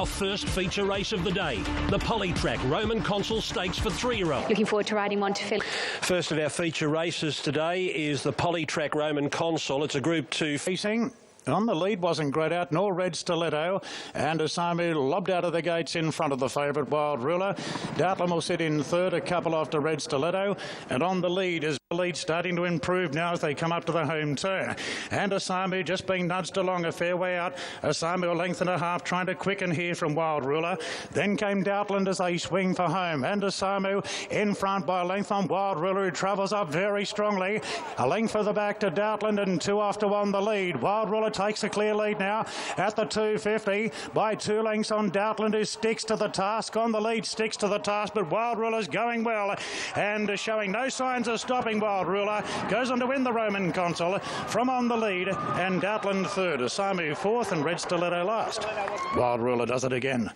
Our first feature race of the day, the Polytrack Roman Consul Stakes for 3-year-olds. Looking forward to riding one to Phil. First of our feature races today is the Polytrack Roman Consul. It's a Group 2 racing. On the lead wasn't great out, nor Red Stiletto, and Asami lobbed out of the gates in front of the favourite Wild Ruler. Doubtlin will sit in third, a couple after Red Stiletto, and on the lead is the lead starting to improve now as they come up to the home turn. And Asami just being nudged along a fair way out. Asami a length and a half trying to quicken here from Wild Ruler. Then came Doubtland as they swing for home, and Asami in front by a length on Wild Ruler, who travels up very strongly. A length for the back to Doubtland and 2 after 1 the lead. Wild Ruler takes a clear lead now at the 250 by 2 lengths on Doubtland, who sticks to the task. On the lead, sticks to the task, but Wild Ruler's going well and showing no signs of stopping. Wild Ruler goes on to win the Roman Consul from on the lead, and Doubtland third, Asami fourth, and Red Stiletto last. Wild Ruler does it again.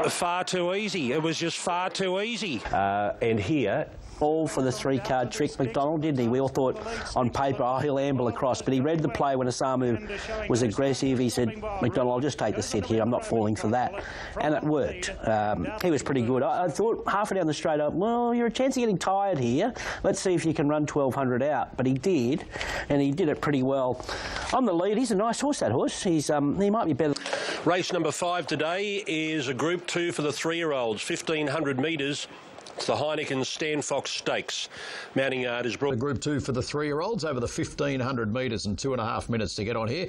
Far too easy. It was just far too easy. And here, all for the 3-card trick, McDonald, didn't he? We all thought on paper, oh, he'll amble across, but he read the play when Asamu was aggressive. He said, McDonald, I'll just take the sit here. I'm not falling for that. And it worked. He was pretty good. I thought halfway down the straight up, well, you're a chance of getting tired here. Let's see if you can run 1,200 out. But he did, and he did it pretty well. On the lead, he's a nice horse, that horse. He might be better. Race number 5 today is a Group 2 for the 3-year-olds, 1,500 metres. It's the Heineken Stan Fox Stakes. Mounting Yard is brought. Group 2 for the 3-year-olds over the 1,500 metres and 2.5 minutes to get on here.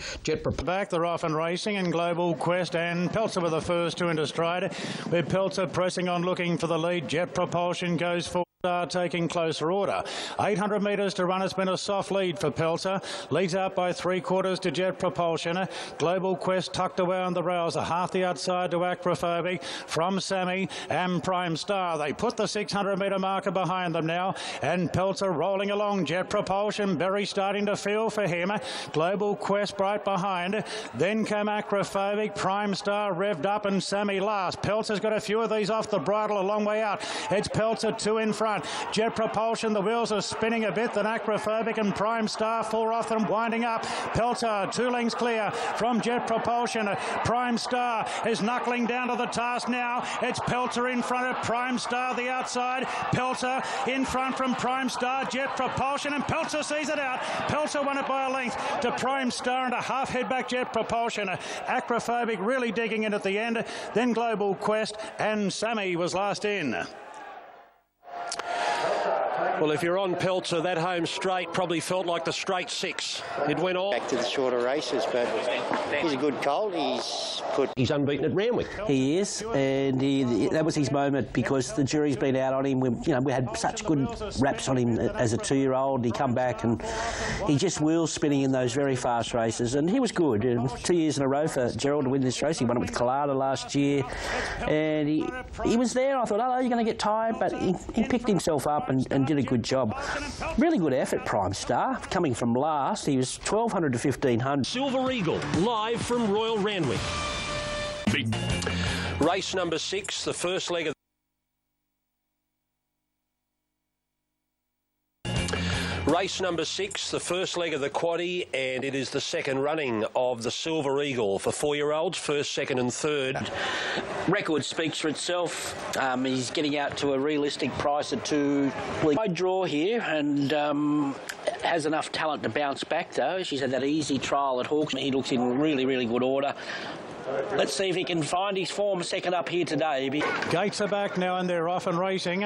Back, they're off and racing, and Global Quest and Peltzer were the first 2 into stride. With Peltzer pressing on, looking for the lead. Jet Propulsion goes forward. Taking closer order. 800 metres to run. It's been a soft lead for Peltzer. Leads out by 3/4 to Jet Propulsion. Global Quest tucked away on the rails. A half the outside to Acrophobic from Sammy and Prime Star. They put the 600 metre marker behind them now, and Peltzer rolling along. Jet Propulsion, Berry starting to feel for him. Global Quest right behind. Then came Acrophobic. Prime Star revved up, and Sammy last. Peltzer's got a few of these off the bridle a long way out. It's Peltzer 2 in front. Jet Propulsion, the wheels are spinning a bit. Then Acrophobic and Prime Star 4 off them, winding up. Peltzer 2 lengths clear from Jet Propulsion. Prime Star is knuckling down to the task now. It's Peltzer in front of Prime Star, the outside. Peltzer in front from Prime Star, Jet Propulsion, and Peltzer sees it out. Peltzer won it by a length to Prime Star and a half head back Jet Propulsion. Acrophobic really digging in at the end. Then Global Quest, and Sammy was last in. Well, if you're on Peltzer, that home straight probably felt like the straight 6. It went on. Back to the shorter races, but he's a good colt. He's unbeaten at Randwick. He is, and that was his moment because the jury's been out on him. We had such good raps on him as a 2-year-old. He come back and he just wheels spinning in those very fast races, and he was good. And 2 years in a row for Gerald to win this race. He won it with Collada last year, and he was there. I thought, oh, you're going to get tired, but he picked himself up and did a good job. Really good effort, Prime Star. Coming from last, he was 1,200 to 1,500. Silver Eagle, live from Royal Randwick. Race number 6, the first leg of Race number 6, the first leg of the quaddie, and it is the second running of the Silver Eagle for 4-year-olds, first, second and third. Record speaks for itself. He's getting out to a realistic price at 2. Wide draw here, and has enough talent to bounce back, though. She's had that easy trial at Hawks. He looks in really, really good order. Let's see if he can find his form second up here today. Gates are back now and they're off and racing,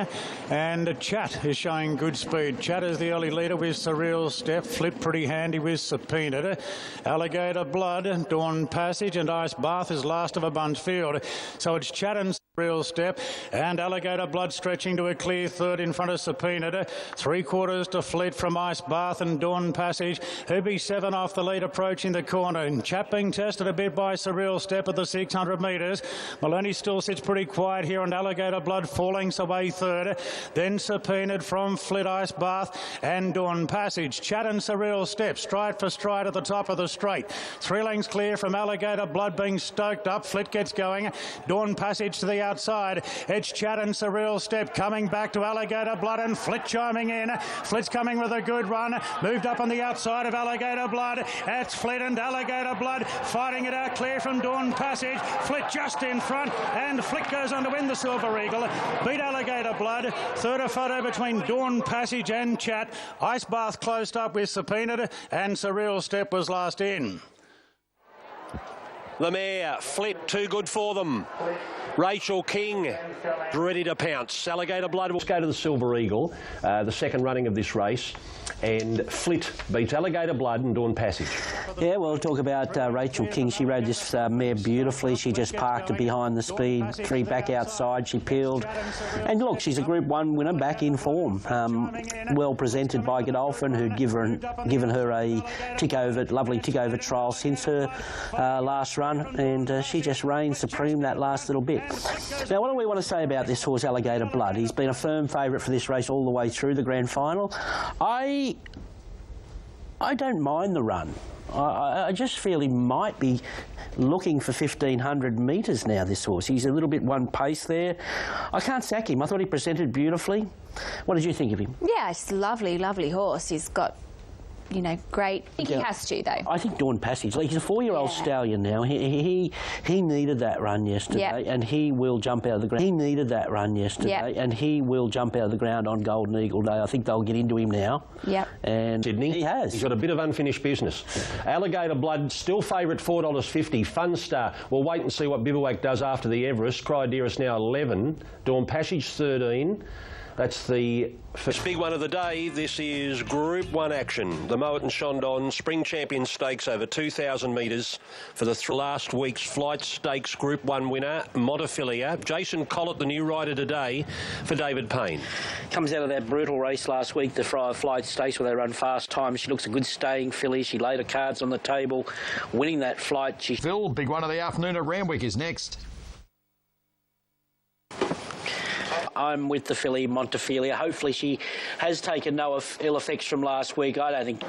and Chat is showing good speed. Chat is the early leader with Surreal Step. Flip pretty handy with Subpoenaed. Alligator Blood, Dawn Passage, and Ice Bath is last of a bunch field. So it's Chat and Surreal Step, and Alligator Blood stretching to a clear third in front of Subpoenaed. 3/4 to Flit from Ice Bath and Dawn Passage. Who'd 7 off the lead approaching the corner, and Chat being tested a bit by Surreal Step at the 600 metres. Maloney still sits pretty quiet here, and Alligator Blood 4 lengths away third. Then Subpoenaed from Flit, Ice Bath and Dawn Passage. Chat and Surreal Step stride for stride at the top of the straight. 3 lengths clear from Alligator Blood being stoked up. Flit gets going. Dawn Passage to the outside. It's Chat and Surreal Step coming back to Alligator Blood and Flit chiming in. Flit's coming with a good run. Moved up on the outside of Alligator Blood. That's Flit and Alligator Blood fighting it out clear from Dawn Passage. Flit just in front, and Flit goes on to win the Silver Eagle. Beat Alligator Blood. Third a photo between Dawn Passage and Chat. Ice Bath closed up with Subpoenaed, and Surreal Step was last in. The mare, Flit, too good for them. Rachel King, ready to pounce. Alligator Blood will go to the Silver Eagle, the second running of this race. And Flit beats Alligator Blood and Dawn Passage. Yeah, well, talk about Rachel King. She rode this mare beautifully. She just parked it behind the speed, 3 back outside. She peeled. And look, she's a Group 1 winner, back in form. Well presented by Godolphin, who'd given her a lovely tick-over trial since her last run. And she just reigned supreme that last little bit. Now, what do we want to say about this horse, Alligator Blood? He's been a firm favourite for this race all the way through the grand final. I don't mind the run. I just feel he might be looking for 1,500 metres now, this horse. He's a little bit one pace there. I can't sack him. I thought he presented beautifully. What did you think of him? Yeah, it's a lovely, lovely horse. He's got, you know, great. I think he has to, though. I think Dawn Passage, like, he's a 4-year-old stallion now. He needed that run yesterday, and he will jump out of the ground. He needed that run yesterday, and he will jump out of the ground on Golden Eagle Day. I think they'll get into him now. Yep. And Sydney, he has. He's got a bit of unfinished business. Alligator Blood, still favourite, $4.50. Fun Star. We'll wait and see what Bivouac does after the Everest. Cryderis now 11. Dawn Passage 13. That's the first big one of the day. This is Group 1 action. The Moet and Chandon Spring Champion Stakes over 2,000 metres for the last week's Flight Stakes Group 1 winner, Montefilia. Jason Collett, the new rider today for David Payne. Comes out of that brutal race last week, the Flight Stakes, where they run fast times. She looks a good staying filly. She laid her cards on the table, winning that flight. Phil, big one of the afternoon at Randwick is next. I'm with the filly, Montefilia. Hopefully she has taken no ill effects from last week. I don't think.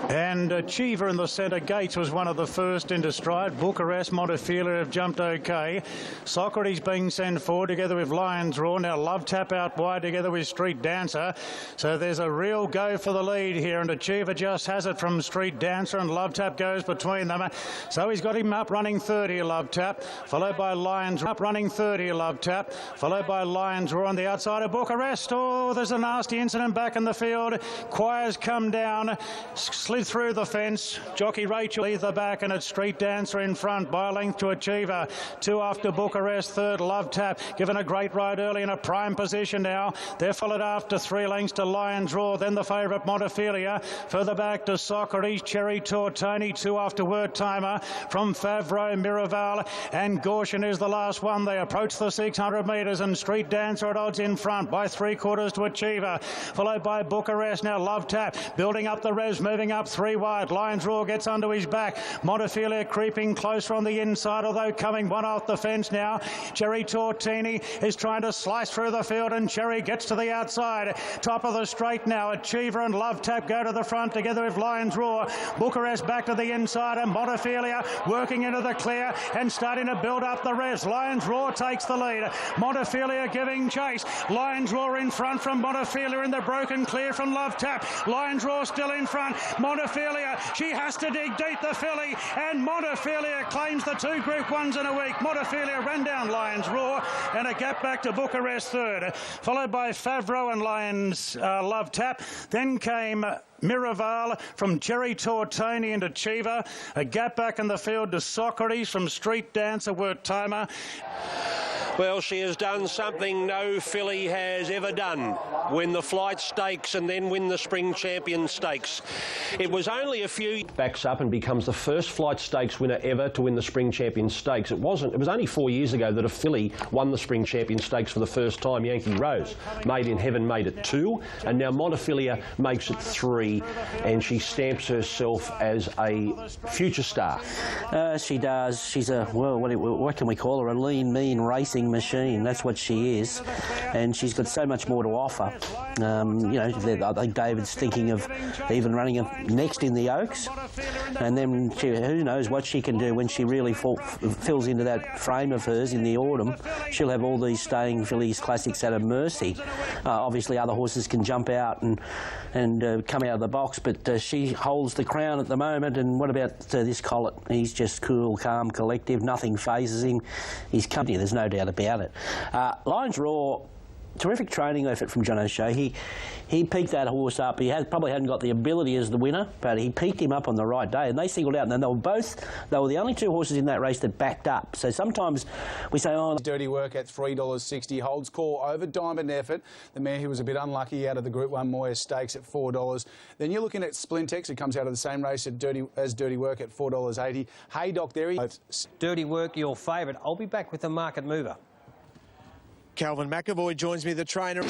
And Achiever in the centre. Gates was one of the first into stride. Bucharest, Montefilia have jumped okay. Socrates being sent forward together with Lions Roar. Now Love Tap out wide together with Street Dancer. So there's a real go for the lead here, and Achiever just has it from Street Dancer, and Love Tap goes between them. So he's got him up running 30, Love Tap, followed by Lions up running 30, Love Tap, followed by Lions Roar on the outside of Bucharest. Oh, there's a nasty incident back in the field. Choir's come down, slid through the fence. Jockey Rachel leaves the back, and it's Street Dancer in front by a length to Achiever. 2 after Bucharest, 3rd Love Tap, given a great ride early in a prime position now. They're followed after 3 lengths to Lions Roar, then the favourite Montefilia. Further back to Socrates, Cherry Tortoni, 2 after Word Timer from Favreau, Miraval, and Gaussian is the last one. They approach the 600 metres, and Street Dancer at odds in front by 3/4 to Achiever, followed by Bucharest. Now Love Tap building up the revs, moving up 3 wide. Lions Roar gets under his back. Montefilia creeping closer on the inside, although coming one off the fence now. Cherry Tortini is trying to slice through the field, and Cherry gets to the outside. Top of the straight now. Achiever and Love Tap go to the front together with Lions Roar. Bucharest back to the inside, and Montefilia working into the clear and starting to build up the rest. Lions Roar takes the lead. Montefilia giving chase. Lions Roar in front from Montefilia in the broken clear from Love Tap. Lions Roar still in front. Montefilia, she has to dig deep, the filly, and Montefilia claims the 2 Group 1s in a week. Montefilia ran down Lions Roar, and a gap back to Bucharest 3rd, followed by Favreau and Lions Love Tap. Then came Miraval from Cherry Tortoni and Achiever. A gap back in the field to Socrates from Street Dancer, Word Timer. Well, she has done something no filly has ever done. Win the Flight Stakes and then win the Spring Champion Stakes. It was only a few... Backs up and becomes the first Flight Stakes winner ever to win the Spring Champion Stakes. It was only 4 years ago that a filly won the Spring Champion Stakes for the first time. Yankee Rose, Made in Heaven, made it 2, and now Montefilia makes it 3, and she stamps herself as a future star. She does. She's a, well, what can we call her? A lean, mean racing developing machine. That's what she is, and she's got so much more to offer. You know, I think David's thinking of even running her next in the Oaks, and then who knows what she can do when she really fills into that frame of hers in the autumn. She'll have all these staying fillies classics at her mercy. Obviously, other horses can jump out and come out of the box, but she holds the crown at the moment. And what about this Collet? He's just cool, calm, collective. Nothing phases him. He's company. There's no doubt about it. Lions Raw. Terrific training effort from John O'Shea. He peaked that horse up. He probably hadn't got the ability as the winner, but he peaked him up on the right day, and they singled out. And they were the only two horses in that race that backed up. So sometimes we say, oh... Dirty Work at $3.60, holds call over Diamond Effort, the mare who was a bit unlucky out of the Group 1 Moya Stakes at $4. Then you're looking at Splintex, who comes out of the same race as Dirty Work at $4.80. Haydock there. Dirty Work, your favourite. I'll be back with the market mover. Calvin McAvoy joins me, the trainer.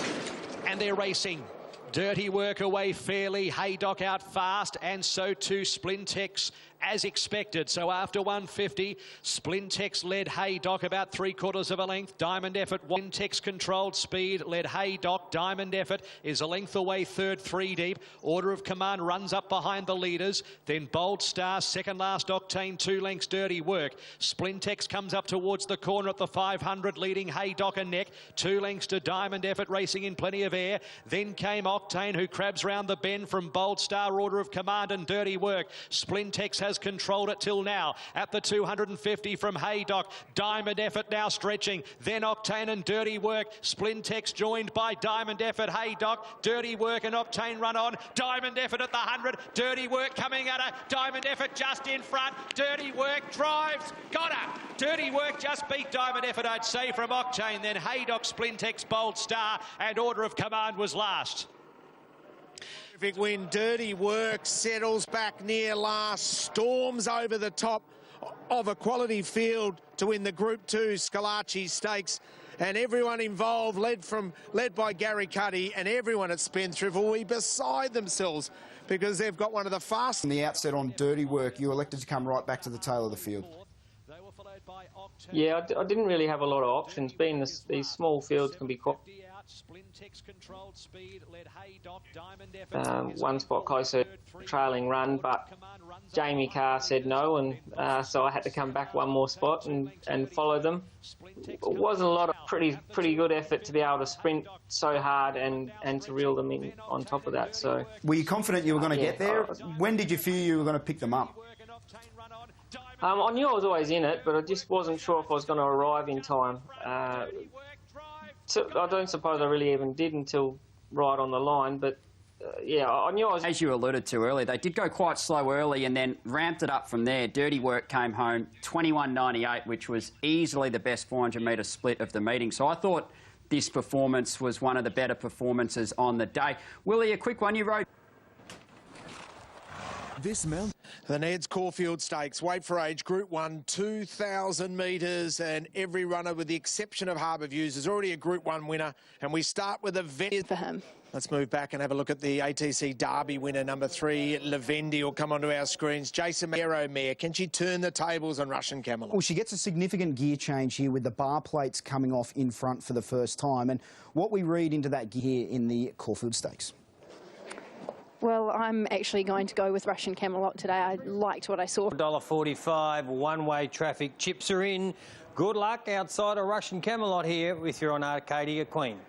And they're racing. Dirty Work away fairly, Haydock out fast, and so too Splintex as expected. So after 150, Splintex led Haydock about 3/4 of a length. Diamond Effort, Splintex controlled speed, led Haydock. Diamond Effort is a length away, third, 3 deep. Order of Command runs up behind the leaders. Then Bold Star, second last Octane, 2 lengths, Dirty Work. Splintex comes up towards the corner at the 500, leading Haydock a neck. 2 lengths to Diamond Effort, racing in plenty of air. Then came Octane, who crabs round the bend from Bold Star, Order of Command and Dirty Work. Splintex has controlled it till now. At the 250 from Haydock, Diamond Effort now stretching. Then Octane and Dirty Work. Splintex joined by Diamond Effort, Haydock, Dirty Work and Octane run on. Diamond Effort at the 100. Dirty Work coming at her. Diamond Effort just in front. Dirty Work drives. Got her. Dirty Work just beat Diamond Effort, I'd say, from Octane. Then Haydock, Splintex, Bold Star and Order of Command was last. Terrific win. Dirty Work settles back near last, storms over the top of a quality field to win the Group 2 Scalacci Stakes. And everyone involved, led by Gary Cuddy, and everyone at Spendthrift will be beside themselves because they've got one of the fastest. From the outset on Dirty Work, you elected to come right back to the tail of the field. Yeah, I didn't really have a lot of options. Being these small fields can be quite... one spot closer, trailing run, but Jamie Carr said no, and so I had to come back one more spot and follow them. It wasn't a lot of pretty good effort to be able to sprint so hard and to reel them in on top of that. So, were you confident you were going to get there? When did you feel you were going to pick them up? I knew I was always in it, but I just wasn't sure if I was going to arrive in time. So I don't suppose I really even did until right on the line, but yeah, I knew I was... As you alluded to earlier, they did go quite slow early and then ramped it up from there. Dirty Work came home 21.98, which was easily the best 400-metre split of the meeting. So I thought this performance was one of the better performances on the day. Willie, a quick one you wrote. This mountain. The Ned's Caulfield Stakes, weight for age, Group 1, 2,000 metres, and every runner, with the exception of Harbour Views, is already a Group 1 winner. And we start with a vet for him. Let's move back and have a look at the ATC Derby winner, number 3, Lavendi, will come onto our screens. Jason Mero mare, can she turn the tables on Russian Camelot? Well, she gets a significant gear change here with the bar plates coming off in front for the first time. And what we read into that gear in the Caulfield Stakes. Well, I'm actually going to go with Russian Camelot today. I liked what I saw. $1.45, one-way traffic. Chips are in. Good luck outside of Russian Camelot here with your on Arcadia Queen.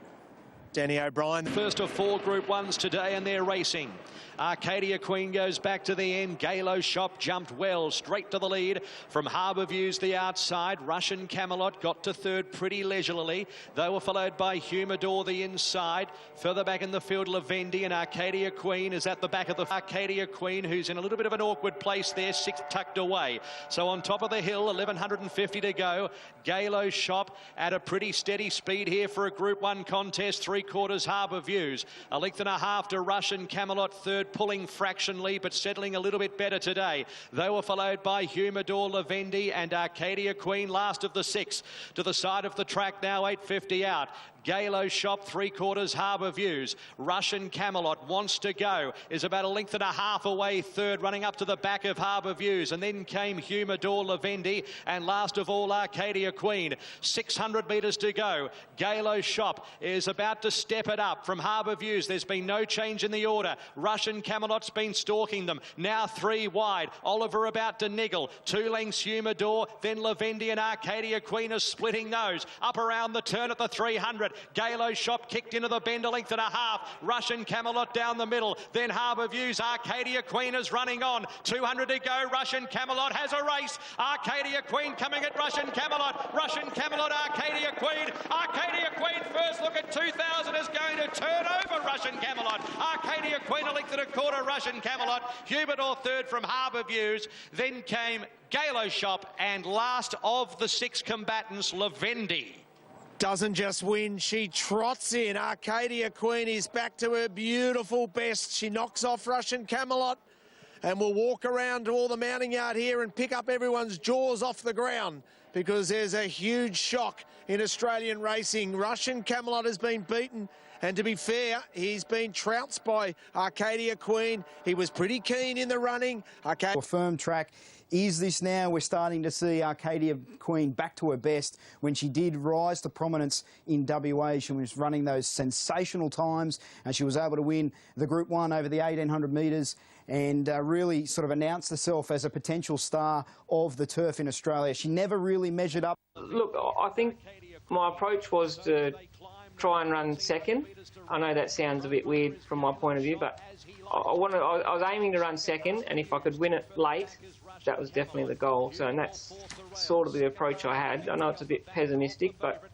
Danny O'Brien. First of 4 Group 1s today, and they're racing. Arcadia Queen goes back to the end. Galo Shop jumped well, straight to the lead. From Harbour Views, the outside. Russian Camelot got to third pretty leisurely. They were followed by Humidor, the inside. Further back in the field, Lavendi, and Arcadia Queen is at the back of the... Arcadia Queen, who's in a little bit of an awkward place there, 6th tucked away. So on top of the hill, 1,150 to go. Galo Shop at a pretty steady speed here for a Group 1 contest. 3 3/4 Harbour Views. A length and a half to Russian Camelot, third, pulling fractionally, but settling a little bit better today. They were followed by Humidor, Lavendi and Arcadia Queen, last of the 6. To the side of the track now, 8.50 out. Galo Shop, 3/4 Harbour Views. Russian Camelot wants to go, is about a length and a half away, third, running up to the back of Harbour Views. And then came Humidor, Lavendi, and last of all, Arcadia Queen. 600 metres to go. Galo Shop is about to step it up from Harbour Views. There's been no change in the order. Russian Camelot's been stalking them. Now 3 wide. Oliver about to niggle. 2 lengths Humidor, then Lavendi and Arcadia Queen are splitting those. Up around the turn at the 300. Galo Shop kicked into the bend, a length and a half. Russian Camelot down the middle. Then Harbour Views. Arcadia Queen is running on. 200 to go. Russian Camelot has a race. Arcadia Queen coming at Russian Camelot. Russian Camelot, Arcadia Queen. Arcadia Queen, first look at 2,000 is going to turn over Russian Camelot. Arcadia Queen, a length and a quarter, Russian Camelot. Humidor third from Harbour Views. Then came Galo Shop, and last of the 6 combatants, Lavendi. Doesn't just win, she trots in. Arcadia Queen is back to her beautiful best. She knocks off Russian Camelot and will walk around to all the mounting yard here and pick up everyone's jaws off the ground, because there's a huge shock in Australian racing. Russian Camelot has been beaten, and to be fair, he's been trounced by Arcadia Queen. He was pretty keen in the running. A firm track. Is this now we're starting to see Arcadia Queen back to her best when she did rise to prominence in WA? She was running those sensational times, and she was able to win the Group 1 over the 1,800 metres and really sort of announced herself as a potential star of the turf in Australia. She never really measured up. Look, I think my approach was to try and run second. I know that sounds a bit weird from my point of view, but I was aiming to run second, and if I could win it late, that was definitely the goal. So, and that's sort of the approach I had. I know it's a bit pessimistic, but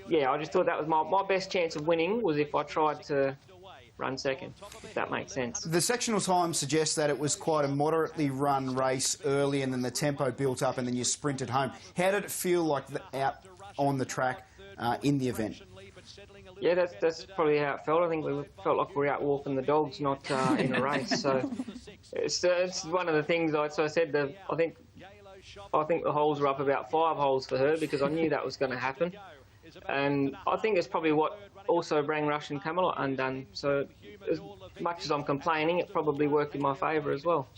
yeah, I just thought that was my best chance of winning was if I tried to run second, if that makes sense. The sectional time suggests that it was quite a moderately run race early, and then the tempo built up, and then you sprinted home. How did it feel like out on the track in the event? Yeah, that's probably how it felt. I think we felt like we were out walking the dogs, not in a race. So it's one of the things I said. I think the holes were up about 5 holes for her, because I knew that was going to happen. And I think it's probably what also bring Russian Camelot undone. So as much as I'm complaining, it probably worked in my favour as well.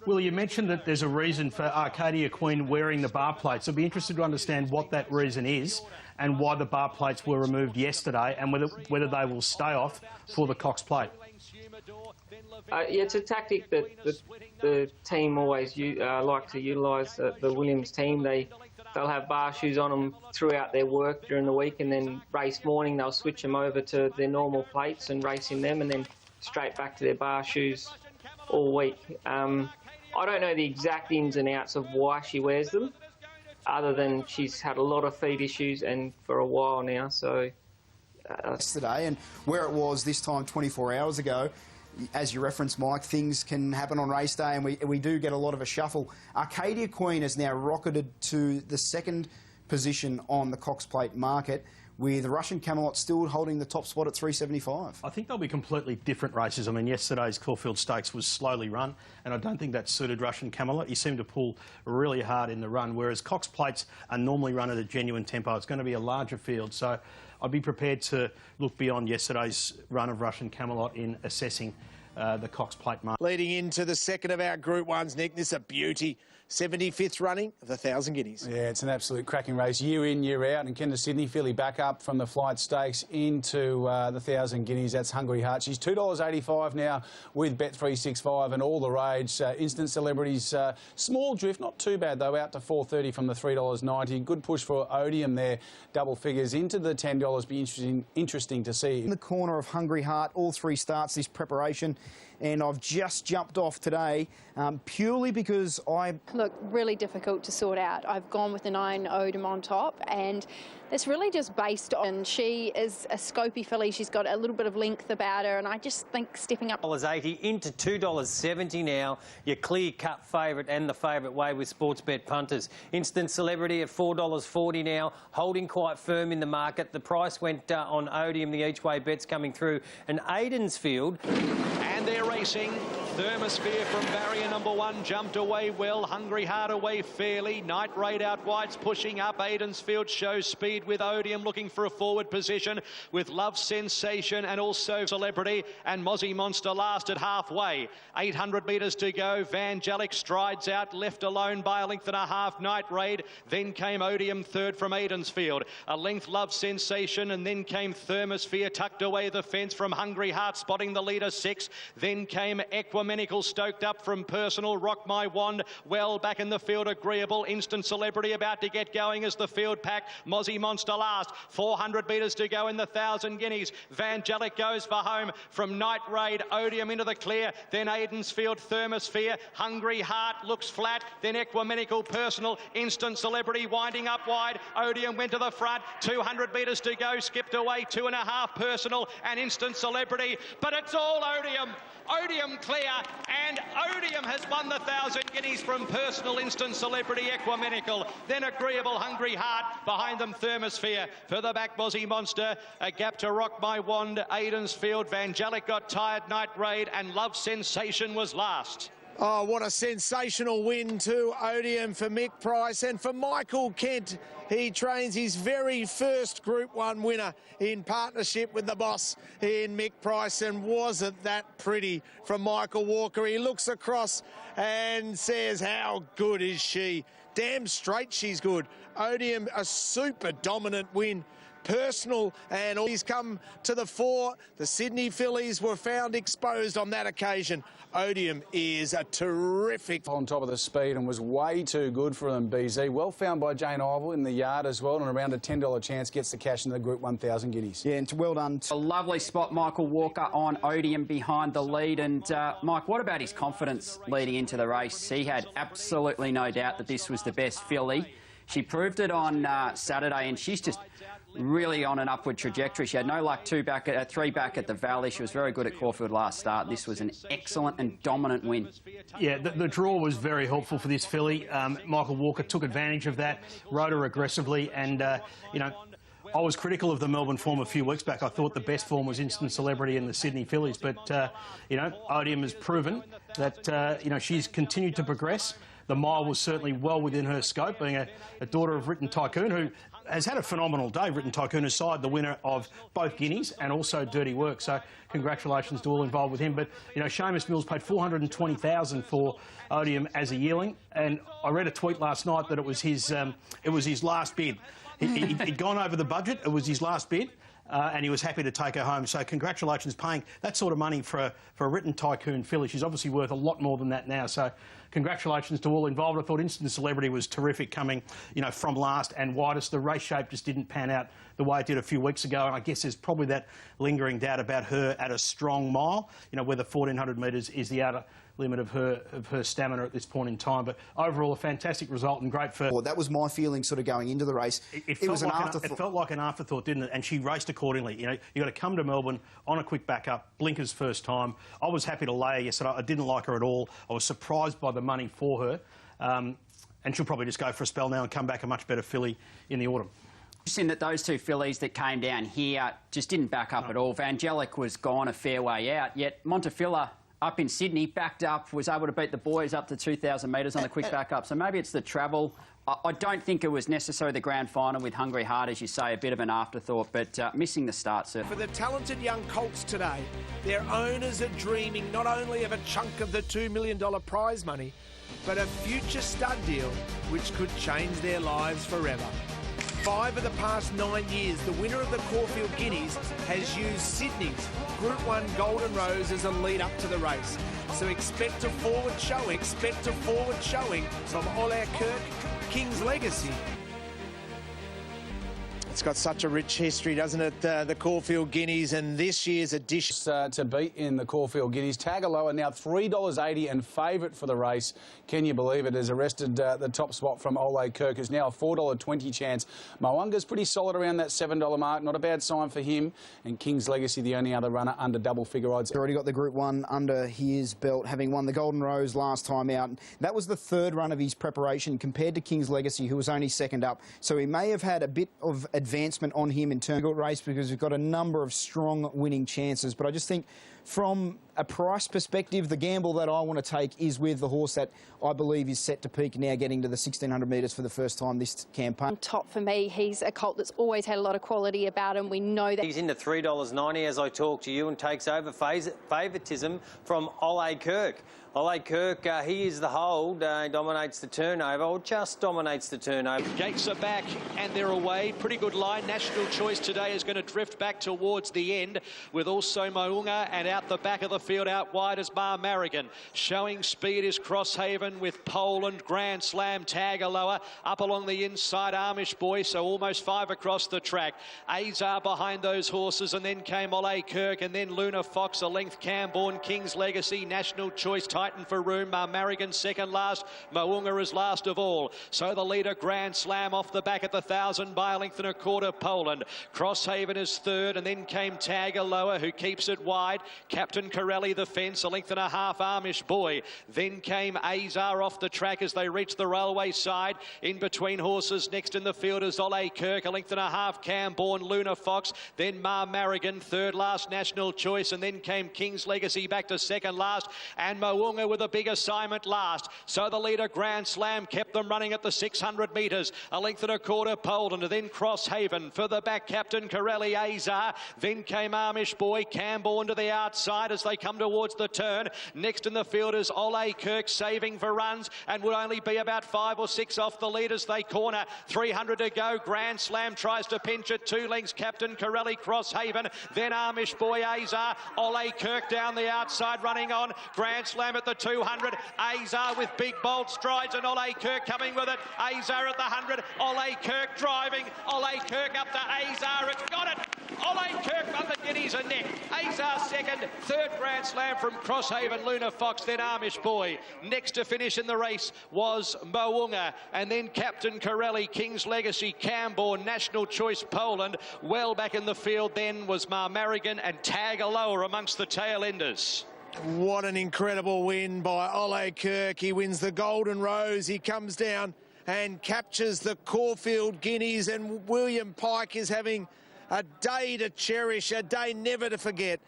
Will, you mentioned that there's a reason for Arcadia Queen wearing the bar plates. I'd be interested to understand what that reason is and why the bar plates were removed yesterday, and whether they will stay off for the Cox Plate. Yeah, it's a tactic that the team always like to utilise, the Williams team. They'll have bar shoes on them throughout their work during the week, and then race morning they'll switch them over to their normal plates and race in them, and then straight back to their bar shoes all week. I don't know the exact ins and outs of why she wears them, other than she's had a lot of feet issues and for a while now. So yesterday, and where it was this time 24 hours ago, as you referenced, Mike, things can happen on race day, and we do get a lot of a shuffle. Arcadia Queen has now rocketed to the 2nd position on the Cox Plate market, with Russian Camelot still holding the top spot at 375. I think they'll be completely different races. I mean, yesterday's Caulfield Stakes was slowly run, and I don't think that suited Russian Camelot. He seemed to pull really hard in the run, whereas Cox Plates are normally run at a genuine tempo. It's going to be a larger field, so I'd be prepared to look beyond yesterday's run of Russian Camelot in assessing the Cox Plate market. Leading into the second of our Group 1s, Nick, this is a beauty. 75th running of the 1,000 Guineas. Yeah, it's an absolute cracking race, year in, year out. And Ken to Sydney, fairly back up from the Flight Stakes into the 1,000 Guineas. That's Hungry Heart. She's $2.85 now with Bet365 and all the rage. Instant Celebrities, small drift, not too bad though, out to $4.30 from the $3.90. Good push for Odium there, double figures into the $10. Be interesting to see. In the corner of Hungry Heart, all 3 starts this preparation, and I've just jumped off today purely because I... Look, really difficult to sort out. I've gone with the 9 Odom on top, and it's really just based on... She is a scopy filly. She's got a little bit of length about her, and I just think stepping up... $1.80 into $2.70 now. Your clear-cut favourite and the favourite way with Sportsbet punters. Instant Celebrity at $4.40 now, holding quite firm in the market. The price went on Odium, the each-way bets coming through. And Aidensfield... And they're racing. Thermosphere from barrier number 1 jumped away well. Hungry Heart away fairly. Night Raid out wide's pushing up. Aidensfield shows speed with Odium looking for a forward position with Love Sensation and also Celebrity, and Mozzie Monster last at halfway. 800 metres to go. Vangelic strides out, left alone by a length and a half. Night Raid. Then came Odium third from Aidensfield. A length Love Sensation, and then came Thermosphere, tucked away the fence from Hungry Heart, spotting the leader 6. Then came Equimenical, stoked up from Personal. Rock My Wand well back in the field. Agreeable. Instant Celebrity about to get going as the field pack. Mozzie Monster last. 400 metres to go in the 1,000 guineas. Vangelic goes for home from Night Raid. Odium into the clear. Then Aidensfield, Thermosphere. Hungry Heart looks flat. Then Equimenical, Personal. Instant Celebrity winding up wide. Odium went to the front. 200 metres to go. Skipped away 2.5 Personal and Instant Celebrity. But it's all Odium. Odium clear, and Odium has won the 1,000 guineas from Personal, Instant Celebrity, Equimenical. Then Agreeable, Hungry Heart. Behind them, Thermosphere. Further back, Mozzie Monster. A gap to Rock My Wand. Aidensfield. Vangelic got tired. Night Raid, and Love Sensation was last. Oh, what a sensational win to Odium for Mick Price and for Michael Kent. He trains his very first Group 1 winner in partnership with the boss in Mick Price, and wasn't that pretty from Michael Walker. He looks across and says, how good is she? Damn straight she's good. Odium, a super dominant win. Personal, and he's come to the fore. The Sydney fillies were found exposed on that occasion. Odium is a terrific... On top of the speed and was way too good for them, BZ. Well found by Jane Ivel in the yard as well, and around a $10 chance gets the cash in the Group 1,000 guineas. Yeah, and well done. A lovely spot, Michael Walker on Odium behind the lead. And, Mike, what about his confidence leading into the race? He had absolutely no doubt that this was the best filly. She proved it on Saturday, and she's just really on an upward trajectory. She had no luck 3 back at the Valley. She was very good at Caulfield last start. This was an excellent and dominant win. Yeah, the draw was very helpful for this filly. Michael Walker took advantage of that, rode her aggressively, and, you know, I was critical of the Melbourne form a few weeks back. I thought the best form was Instant Celebrity and the Sydney fillies, but, you know, Odium has proven that, you know, she's continued to progress. The mile was certainly well within her scope, being a daughter of Written Tycoon, who has had a phenomenal day. Written Tycoon aside, the winner of both Guineas and also Dirty Work. So congratulations to all involved with him. But, you know, Seamus Mills paid $420,000 for Odium as a yearling. And I read a tweet last night that it was his last bid. He'd gone over the budget. It was his last bid. And he was happy to take her home. So congratulations, paying that sort of money for a Written Tycoon filly. She's obviously worth a lot more than that now. So congratulations to all involved. I thought Instant Celebrity was terrific coming, you know, from last and widest. The race shape just didn't pan out the way it did a few weeks ago. And I guess there's probably that lingering doubt about her at a strong mile, you know, whether 1,400 metres is the outer limit of her stamina at this point in time. But overall, a fantastic result and great for... Well, that was my feeling sort of going into the race. It was an afterthought. It felt like an afterthought, didn't it? And she raced accordingly. You know, you got to come to Melbourne on a quick backup, blinkers first time. I was happy to lay her yesterday. I didn't like her at all. I was surprised by the money for her. And she'll probably just go for a spell now and come back a much better filly in the autumn. Interesting that those 2 fillies that came down here just didn't back up at all. Vangelic was gone a fair way out, yet Montefilla up in Sydney backed up, was able to beat the boys up to 2,000 metres on a quick backup. So maybe it's the travel. I don't think it was necessarily the grand final with Hungry Heart, as you say, a bit of an afterthought, but missing the start, sir. For the talented young colts today, their owners are dreaming not only of a chunk of the $2 million prize money, but a future stud deal which could change their lives forever. 5 of the past 9 years, the winner of the Caulfield Guineas has used Sydney's Group 1 Golden Rose as a lead up to the race. So expect a forward showing from Olair Kirk, King's Legacy. It's got such a rich history, doesn't it, the Caulfield Guineas, and this year's edition. To beat in the Caulfield Guineas. Tagaloa now $3.80 and favourite for the race. Can you believe it? Has arrested the top spot from Ole Kirk, who's now a $4.20 chance. Mo'unga's pretty solid around that $7 mark. Not a bad sign for him. And King's Legacy, the only other runner under double figure odds. Already got the Group 1 under his belt, having won the Golden Rose last time out. That was the third run of his preparation compared to King's Legacy, who was only second up. So he may have had a bit of advancement on him in terms of race because we've got a number of strong winning chances. But I just think from a price perspective, the gamble that I want to take is with the horse that I believe is set to peak now, getting to the 1,600 metres for the first time this campaign. Top for me, he's a colt that's always had a lot of quality about him. We know that. He's into $3.90 as I talk to you and takes over favouritism from Ole Kirk. Ole Kirk, he is the hold, dominates the turnover, or just dominates the turnover. Gates are back and they're away. Pretty good line. National Choice today is going to drift back towards the end with also Mo'unga, and out the back of the field out wide is Mar Marigan. Showing speed is Crosshaven with Poland, Grand Slam, Tagaloa. Up along the inside, Amish Boy, so almost 5 across the track. Azar behind those horses, and then came Ole Kirk, and then Luna Fox, a length Camborne, King's Legacy, National Choice, Titan for room, Mar Marigan second last, Mo'unga is last of all. So the leader, Grand Slam, off the back at the 1,000 by a length and a quarter, Poland. Crosshaven is third, and then came Tagaloa, who keeps it wide. Captain Corelli the fence, a length and a half, Amish Boy. Then came Azar off the track as they reached the railway side. In between horses, next in the field is Ole Kirk, a length and a half, Camborne, Luna Fox. Then Mar Marigan, third last, National Choice, and then came King's Legacy back to second last, and Mo'unga with a big assignment last. So the leader, Grand Slam, kept them running at the 600 metres. A length and a quarter, Poland, and then Crosshaven. Further back, Captain Corelli, Azar. Then came Amish Boy, Camborne to the outside as they come towards the turn. Next in the field is Ole Kirk, saving for runs, and would only be about 5 or 6 off the lead as they corner. 300 to go. Grand Slam tries to pinch it. 2 lengths, Captain Corelli, Crosshaven. Then Amish Boy, Azar. Ole Kirk down the outside, running on. Grand Slam at the 200. Azar with big bold strides, and Ole Kirk coming with it. Azar at the 100. Ole Kirk driving. Ole Kirk up to Azar. It's got it. Ole Kirk won the Guineas and neck. Azar second. Third Grand Slam from Crosshaven, Luna Fox, then Amish Boy. Next to finish in the race was Mo'unga, and then Captain Corelli, King's Legacy, Camborne, National Choice, Poland. Well back in the field then was Mar Marigan and Tagaloa amongst the tail enders. What an incredible win by Ole Kirk. He wins the Golden Rose. He comes down and captures the Caulfield Guineas, and William Pike is having a day to cherish, a day never to forget.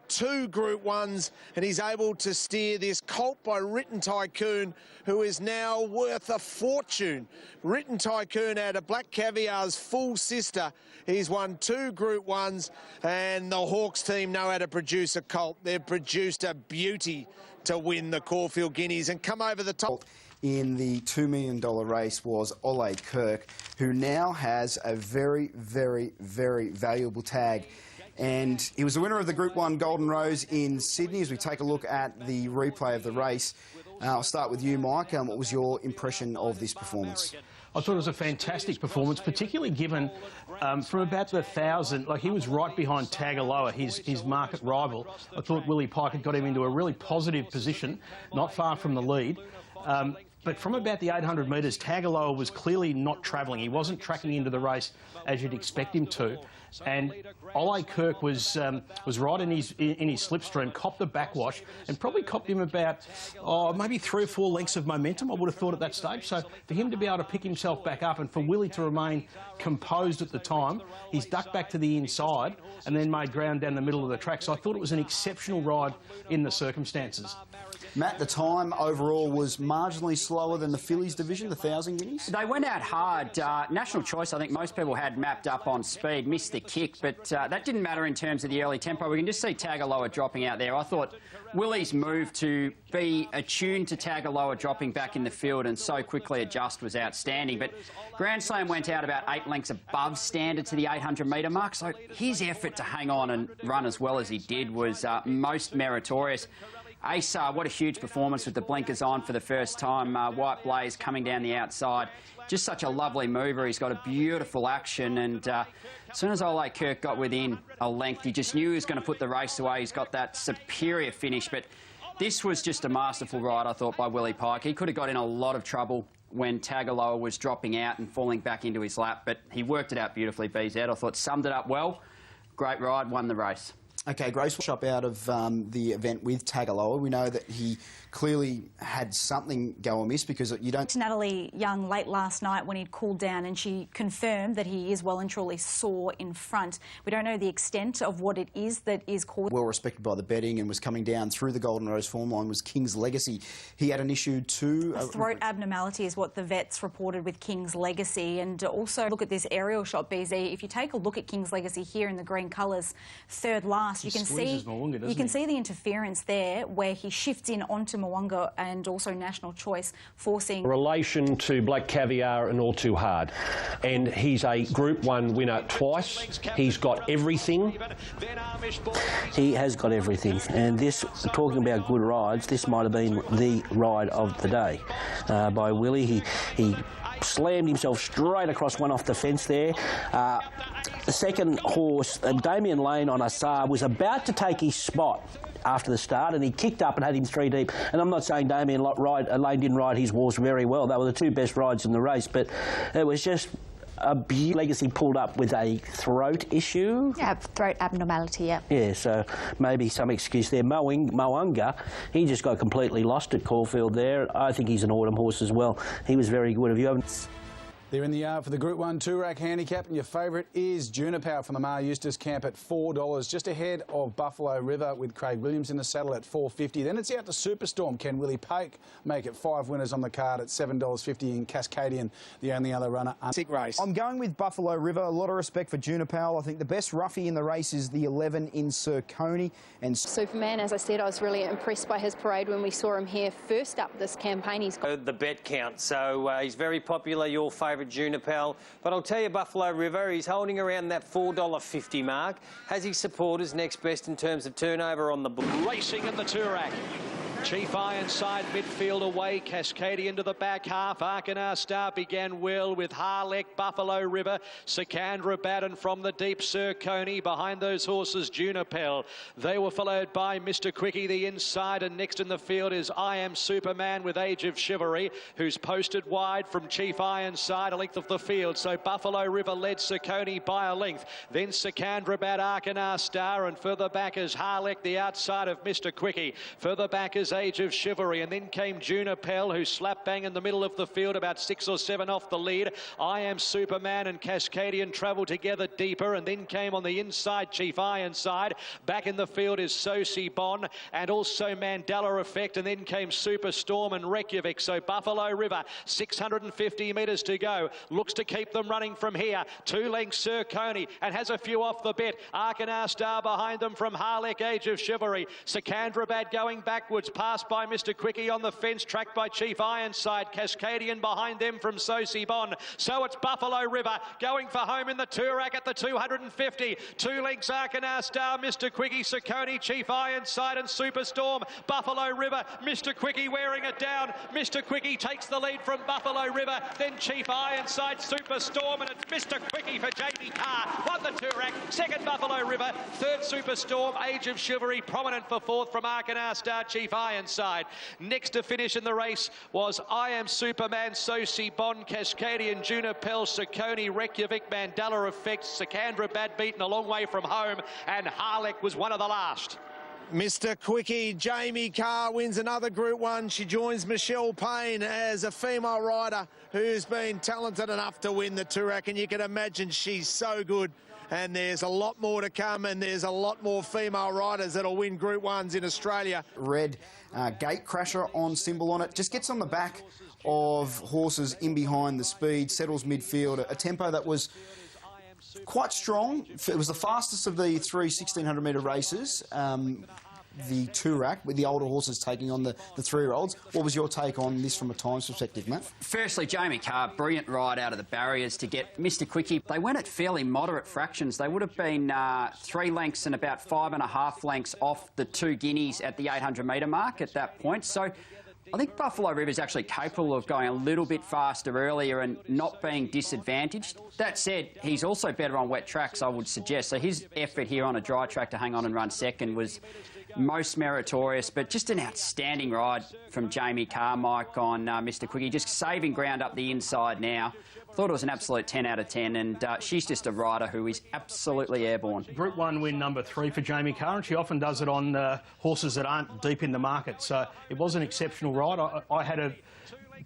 2 Group 1s, and he's able to steer this colt by Written Tycoon, who is now worth a fortune. Written Tycoon out of Black Caviar's full sister. He's won 2 Group 1s, and the Hawks team know how to produce a colt. They've produced a beauty to win the Caulfield Guineas and come over the top. In the $2 million race was Ole Kirk, who now has a very, very, very valuable tag. And he was the winner of the Group 1 Golden Rose in Sydney. As we take a look at the replay of the race, I'll start with you, Mike. What was your impression of this performance? I thought it was a fantastic performance, particularly given from about the 1,000, like he was right behind Tagaloa, his market rival. I thought Willie Pike had got him into a really positive position, not far from the lead. But from about the 800 metres, Tagaloa was clearly not travelling. He wasn't tracking into the race as you'd expect him to. And Ole Kirk was right in his slipstream, copped the backwash, and probably copped him about maybe 3 or 4 lengths of momentum, I would have thought at that stage. So for him to be able to pick himself back up and for Willie to remain composed at the time, he's ducked back to the inside and then made ground down the middle of the track. So I thought it was an exceptional ride in the circumstances. Matt, the time overall was marginally slower than the fillies division, the 1,000 Guineas? They went out hard. National Choice, I think most people had mapped up on speed, missed the kick, but that didn't matter in terms of the early tempo. We can just see Tagaloa dropping out there. I thought Willie's move to be attuned to Tagaloa dropping back in the field and so quickly adjust was outstanding. But Grand Slam went out about 8 lengths above standard to the 800 metre mark, so his effort to hang on and run as well as he did was most meritorious. Ace, what a huge performance with the blinkers on for the first time. White Blaze coming down the outside. Just such a lovely mover. He's got a beautiful action, and as soon as Ole Kirk got within a length, he just knew he was going to put the race away. He's got that superior finish, but this was just a masterful ride, I thought, by Willie Pike. He could have got in a lot of trouble when Tagaloa was dropping out and falling back into his lap, but he worked it out beautifully, BZ. I thought summed it up well. Great ride, won the race. OK, Grace will shop out of the event with Tagaloa. We know that he clearly had something go amiss because you don't... Natalie Young late last night when he'd cooled down, and she confirmed that he is well and truly sore in front. We don't know the extent of what it is that is caused. Well respected by the betting and was coming down through the Golden Rose form line was King's Legacy. He had an issue too. A throat abnormality is what the vets reported with King's Legacy. And also look at this aerial shot, BZ. If you take a look at King's Legacy here in the green colours, third last, you can see the interference there where he shifts in onto Mo'unga and also National Choice, forcing... Relation to Black Caviar and All Too Hard. And he's a Group 1 winner twice. He's got everything. He has got everything. And this, talking about good rides, this might have been the ride of the day by Willie. He slammed himself straight across one off the fence there. The second horse, Damien Lane on Assar, was about to take his spot after the start, and he kicked up and had him 3 deep. And I'm not saying Damien Lane didn't ride his horse very well. They were the two best rides in the race, but it was just a beauty. Legacy pulled up with a throat issue. Yeah, throat abnormality, yeah. Yeah, so maybe some excuse there. Mo'unga, he just got completely lost at Caulfield there. I think he's an autumn horse as well. He was very good. If you haven't... They're in the yard for the Group 1 two-rack handicap, and your favourite is Juniper from the Mar Eustace camp at $4, just ahead of Buffalo River with Craig Williams in the saddle at $4.50. Then it's out to Superstorm. Can Willie Pike make it? 5 winners on the card at $7.50, and Cascadian, the only other runner. Sick race. I'm going with Buffalo River. A lot of respect for Juniper. I think the best roughie in the race is the 11 in Sir Coney. And Superman, as I said, I was really impressed by his parade when we saw him here first up this campaign. He's got the bet count, so he's very popular, your favourite Juniper. But I'll tell you, Buffalo River, he's holding around that $4.50 mark. Has his supporters next best in terms of turnover on the book? Racing in the Toorak. Chief Ironside midfield away, Cascadian to the back half. Arkanar Star began well with Harlech, Buffalo River, Secandra Baden from the deep, Sir Coney. Behind those horses, Junipel. They were followed by Mr. Quickie, the inside, and next in the field is I Am Superman with Age of Chivalry, who's posted wide from Chief Ironside, a length of the field. So Buffalo River led Sir Coney by a length. Then Secandra Baden, Arkanar Star, and further back is Harlech, the outside of Mr. Quickie. Further back is Age of Chivalry, and then came Junipel, who slapped bang in the middle of the field, about 6 or 7 off the lead. I Am Superman and Cascadian travelled together deeper, and then came on the inside Chief Ironside. Back in the field is Sosi Bon and also Mandela Effect, and then came Superstorm and Reykjavik. So Buffalo River, 650 metres to go, looks to keep them running from here. 2 lengths Sir Coney, and has a few off the bit. Arkanar Star behind them from Harlech, Age of Chivalry. Secandrabad going backwards, passed by Mr. Quickie on the fence, tracked by Chief Ironside. Cascadian behind them from Sosi Bon. So it's Buffalo River going for home in the Toorak at the 250. 2 lengths Arkanar Star, Mr. Quickie, Saucony, Chief Ironside and Superstorm. Buffalo River, Mr. Quickie wearing it down. Mr. Quickie takes the lead from Buffalo River, then Chief Ironside, Superstorm, and it's Mr. Quickie for Jamie Carr. Won the Toorak, second Buffalo River, third Superstorm, Age of Chivalry, prominent for fourth from Arkanar Star, Chief Ironside. Next to finish in the race was I Am Superman, Sosi Bon, Cascadian, Junipel, Saucony, Reykjavik, Mandela Effect, Secandrabad beaten a long way from home, and Harlech was one of the last. Mr. Quickie, Jamie Carr wins another Group 1. She joins Michelle Payne as a female rider who's been talented enough to win the Toorak, and you can imagine she's so good. And there's a lot more to come, and there's a lot more female riders that'll win Group 1s in Australia. Red gate crasher on symbol on it. Just gets on the back of horses in behind the speed, settles midfield, a tempo that was quite strong. It was the fastest of the 3 1,600-metre races. the two-rack, with the older horses taking on the three-year-olds. What was your take on this from a times perspective, Matt? Firstly, Jamie Carr, brilliant ride out of the barriers to get Mr Quickie. They went at fairly moderate fractions. They would have been 3 lengths and about 5.5 lengths off the 2 Guineas at the 800-metre mark at that point. So I think Buffalo River's actually capable of going a little bit faster earlier and not being disadvantaged. That said, he's also better on wet tracks, I would suggest. So his effort here on a dry track to hang on and run second was most meritorious, but just an outstanding ride from Jamie Carmike on Mr Quickie, just saving ground up the inside now. Thought it was an absolute 10 out of 10, and she's just a rider who is absolutely airborne. Group 1 win number 3 for Jamie Carr, and she often does it on horses that aren't deep in the market. So it was an exceptional ride. I had her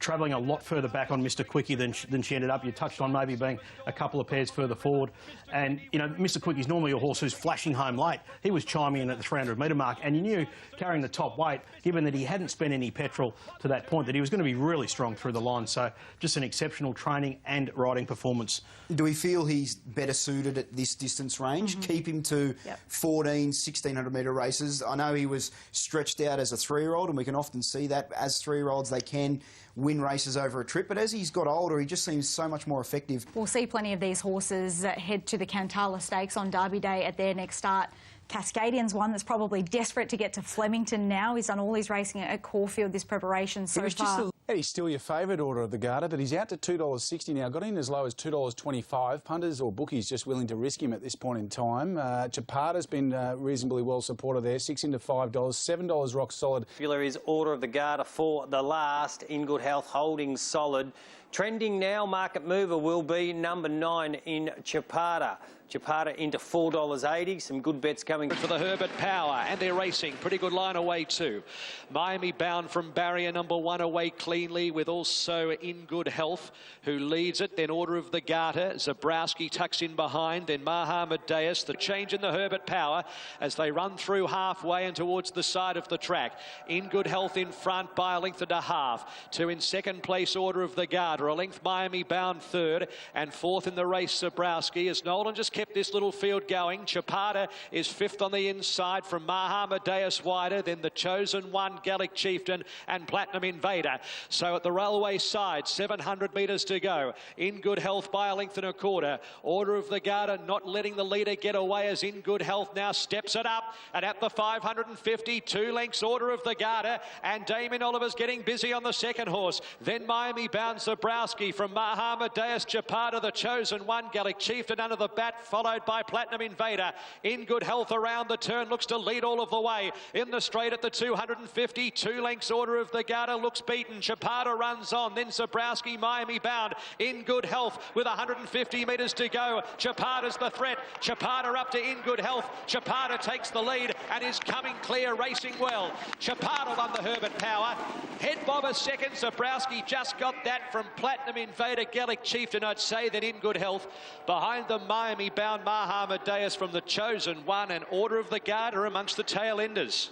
travelling a lot further back on Mr Quickie than she ended up. You touched on maybe being a couple of pairs further forward. And, you know, Mr Quickie's normally a horse who's flashing home late. He was chiming in at the 300-metre mark, and you knew, carrying the top weight, given that he hadn't spent any petrol to that point, that he was going to be really strong through the line. So just an exceptional training and riding performance. Do we feel he's better suited at this distance range? Keep him to 14, 1,600-metre races. I know he was stretched out as a 3-year-old, and we can often see that as 3-year-olds they can win races over a trip, but as he's got older, he just seems so much more effective. We'll see plenty of these horses head to the Cantala Stakes on Derby Day at their next start. Cascadian's one that's probably desperate to get to Flemington now. He's done all his racing at Caulfield this preparation so far. He's still your favourite Order of the Garter, but he's out to $2.60 now. Got in as low as $2.25. Punters or bookies just willing to risk him at this point in time. Chapata's been reasonably well supported there, 6 into $5, $7 rock solid. Popular is Order of the Garter for the last. In good health, holding solid. Trending now, market mover will be number 9 in Chapata. Chapata into $4.80. Some good bets coming. For the Herbert Power, and they're racing. Pretty good line away too. Miami Bound from barrier number 1 away cleanly, with also In Good Health, who leads it. Then Order of the Garter. Zabrowski tucks in behind. Then Mahamadeus. The change in the Herbert Power as they run through halfway and towards the side of the track. In Good Health in front by a length and a half. 2 in second place, Order of the Garter. A length Miami Bound third, and 4th in the race Zabrowski, as Nolan just kept this little field going. Chapata is 5th on the inside from Mahamadeus wider, then the Chosen One, Gallic Chieftain and Platinum Invader. So at the railway side, 700 metres to go. In Good Health by a length and a quarter. Order of the Garter not letting the leader get away, as In Good Health now steps it up, and at the 550, 2 lengths Order of the Garter, and Damien Oliver's getting busy on the second horse. Then Miami Bound Zabrowski from Mahamadeus, Chapata, the Chosen One, Gallic Chieftain under the bat, followed by Platinum Invader. In Good Health around the turn, looks to lead all of the way. In the straight at the 250, 2 lengths Order of the Garter looks beaten. Chapata runs on, then Zabrowski, Miami Bound. In Good Health with 150 metres to go. Chapata's the threat. Chapata up to In Good Health. Chapata takes the lead and is coming clear, racing well. Chapata won the Herbert Power. Head bob a second. Zabrowski just got that from Platinum Invader, Gallic Chieftain, I'd say, then In Good Health. Behind them, Miami Bound, Mahamadeus from the Chosen One, and Order of the Garter amongst the tail enders.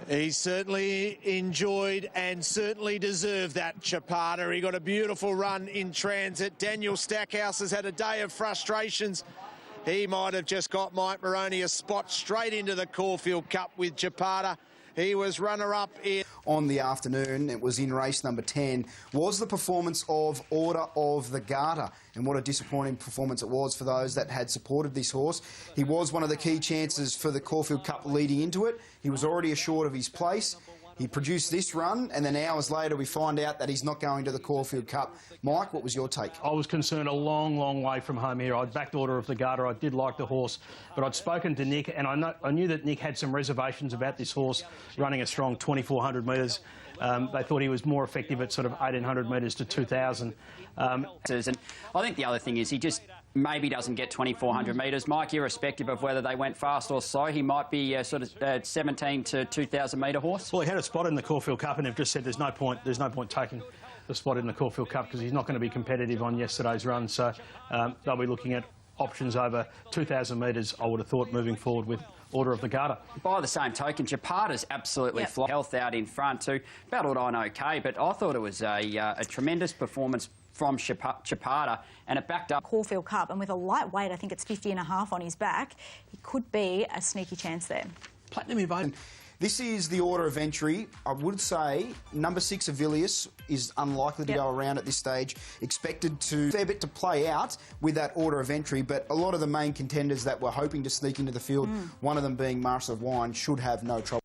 He certainly enjoyed and certainly deserved that, Chapata. He got a beautiful run in transit. Daniel Stackhouse has had a day of frustrations. He might have just got Mike Moroney a spot straight into the Caulfield Cup with Chapata. He was runner-up in... On the afternoon, it was in race number 10, was the performance of Order of the Garter. And what a disappointing performance it was for those that had supported this horse. He was one of the key chances for the Caulfield Cup leading into it. He was already assured of his place. He produced this run, and then hours later we find out that he's not going to the Caulfield Cup. Mike, what was your take? I was concerned a long, long way from home here. I'd backed Order of the Garter. I did like the horse, but I'd spoken to Nick, and I knew that Nick had some reservations about this horse running a strong 2,400 metres. They thought he was more effective at sort of 1,800 metres to 2,000. And I think the other thing is he just maybe doesn't get 2,400 metres. Mike, irrespective of whether they went fast or slow, he might be sort of 17 to 2,000 metre horse. Well, he had a spot in the Caulfield Cup, and they've just said there's no point taking the spot in the Caulfield Cup because he's not going to be competitive on yesterday's run. So they'll be looking at options over 2,000 metres, I would have thought, moving forward with Order of the Garter. By the same token, Chapata's absolutely flying. Health out in front too. Battled on okay, but I thought it was a tremendous performance from Chapata, and it backed up. Caulfield Cup, and with a lightweight, I think it's 50.5 on his back, he could be a sneaky chance there. Platinum Invader. This is the order of entry. I would say number 6, Avilius, is unlikely to go around at this stage. Expected to fair bit to play out with that order of entry, but a lot of the main contenders that were hoping to sneak into the field, one of them being Master of Wine, should have no trouble.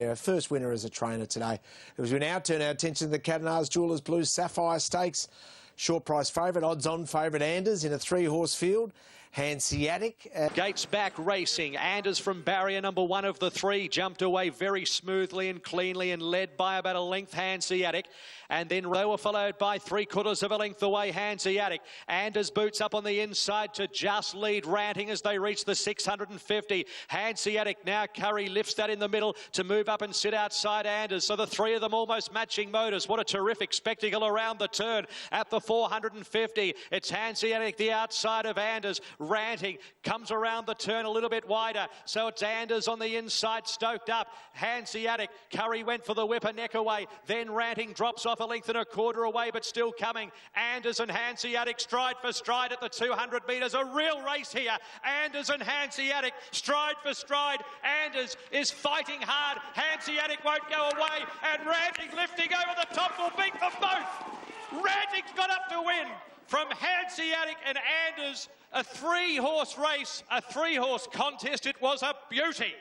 Yeah, first winner as a trainer today. As we now turn our attention to the Cadenars Jewellers Blue Sapphire Stakes. Short price favourite, odds-on favourite Anders in a 3-horse field. Hanseatic. Gates back racing. Anders from barrier number 1 of the 3 jumped away very smoothly and cleanly and led by about a length Hanseatic. And then they were followed by 3/4 of a length away Hanseatic. Anders boots up on the inside to just lead Ranting as they reach the 650. Hanseatic now Curry lifts that in the middle to move up and sit outside Anders. So the 3 of them almost matching motors. What a terrific spectacle around the turn at the 450. It's Hanseatic the outside of Anders. Ranting comes around the turn a little bit wider. So it's Anders on the inside, stoked up. Hanseatic, Curry went for the whip a neck away. Then Ranting drops off a length and a quarter away, but still coming. Anders and Hanseatic stride for stride at the 200 metres. A real race here. Anders and Hanseatic stride for stride. Anders is fighting hard. Hanseatic won't go away. And Ranting lifting over the top will beat them both. Ranting's got up to win from Hanseatic and Anders. A 3-horse race, a 3-horse contest. It was a beauty.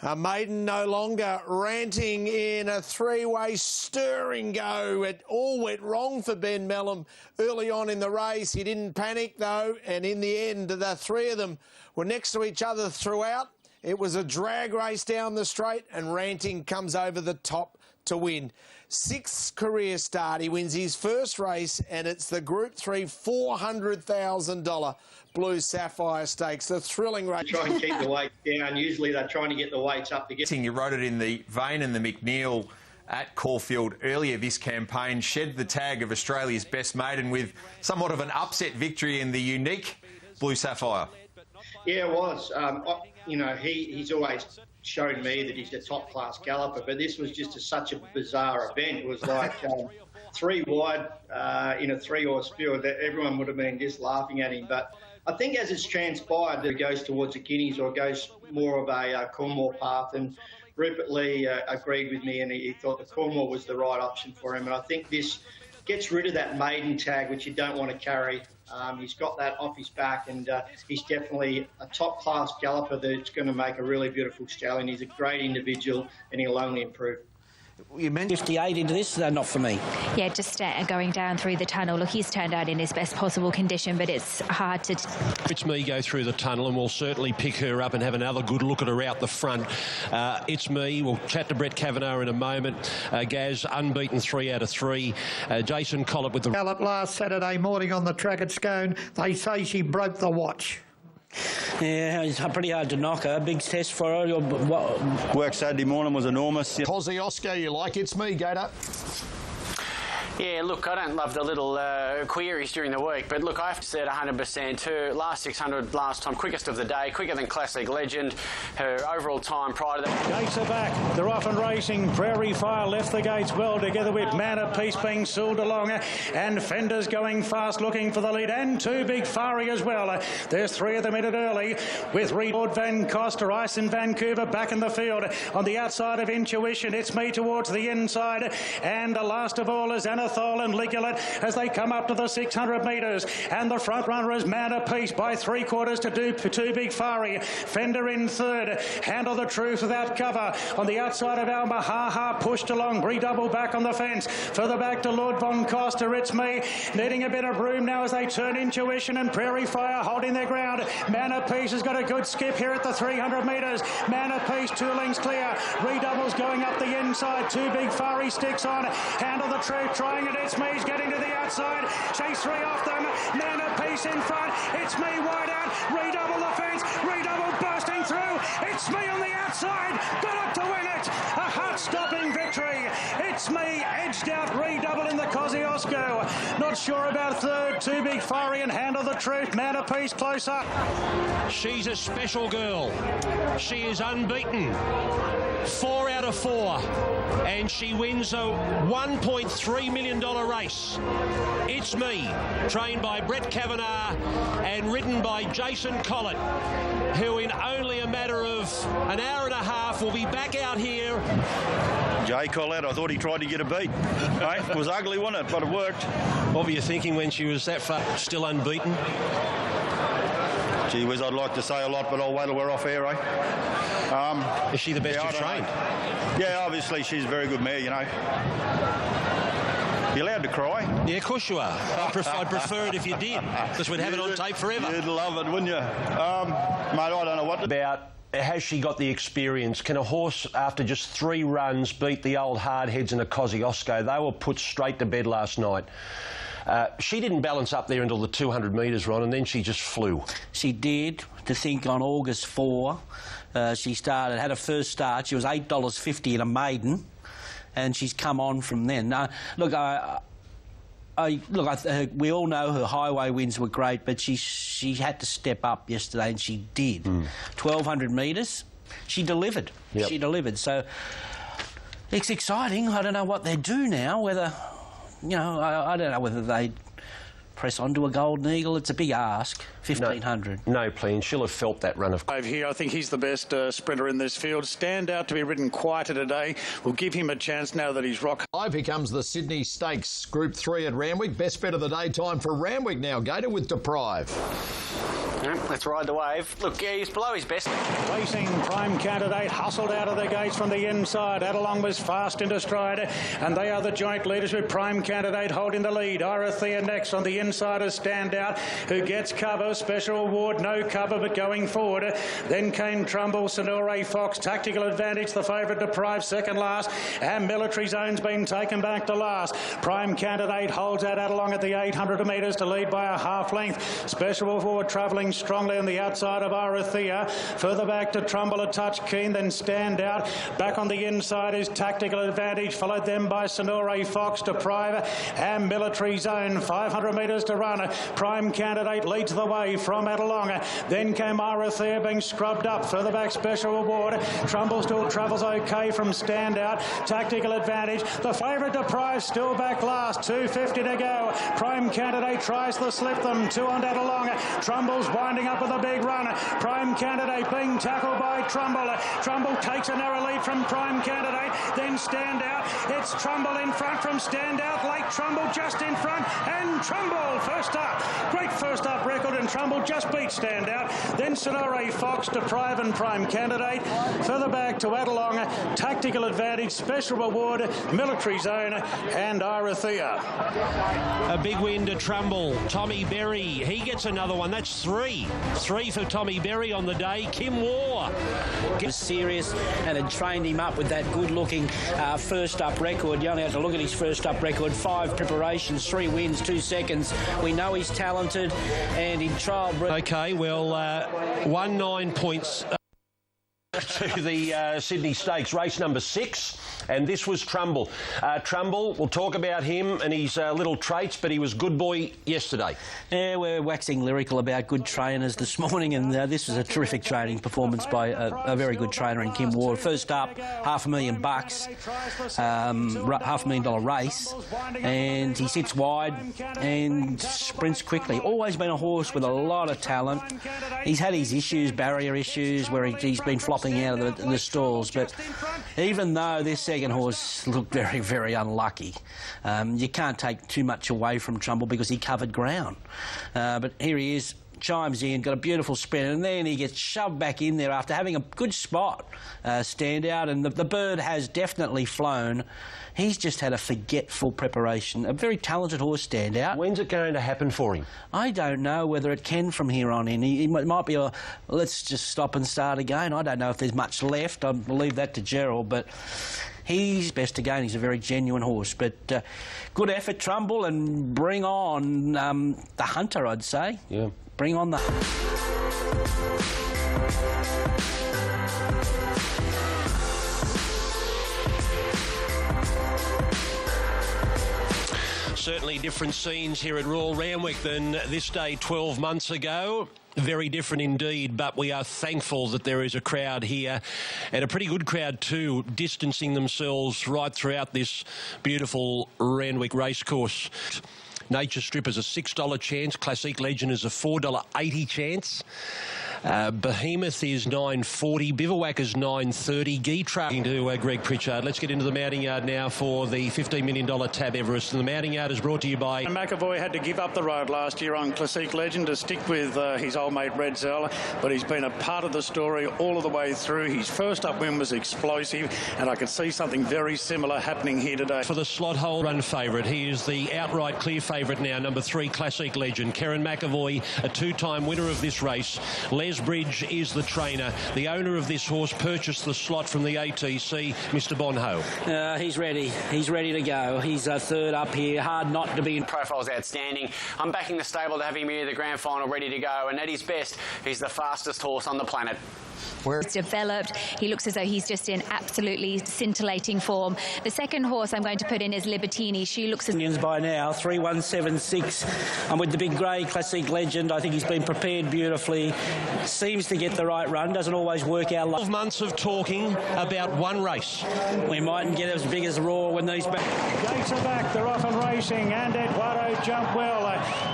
A maiden no longer. Ranting in a 3-way stirring go. It all went wrong for Ben Mellum early on in the race. He didn't panic though, and in the end the 3 of them were next to each other throughout. It was a drag race down the straight, and Ranting comes over the top to win. 6th career start. He wins his first race, and it's the Group 3 $400,000 Blue Sapphire Stakes. The thrilling race. Try and keep the weight down. Usually they're trying to get the weights up to get. You wrote it in the vein and the McNeil at Caulfield earlier this campaign, shed the tag of Australia's best maiden with somewhat of an upset victory in the unique Blue Sapphire. Yeah, it was. You know, he's always shown me that he's a top-class galloper, but this was just such a bizarre event. It was like 3 wide in a 3-horse field. That everyone would have been just laughing at him. But I think as it's transpired that it goes towards the Guineas or goes more of a Cornwall path, and Rupert Lee agreed with me, and he thought the Cornwall was the right option for him. And I think this gets rid of that maiden tag, which you don't want to carry. He's got that off his back, and he's definitely a top-class galloper that's going to make a really beautiful stallion. He's a great individual, and he'll only improve. You meant 58 into this? They're not for me. Yeah, just going down through the tunnel. Look, he's turned out in his best possible condition, but it's hard to... It's Me go through the tunnel, and we'll certainly pick her up and have another good look at her out the front. It's Me. We'll chat to Brett Kavanagh in a moment. Gaz, unbeaten 3 out of 3. Jason Collett with the... Gallop last Saturday morning on the track at Scone. They say she broke the watch. Yeah, it's pretty hard to knock her. Big test for her. Work Saturday morning was enormous. Kosciuszko, you like It's Me, Gator? Yeah, look, I don't love the little queries during the week, but look, I have to say it 100% too. Last 600 last time, quickest of the day, quicker than Classic Legend. Her overall time prior to that. Gates are back. They're off and racing. Prairie Fire left the gates well, together with Man of Peace being sooled along, and Fender's going fast looking for the lead, and 2 Big Fiery as well. There's 3 of them in it early, with Reed Van Coster, Ice in Vancouver back in the field. On the outside of Intuition, It's Me towards the inside, and last of all is Anathol and Ligulet as they come up to the 600 metres, and the front runner is Man of Peace by 3/4 to 2 Big Fiery. Fender in 3rd. Handle the Truth without cover. On the outside of Alma, Ha pushed along. Redouble back on the fence. Further back to Lord Von Coster. It's Me needing a bit of room now as they turn Intuition and Prairie Fire holding their ground. Man of Peace has got a good skip here at the 300 metres. Man of Peace 2 lengths clear. Redouble's going up the inside. 2 Big Fiery sticks on. Handle the Truth trying it. It's Me's getting to the outside. She's 3 off them. Man of Peace in front. It's Me wide out. Redouble the fence. Redouble bursting through. It's Me on the outside. Got up to win it. A heart-stopping victory. It's Me edged out Redouble in the Kosciuszko. Not sure about 3rd. 2 Big Fiery and Handle the Truth. Man of Peace close up. She's a special girl. She is unbeaten. 4 out of 4. And she wins a $1.3 million race. It's Me, trained by Brett Kavanagh and ridden by Jason Collett, who in only a matter of an hour and a half will be back out here. Jay Collett, I thought he tried to get a beat. It was ugly, wasn't it? But it worked. What were you thinking when she was that far still unbeaten? Gee whiz, I'd like to say a lot, but I'll wait till we're off air, Is she the best you've trained? Yeah, obviously she's a very good mare, you know. You allowed to cry? Yeah, of course you are. I'd prefer it if you did, because we'd have it on tape forever. You'd love it, wouldn't you? Mate, I don't know what... About, has she got the experience? Can a horse, after just 3 runs, beat the old hardheads and a Kosciuszko? They were put straight to bed last night. She didn't balance up there until the 200 metres, Ron, and then she just flew. She did. To think on August 4, she had her first start. She was $8.50 in a maiden, and she's come on from then. Look, we all know her highway wins were great, but she had to step up yesterday, and she did. 1,200 metres, she delivered. Yep. She delivered. So it's exciting. I don't know what they do now, whether... You know, I don't know whether they press on to a Golden Eagle. It's a big ask, 1,500. No plan. She'll have felt that run of... Over here, I think he's the best sprinter in this field. Stand out to be ridden quieter today. We'll give him a chance now that he's rock. Here comes the Sydney Stakes, Group 3 at Randwick. Best bet of the day time for Randwick now. Gator with Deprive. Let's ride the wave. Look, he's below his best. Racing Prime Candidate hustled out of the gates from the inside. Adelong was fast into stride, and they are the joint leaders with Prime Candidate holding the lead. Irathea next on the inside as Standout, who gets cover. Special Award, no cover, but going forward. Then came Trumbull, Sonore Fox, Tactical Advantage, the favourite Deprive second last, and Military Zone's been taken back to last. Prime Candidate holds out Adelong at the 800 metres to lead by a half length. Special Award travelling strongly on the outside of Irathea. Further back to Trumbull, a touch keen, then Standout. Back on the inside is Tactical Advantage, followed then by Sonore Fox, Deprive and Military Zone. 500 metres to run. Prime Candidate leads the way from Adelong. Then came Irathea being scrubbed up. Further back Special Award. Trumbull still travels okay from Standout. Tactical Advantage. The favourite Deprive still back last. 2.50 to go. Prime Candidate tries to slip them. 2 on Adelong. Trumble's winding up with a big run. Prime Candidate being tackled by Trumbull. Trumbull takes a narrow lead from Prime Candidate. Then Standout. It's Trumbull in front from Standout. Late Trumbull just in front. And Trumbull first up. Great first up record, and Trumbull just beat Standout. Then Sonore Fox, Deprive and Prime Candidate. Further back to Adelong. Tactical Advantage, Special Award, Military Zone and Irathea. A big win to Trumbull. Tommy Berry, he gets another one. That's 3. 3 for Tommy Berry on the day. Kim Waugh. He was serious and had trained him up with that good-looking first-up record. You only have to look at his first-up record. 5 preparations, 3 wins, 2 seconds. We know he's talented and in trial... OK, well, 19 points... to the Sydney Stakes, race number 6, and this was Trumbull. Trumbull, we'll talk about him and his little traits, but he was good boy yesterday. Yeah, we're waxing lyrical about good trainers this morning, and this was a terrific training performance by a very good trainer in Kim Waugh. First up, $500,000, $500,000 race, and he sits wide and sprints quickly. Always been a horse with a lot of talent. He's had his issues, barrier issues, where he's been flopping out of the stalls, but even though this second horse looked very, very unlucky, you can't take too much away from Trumbull because he covered ground. But here he is, chimes in, got a beautiful sprint, and then he gets shoved back in there after having a good spot, Standout, and the bird has definitely flown. He's just had a forgetful preparation. A very talented horse, Standout. When's it going to happen for him? I don't know whether it can from here on in. He might be let's just stop and start again. I don't know if there's much left. I'll leave that to Gerald, but he's best again. He's a very genuine horse. But good effort, Trumbull, and bring on the hunter, I'd say. Yeah. Bring on the... Certainly different scenes here at Royal Randwick than this day 12 months ago. Very different indeed, but we are thankful that there is a crowd here, and a pretty good crowd too, distancing themselves right throughout this beautiful Randwick racecourse. Nature Strip is a $6 chance. Classic Legend is a $4.80 chance. Behemoth is $9.40. Bivouac is $9.30. Geetra to Greg Pritchard. Let's get into the mounting yard now for the $15 million Tab Everest. And the mounting yard is brought to you by... McAvoy had to give up the road last year on Classic Legend to stick with his old mate Red Zell, but he's been a part of the story all of the way through. His first up win was explosive, and I can see something very similar happening here today. For the slot hole run favourite, he is the outright clear favourite now, number 3, Classic Legend. Karen McAvoy, a 2-time winner of this race. Les Bridge is the trainer. The owner of this horse purchased the slot from the ATC, Mr. Bonho. He's ready. He's ready to go. He's third up here. Hard not to be in. Profile's outstanding. I'm backing the stable to have him here, the grand final, ready to go. And at his best, he's the fastest horse on the planet. He's developed. He looks as though he's just in absolutely scintillating form. The second horse I'm going to put in is Libertini. She looks as... By now, 3176. I'm with the big grey Classic Legend. I think he's been prepared beautifully. Seems to get the right run. Doesn't always work out. 12 months of talking about one race. We mightn't get as big as Raw when these back. Gates are back. They're off and racing, and Eduardo jumped well.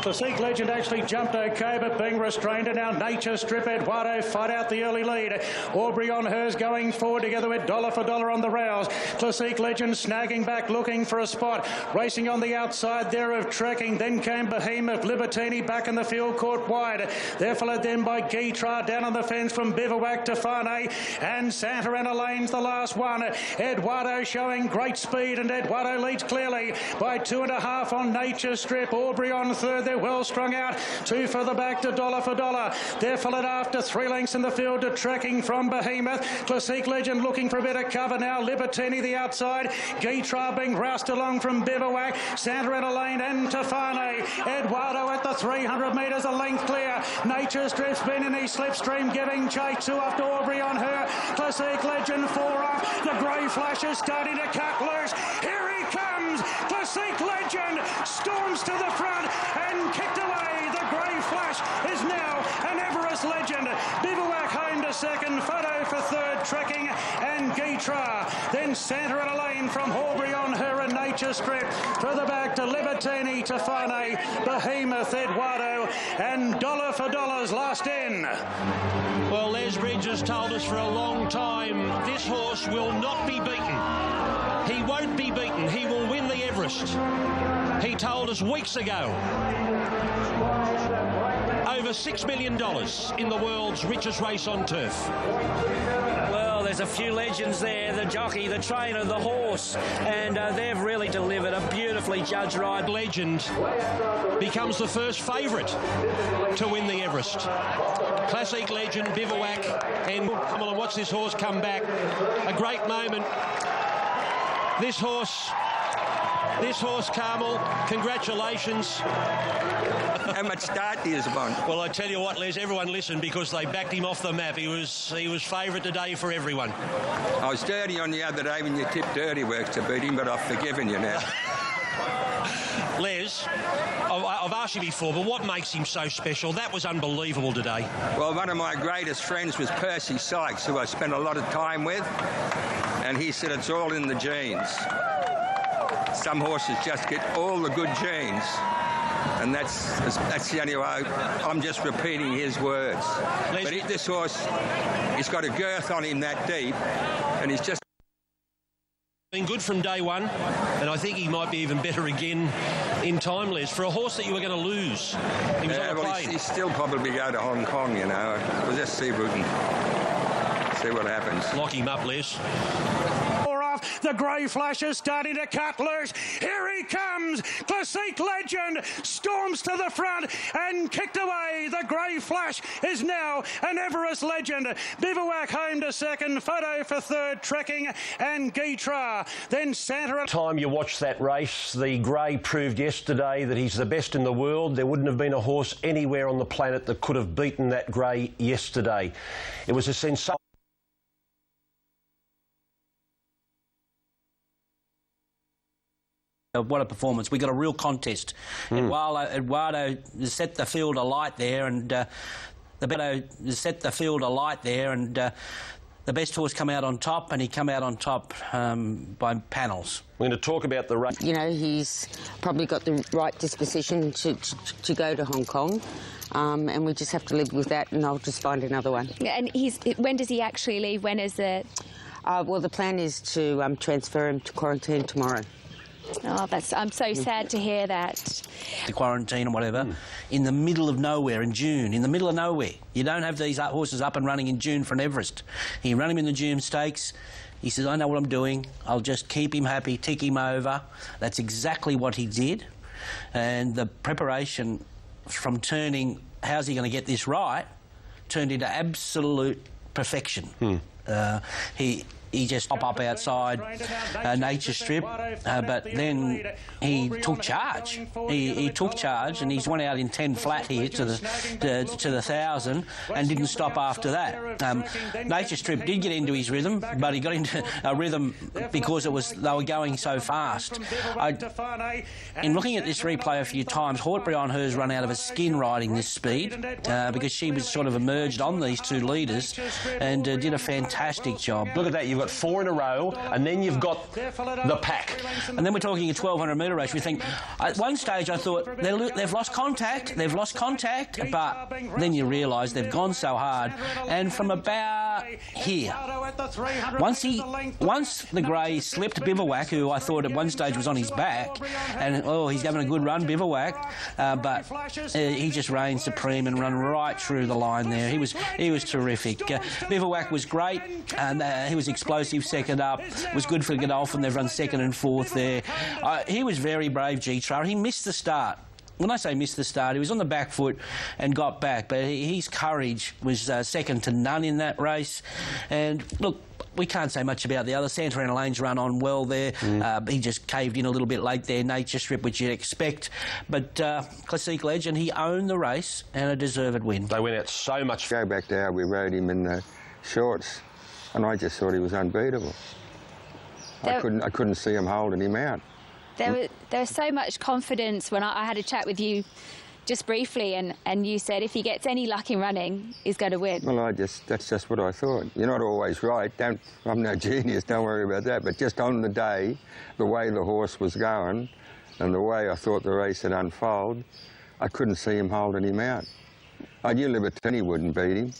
Classic Legend actually jumped okay, but being restrained. And now Nature Strip, Eduardo fight out the early lead. Aubrey on hers going forward together with Dollar for Dollar on the rails. Classic Legend snagging back, looking for a spot. Racing on the outside there of Trekking. Then came Behemoth. Libertini back in the field, caught wide. They're followed then by Geetra down on the fence from Bivouac to Farnay. And Santa Ana Lane's the last one. Eduardo showing great speed, and Eduardo leads clearly by 2.5 on Nature Strip. Aubrey on third. They're well strung out. 2 further back to Dollar for Dollar. They're followed after 3 lengths in the field to Trekking from Behemoth. Classic Legend looking for a bit of cover now. Libertini the outside. Geetra being roused along from Bivouac. Santa Ana Lane and Tafane. Eduardo at the 300 metres, a length clear. Nature Strip's been in his slipstream, giving chase. 2 after Aubrey on her. Classic Legend 4 off. The grey flash is starting to cut loose. Here he comes. Classic Legend storms to the front and kicked away. The grey flash is now an Everest Legend. Bivouac home to second. Photo for third. Trekking and Geetra. Then Santa Ana Lane from Aubrey on her and Nature Strip. Further back to Libertini, Tafane, Behemoth, Eduardo, and Dollar for Dollars last in. Well, Les Bridge has told us for a long time this horse will not be beaten. He won't be beaten. He will win the Everest. He told us weeks ago. Over $6 million in the world's richest race on turf. Well, there's a few legends there, the jockey, the trainer, the horse, and they've really delivered a beautifully judged ride. Legend becomes the first favourite to win the Everest. Classic Legend, Bivouac, and come on and watch this horse come back. A great moment. This horse, Carmel, congratulations. How much start do you want? Well, I tell you what, Les, everyone listened because they backed him off the map. He was favourite today for everyone. I was dirty on the other day when you tipped Dirty Works to beat him, but I've forgiven you now. Les, I've asked you before, but what makes him so special? That was unbelievable today. Well, one of my greatest friends was Percy Sykes, who I spent a lot of time with, and he said it's all in the genes. Some horses just get all the good genes, and that's the only way. I'm just repeating his words. But this horse, he's got a girth on him that deep, and he's just been good from day one, and I think he might be even better again in time, Les. For a horse that you were going to lose, he was on a plane. He'll still probably go to Hong Kong, you know. We'll just see if we can see what happens. Lock him up, Les. The grey flash is starting to cut loose. Here he comes. Classic Legend storms to the front and kicked away. The grey flash is now an Everest Legend. Bivouac home to second. Photo for third. Trekking and Geetra. Then Santa. Time you watch that race, the grey proved yesterday that he's the best in the world. There wouldn't have been a horse anywhere on the planet that could have beaten that grey yesterday. It was a sensation. What a performance. We got a real contest. Eduardo set the field alight there, and the best horse come out on top, and he come out on top by panels. We're going to talk about the race. You know, he's probably got the right disposition to go to Hong Kong. And we just have to live with that, and I'll just find another one. And when does he actually leave? When is it? Well, the plan is to transfer him to quarantine tomorrow. Oh, I'm so sad to hear that. The quarantine and whatever, in the middle of nowhere in June, in the middle of nowhere. You don't have these horses up and running in June for an Everest. You run him in the June Stakes. He says, I know what I'm doing. I'll just keep him happy, tick him over. That's exactly what he did. And the preparation from turning, how's he going to get this right, turned into absolute perfection. He just pop up outside Nature Strip, but then he took charge. He took charge, and he's went out in 10 flat here to the 1,000 and didn't stop after that. Nature Strip did get into his rhythm, but he got into a rhythm because they were going so fast. In looking at this replay a few times, Hortbury on her's run out of her skin riding this speed because she was sort of emerged on these two leaders and did a fantastic job. Look at that. You've got 4 in a row, and then you've got the pack. And then we're talking a 1,200 metre race. We think, at one stage I thought, they've lost contact, but then you realise they've gone so hard. And from about here, once the grey slipped Bivouac, who I thought at one stage was on his back, and he's having a good run, Bivouac, but he just reigned supreme and run right through the line there. He was terrific. Bivouac was great, and he was explosive second up. Was good for Godolphin. They've run second and fourth there. He was very brave, G-Trail. He missed the start. When I say missed the start, he was on the back foot and got back, but his courage was second to none in that race. And look, we can't say much about the other. Santa Ana Lane's run on well there. He just caved in a little bit late there. Nature Strip, which you'd expect. But Classique Legend, he owned the race and a deserved win. They went out so much. Go back to how we rode him in the shorts, and I just thought he was unbeatable. I couldn't see him holding him out. There was so much confidence when I had a chat with you just briefly, and you said if he gets any luck in running, he's going to win. Well, that's just what I thought. You're not always right. I'm no genius, don't worry about that. But just on the day, the way the horse was going and the way I thought the race had unfolded, I couldn't see him holding him out. I knew Libertini wouldn't beat him.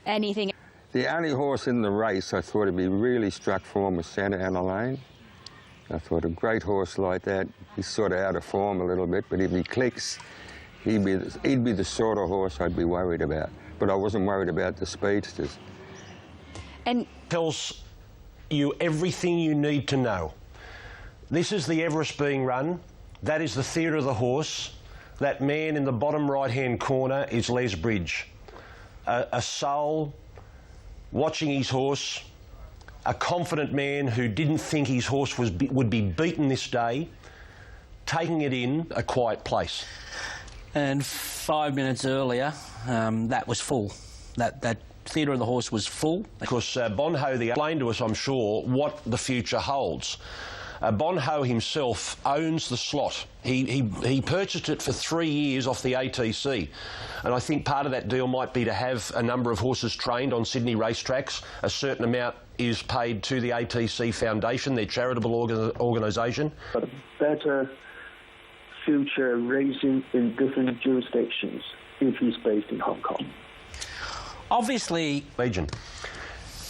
Anything? The only horse in the race I thought would be really struck form was Santa Ana Lane. I thought a great horse like that, he's sort of out of form a little bit, but if he clicks, he'd be the sort of horse I'd be worried about. But I wasn't worried about the speedsters. And tells you everything you need to know. This is the Everest being run. That is the theatre of the horse. That man in the bottom right-hand corner is Les Bridge. A soul watching his horse, a confident man who didn't think his horse would be beaten this day, taking it in a quiet place. And 5 minutes earlier, that was full. That theatre of the horse was full. Because Bonho explained to us, I'm sure, what the future holds. Bonho himself owns the slot. He purchased it for 3 years off the ATC. And I think part of that deal might be to have a number of horses trained on Sydney racetracks. A certain amount is paid to the ATC Foundation, their charitable organisation. But a better future racing in different jurisdictions if he's based in Hong Kong. Obviously, Legion,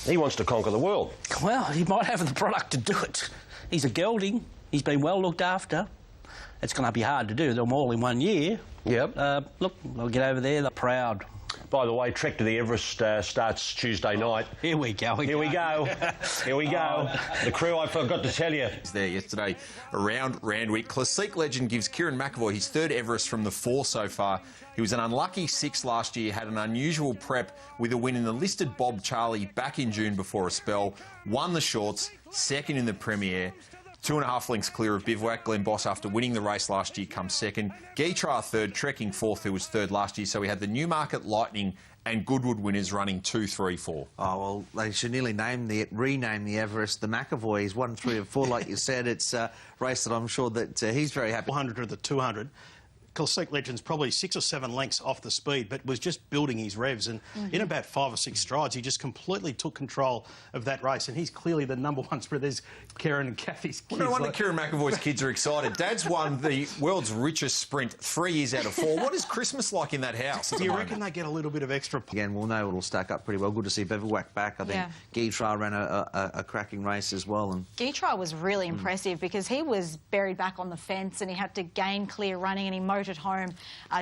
he wants to conquer the world. Well, he might have the product to do it. He's a gelding. He's been well looked after. It's going to be hard to do them all in 1 year. Yep. Look, they'll get over there. They're proud. By the way, Trek to the Everest starts Tuesday night. Here we go. Here we go. Here we go. The crew, I forgot to tell you. He's there yesterday around Randwick. Classique Legend gives Kieran McAvoy his third Everest from the 4 so far. He was an unlucky 6 last year, had an unusual prep with a win in the listed Bob Charlie back in June before a spell, won the shorts, second in the Premier. 2.5 lengths clear of Bivouac. Glenn Boss, after winning the race last year, comes second. Geitra third, Trekking fourth, who was third last year. So we had the Newmarket Lightning and Goodwood winners running 2, 3, 4. Oh, well, they should nearly rename the Everest the McAvoy. 1, 3 and 4, like you said. It's a race that I'm sure that he's very happy. 400 to the 200. Classic Legend's probably 6 or 7 lengths off the speed, but was just building his revs. And in about 5 or 6 strides, he just completely took control of that race. And he's clearly the #1 sprinter. There's Karen and Kathy's kids. Well, no wonder Kieran McAvoy's kids are excited. Dad's won the world's richest sprint 3 years out of 4. What is Christmas like in that house? Do you reckon they get a little bit of extra? Again, we'll know it'll stack up pretty well. Good to see Beverwack back. I think Guitra ran a cracking race as well. And Guitra was really impressive because he was buried back on the fence and he had to gain clear running and he motored home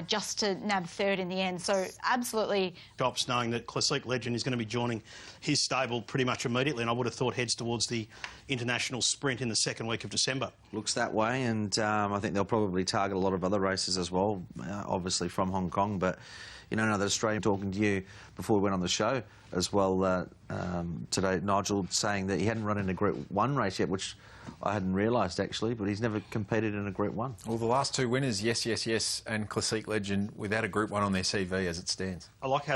just to nab 3rd in the end. So absolutely. Shops knowing that Classic Legend is going to be joining his stable pretty much immediately, and I would have thought heads towards the international sprint in the 2nd week of December. Looks that way, and I think they'll probably target a lot of other races as well, obviously from Hong Kong. But you know, another Australian talking to you before we went on the show as well today, Nigel, saying that he hadn't run in a Group 1 race yet, which I hadn't realised actually, but he's never competed in a Group 1. Well, the last 2 winners, Yes, and Classic Legend, without a Group 1 on their CV as it stands. I like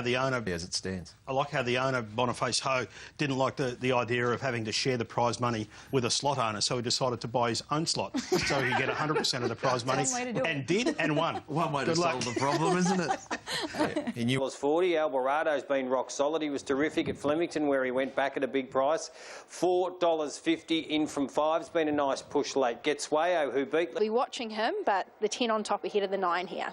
how the owner, Boniface Ho, didn't like the idea of having to share the prize money with a slot owner, so he decided to buy his own slot so he could get 100% of the prize money, and did, and won. One way to solve the problem, isn't it? He knew it was 40. Alvarado's been rock solid. He was terrific at Flemington, where he went back at a big price. $4.50 in from 5. It's been a nice push late. Getswayo, who beat... We'll be watching him, but the 10 on top ahead of the 9 here.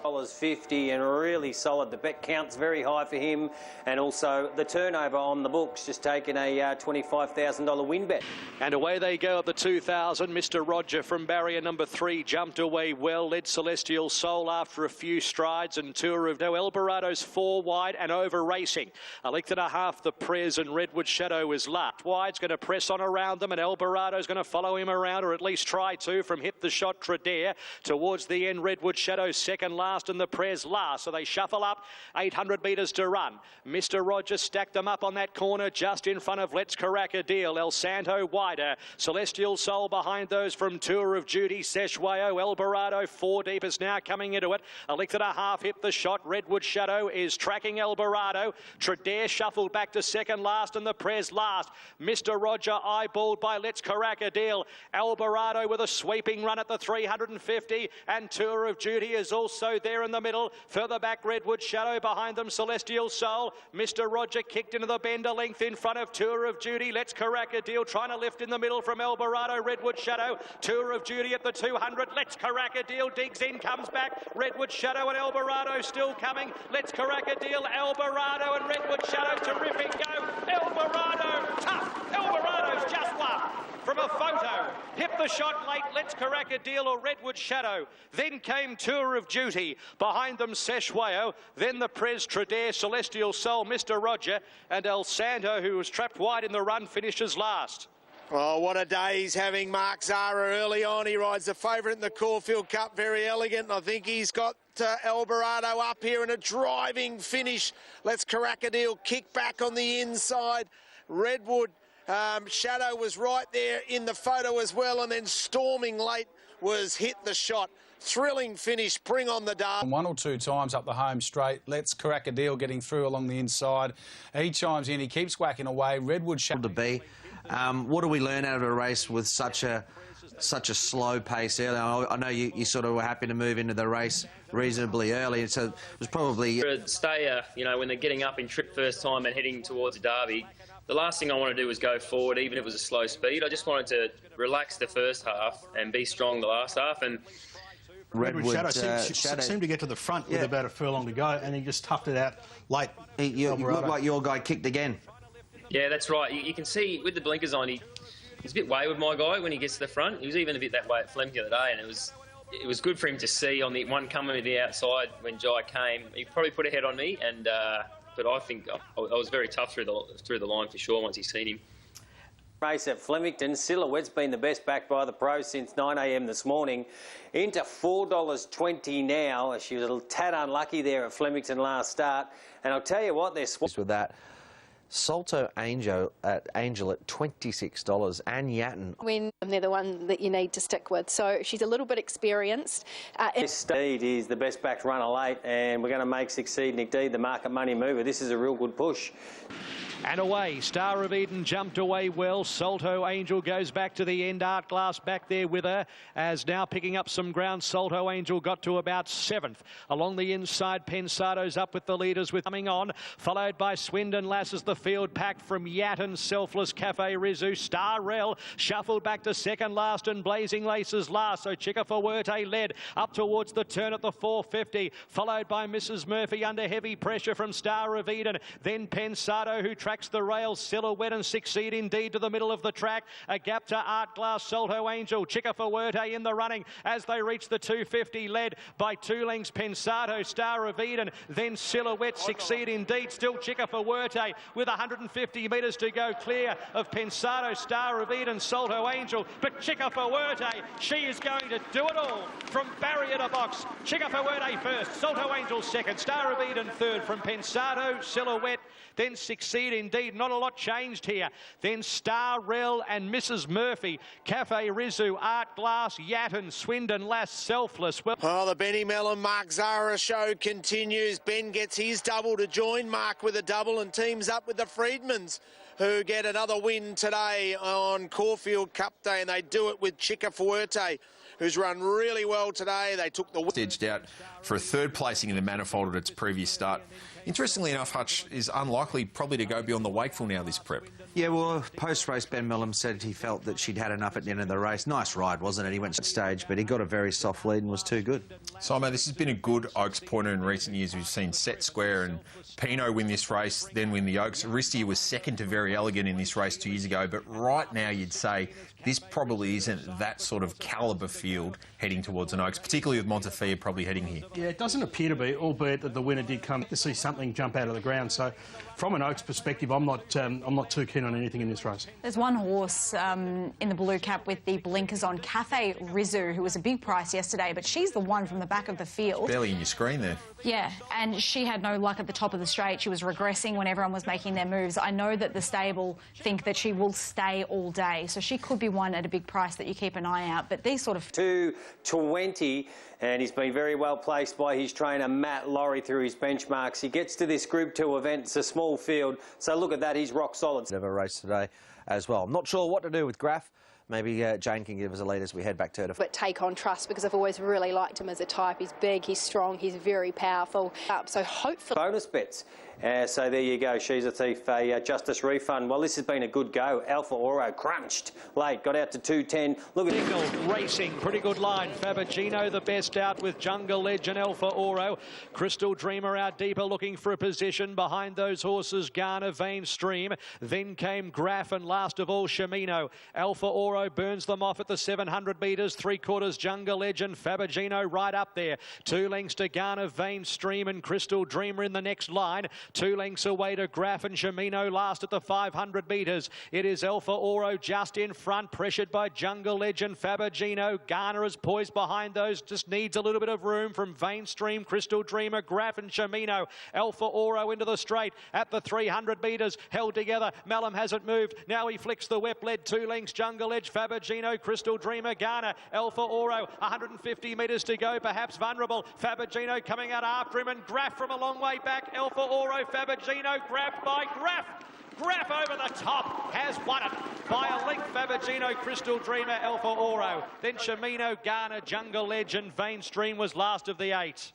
$50 and really solid. The bet count's very high for him, and also the turnover on the books, just taking a $25,000 win bet. And away they go at the 2,000. Mr. Roger from barrier number 3 jumped away well, led Celestial Soul after a few strides, and Tour of Elderado's 4 wide and over racing. A length and a half the Prez, and Redwood Shadow is last. Wide's going to press on around them, and Elderado's going to follow him around, or at least try to, from Hit the Shot Tradare. Towards the end, Redwood Shadow second last and the Prez last, so they shuffle up. 800 metres to run. Mr. Rogers stacked them up on that corner just in front of Let's Crack a Deal. El Santo wider. Celestial Soul behind those from Tour of Duty. Seshwayo, Eldorado 4 deep is now coming into it. A length and a half Hit the Shot. Redwood Shadow is tracking Eldorado. Tradare shuffled back to second last and the Prez last. Mr. Roger eyeballed by Let's Crack a Deal. Eldorado with a sweeping run at the 350, and Tour of Duty is also there in the middle. Further back, Redwood Shadow behind them, Celestial Soul. Mr. Roger kicked into the bend, a length in front of Tour of Duty. Let's Crack a Deal trying to lift in the middle from Eldorado. Redwood Shadow, Tour of Duty at the 200. Let's Crack a Deal digs in, comes back. Redwood Shadow and Eldorado still coming. Let's Crack a Deal, Eldorado and Redwood Shadow, terrific go. Eldorado, tough. Eldorado's just won. From a photo, Hit the Shot late, Let's Crack a Deal or Redwood Shadow. Then came Tour of Duty. Behind them, Seshwayo. Then the Prez, Tradare, Celestial Soul, Mr. Roger, and El Santo, who was trapped wide in the run, finishes last. Oh, what a day he's having, Mark Zara, early on. He rides the favourite in the Caulfield Cup, very elegant. I think he's got Alvarado up here in a driving finish. Let's Crack a Deal, kick back on the inside. Redwood Shadow was right there in the photo as well, and then storming late was Hit the Shot. Thrilling finish, bring on the dart. 1 or 2 times up the home straight. Let's Crack a Deal getting through along the inside. He chimes in, he keeps whacking away. Redwood Shadow to be. What do we learn out of a race with such a slow pace early? I know you sort of were happy to move into the race reasonably early, so it was probably... For a stayer, you know, when they're getting up in trip first time and heading towards a derby, the last thing I want to do is go forward, even if it was a slow speed. I just wanted to relax the first half and be strong the last half. And Redwood Shadow seemed to get to the front with about a furlong to go, and he just toughed it out late. You look like your guy kicked again. Yeah, that's right. You can see with the blinkers on, he's a bit wayward, my guy, when he gets to the front. He was even a bit that way at Flemington the other day, and it was good for him to see on the one coming to the outside when Jai came. He probably put a head on me, and but I think I was very tough through the line for sure once he's seen him. Race at Flemington. Silhouette's been the best backed by the pros since 9 a.m. this morning. Into $4.20 now. She was a tad unlucky there at Flemington last start. And I'll tell you what, they're... With that, Salto Angel at $26. Anne Yatton. When they're the one that you need to stick with. So she's a little bit experienced. Steed is the best backed runner late, and we're going to make Succeed Nick Deed the market money mover. This is a real good push. And away, Star of Eden jumped away well. Salto Angel goes back to the end. Art Glass back there with her, as now picking up some ground. Salto Angel got to about 7th. Along the inside, Pensado's up with the leaders with coming on, followed by Swindon Lass as the field packed from Yatton, Selfless, Cafe Rizzu, Star Rel shuffled back to second last and Blazing Laces last. So Chica Fuerte led up towards the turn at the 450, followed by Mrs. Murphy under heavy pressure from Star of Eden. Then Pensado, who tracks the rails, Silhouette and Succeed Indeed to the middle of the track. A gap to Art Glass, Salto Angel, Chica Fuerte in the running as they reach the 250, led by 2 lengths Pensado, Star of Eden, then Silhouette, Succeed Indeed, still Chica Fuerte with 150 metres to go clear of Pensado, Star of Eden, Salto Angel, but Chica Fuerte, she is going to do it all from barrier to box. Chica Fuerte first, Salto Angel second, Star of Eden third from Pensado, Silhouette, then Succeed Indeed. Not a lot changed here. Then Star Rel and Mrs. Murphy, Cafe Rizzu, Art Glass, Yatton, Swindon Lass, Selfless. Well, the Benny Mellon Mark Zara show continues. Ben gets his double to join Mark with a double and teams up with the Freedmans, who get another win today on Caulfield Cup Day, and they do it with Chica Fuerte, who's run really well today. They took the... Edged out for a third placing in the Manifold at its previous start. Interestingly enough, Hutch is unlikely probably to go beyond the Wakeful now this prep. Yeah, well, post-race, Ben Mellon said he felt that she'd had enough at the end of the race. Nice ride, wasn't it? He went to stage, but he got a very soft lead and was too good. Simon, this has been a good Oaks pointer in recent years. We've seen Set Square and Pino win this race, then win the Oaks. Aristia was second to Very Elegant in this race 2 years ago, but right now you'd say this probably isn't that sort of calibre field heading towards an Oaks, particularly with Montefiore probably heading here. Yeah, it doesn't appear to be, albeit that the winner did come to see something jump out of the ground. So, from an Oaks perspective, I'm not too keen on anything in this race. There's one horse in the blue cap with the blinkers on, Cafe Rizzu, who was a big price yesterday, but she's the one from the back of the field. Barely in your screen there. Yeah, and she had no luck at the top of the straight. She was regressing when everyone was making their moves. I know that the stable think that she will stay all day, so she could be one at a big price that you keep an eye out. But these sort of... 2:20, and he's been very well placed by his trainer Matt Laurie through his benchmarks. He gets to this Group 2 event, it's a small field, so look at that, he's rock solid. Of a race today as well. I'm not sure what to do with Graf. Maybe Jane can give us a lead as we head back to her. But take on Trust, because I've always really liked him as a type. He's big, he's strong, he's very powerful. So hopefully... Bonus bets. So there you go, She's a Thief, a Justice refund. Well, this has been a good go. Alpha Oro crunched late, got out to 2:10. Look at Signal racing, pretty good line. Fabergino the best out with Jungle Legend, Alpha Oro. Crystal Dreamer out deeper looking for a position. Behind those horses, Garner, Vein Stream. Then came Graf and last of all, Shimino. Alpha Oro burns them off at the 700 metres. 3/4 Jungle Legend, Fabergino right up there. 2 lengths to Garner, Vein Stream and Crystal Dreamer in the next line. 2 lengths away to Graf and Shimino last at the 500 metres. It is Alpha Oro just in front, pressured by Jungle Legend, Fabergino. Garner is poised behind those, just needs a little bit of room from Vein Stream, Crystal Dreamer, Graf and Shimino. Alpha Oro into the straight at the 300 metres, held together. Malum hasn't moved. Now he flicks the whip, led 2 lengths, Jungle Edge, Fabergino, Crystal Dreamer, Garner, Alpha Oro, 150 metres to go, perhaps vulnerable. Fabergino coming out after him, and Graf from a long way back. Alpha Oro, Fabergino grabbed by Graf. Graf over the top has won it by a length. Fabergino, Crystal Dreamer, Alpha Oro. Then Shimino, Garner, Jungle Legend, Vein Stream was last of the 8.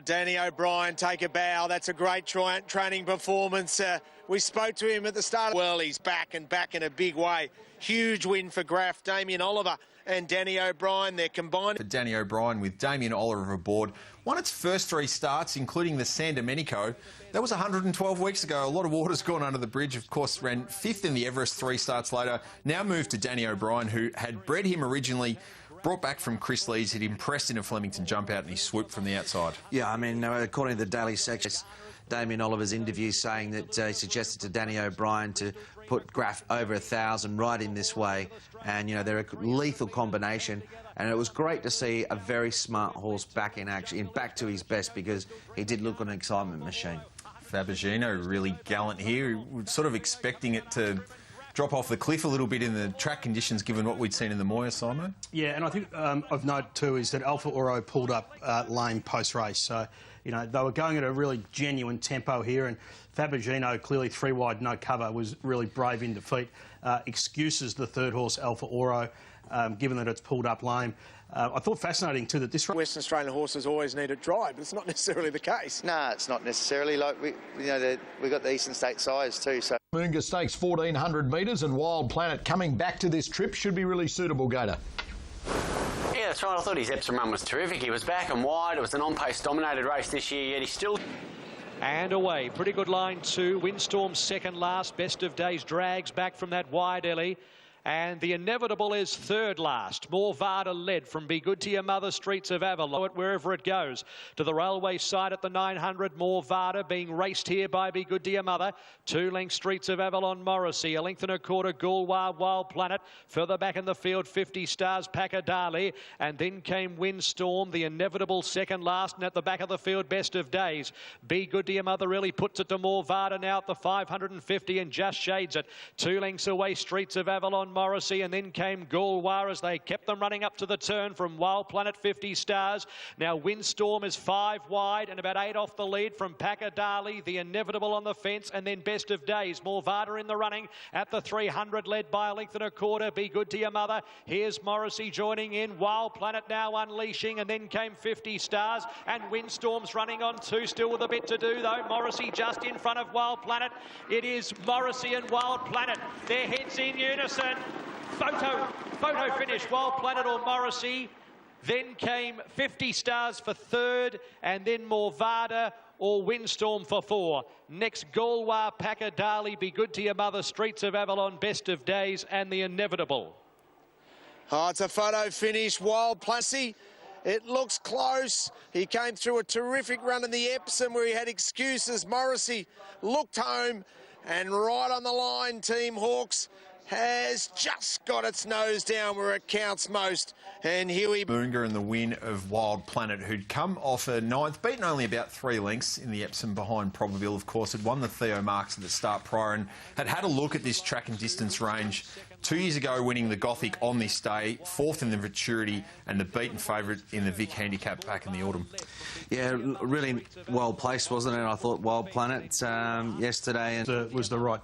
Danny O'Brien, take a bow. That's a great training performance. We spoke to him at the start. Well, he's back and back in a big way. Huge win for Graf. Damien Oliver and Danny O'Brien, they're combined. For Danny O'Brien with Damien Oliver aboard. Won its first 3 starts, including the San Domenico. That was 112 weeks ago. A lot of water's gone under the bridge. Of course, ran 5th in the Everest 3 starts later. Now moved to Danny O'Brien, who had bred him originally, brought back from Chris Lees. He'd impressed in a Flemington jump out and he swooped from the outside. Yeah, I mean, according to the Daily Section, Damien Oliver's interview saying that he suggested to Danny O'Brien to put Graf over 1,000, ride him this way, and, you know, they're a lethal combination. And it was great to see a very smart horse back in action, back to his best, because he did look an excitement machine. Fabergino really gallant here. We're sort of expecting it to drop off the cliff a little bit in the track conditions, given what we'd seen in the Moya, Simon. Yeah, and I think of note too is that Alpha Oro pulled up lame post-race. So, you know, they were going at a really genuine tempo here, and Fabigino, clearly 3 wide, no cover, was really brave in defeat. Excuses the third horse, Alpha Oro, given that it's pulled up lame. I thought fascinating too that this Western Australian horses always need it dry, but it's not necessarily the case. No, it's not necessarily. Like we've got the Eastern State size too. So Moonga Stakes 1400 metres, and Wild Planet coming back to this trip should be really suitable, Gator. Yeah, that's right. I thought his Epsom run was terrific. He was back and wide. It was an on-pace dominated race this year, yet he's still... And away. Pretty good line too. Windstorm second last. Best of Days drags back from that wide Ellie. And the inevitable is third last. More Varda led from Be Good to Your Mother, Streets of Avalon, wherever it goes. To the railway side at the 900, More Varda being raced here by Be Good to Your Mother. 2 lengths, Streets of Avalon, Morrissey. 1 1/4 length, Gulwar, Wild Planet. Further back in the field, 50 Stars, Pakadali. And then came Windstorm, the inevitable second last. And at the back of the field, Best of Days. Be Good to Your Mother really puts it to More Varda now at the 550 and just shades it. 2 lengths away, Streets of Avalon, Morrissey, and then came Gulwar as they kept them running up to the turn from Wild Planet, 50 Stars. Now Windstorm is 5 wide and about 8 off the lead from Pakadali, the inevitable on the fence, and then Best of Days. More Varda in the running at the 300, led by 1 1/4 length, Be Good to Your Mother. Here's Morrissey joining in. Wild Planet now unleashing, and then came 50 Stars, and Windstorm's running on 2, still with a bit to do though. Morrissey just in front of Wild Planet. It is Morrissey and Wild Planet. Their heads in unison. Photo finish, Wild Planet or Morrissey. Then came 50 Stars for third, and then More Varda or Windstorm for 4. Next, Gulwar, Pakadali, Be Good to Your Mother, Streets of Avalon, Best of Days, and the inevitable. Oh, it's a photo finish, Wild Planet. It looks close. He came through a terrific run in the Epsom where he had excuses. Morrissey looked home, and right on the line, Team Hawks has just got its nose down where it counts most. And Huey Moonga in the win of Wild Planet, who'd come off a 9th, beaten only about 3 lengths in the Epsom behind Probabile, of course, had won the Theo Marks at the start prior and had a look at this track and distance range 2 years ago, winning the Gothic on this day, 4th in the Maturity and the beaten favourite in the Vic Handicap back in the autumn. Yeah, really well placed, wasn't it? I thought Wild Planet yesterday was the right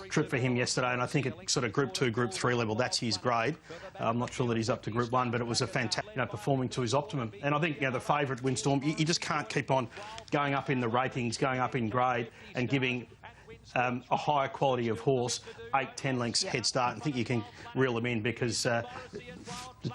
trip for him yesterday, and I think at sort of Group 2, Group 3 level, that's his grade. I'm not sure that he's up to Group 1, but it was a fantastic, performing to his optimum. And I think, the favourite, Windstorm, you just can't keep on going up in the ratings, going up in grade, and giving a higher quality of horse 8-10 lengths head start. I think you can reel them in because they're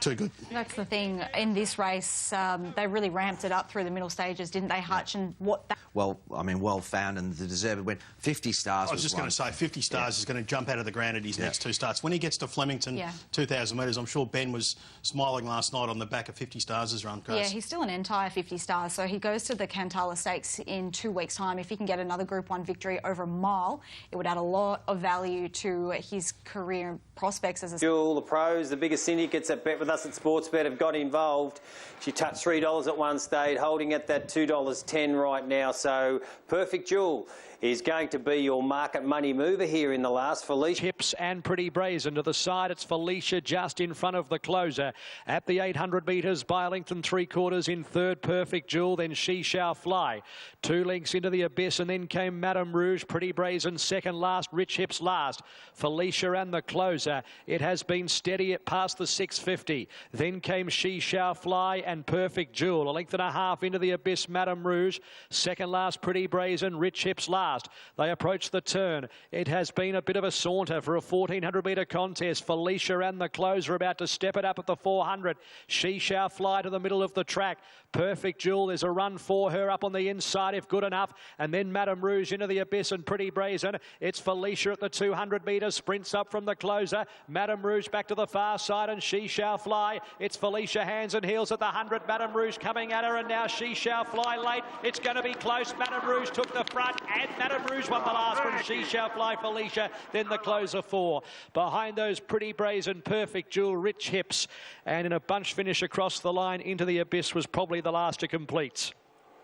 too good. That's the thing. In this race, they really ramped it up through the middle stages, didn't they, Hutch? And what that... Well, I mean, well found and the deserved win. 50 Stars I was just going to say, 50 Stars is going to jump out of the ground at his next 2 starts. When he gets to Flemington, 2,000 metres, I'm sure Ben was smiling last night on the back of 50 Stars' run. Grace. Yeah, he's still an entire 50 Stars, so he goes to the Cantala Stakes in 2 weeks' time. If he can get another Group 1 victory over a mile, it would add a lot of value to his career prospects as a... Jewel, the pros, the biggest syndicates that bet with us at Sportsbet have got involved. She touched $3 at one stage, holding at that $2.10 right now. So Perfect Jewel is going to be your market money mover here in the last. Felicia Hips and Pretty Brazen to the side. It's Felicia just in front of the closer at the 800 metres by a length and 3/4 in third. Perfect Jewel, then She Shall Fly. 2 lengths into the abyss, and then came Madame Rouge. Pretty Brazen second last. Rich Hips last. Felicia and the closer. It has been steady at past the 650. Then came She Shall Fly and Perfect Jewel. A length and a half into the abyss. Madame Rouge second last. Pretty Brazen. Rich Hips last. They approach the turn. It has been a bit of a saunter for a 1400 metre contest. Felicia and the closer about to step it up at the 400. She Shall Fly to the middle of the track. Perfect Jewel, there's a run for her up on the inside if good enough. And then Madame Rouge into the abyss and Pretty Brazen. It's Felicia at the 200 metres. Sprints up from the closer. Madame Rouge back to the far side and She Shall Fly. It's Felicia hands and heels at the 100. Madame Rouge coming at her and now She Shall Fly late. It's going to be close. Madame Rouge took the front and Madame Rouge won the last from She Shall Fly, Felicia. Then the closer 4. Behind those Pretty Brazen, Perfect Jewel, Rich Hips. And in a bunch finish across the line into the abyss was probably the last to complete.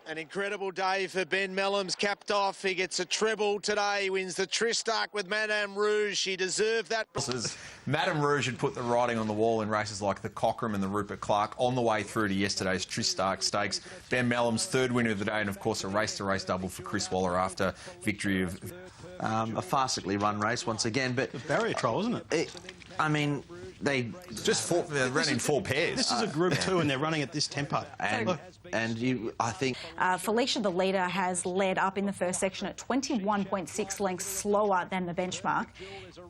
An incredible day for Ben Mellams, capped off. He gets a treble today. He wins the Tristarc with Madame Rouge. She deserved that. Madame Rouge had put the writing on the wall in races like the Cochrane and the Rupert Clark on the way through to yesterday's Tristarc Stakes. Ben Mellams, third winner of the day, and of course a race-to-race double for Chris Waller after victory of... a farcically run race once again, but... A barrier trial, isn't it? I mean, they ran in 4 pairs. This is a Group 2 and they're running at this tempo. I think... Felicia, the leader, has led up in the first section at 21.6 lengths slower than the benchmark.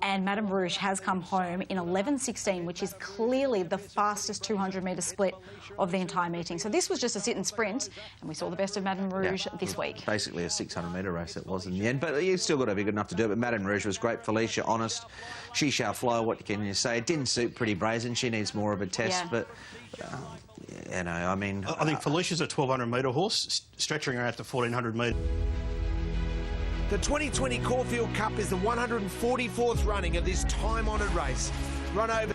And Madame Rouge has come home in 11.16, which is clearly the fastest 200-metre split of the entire meeting. So this was just a sit and sprint, and we saw the best of Madame Rouge this week. Basically a 600-metre race it was in the end, but you've still got to be good enough to do it. But Madame Rouge was great. Felicia, honest. She shall flow, what can you say? It didn't suit Pretty Brazen. She needs more of a test, but... you know, I mean... I think Felicia's a 1,200-metre horse, stretching her out to 1,400 metres. The 2020 Caulfield Cup is the 144th running of this time-honoured race. Run over.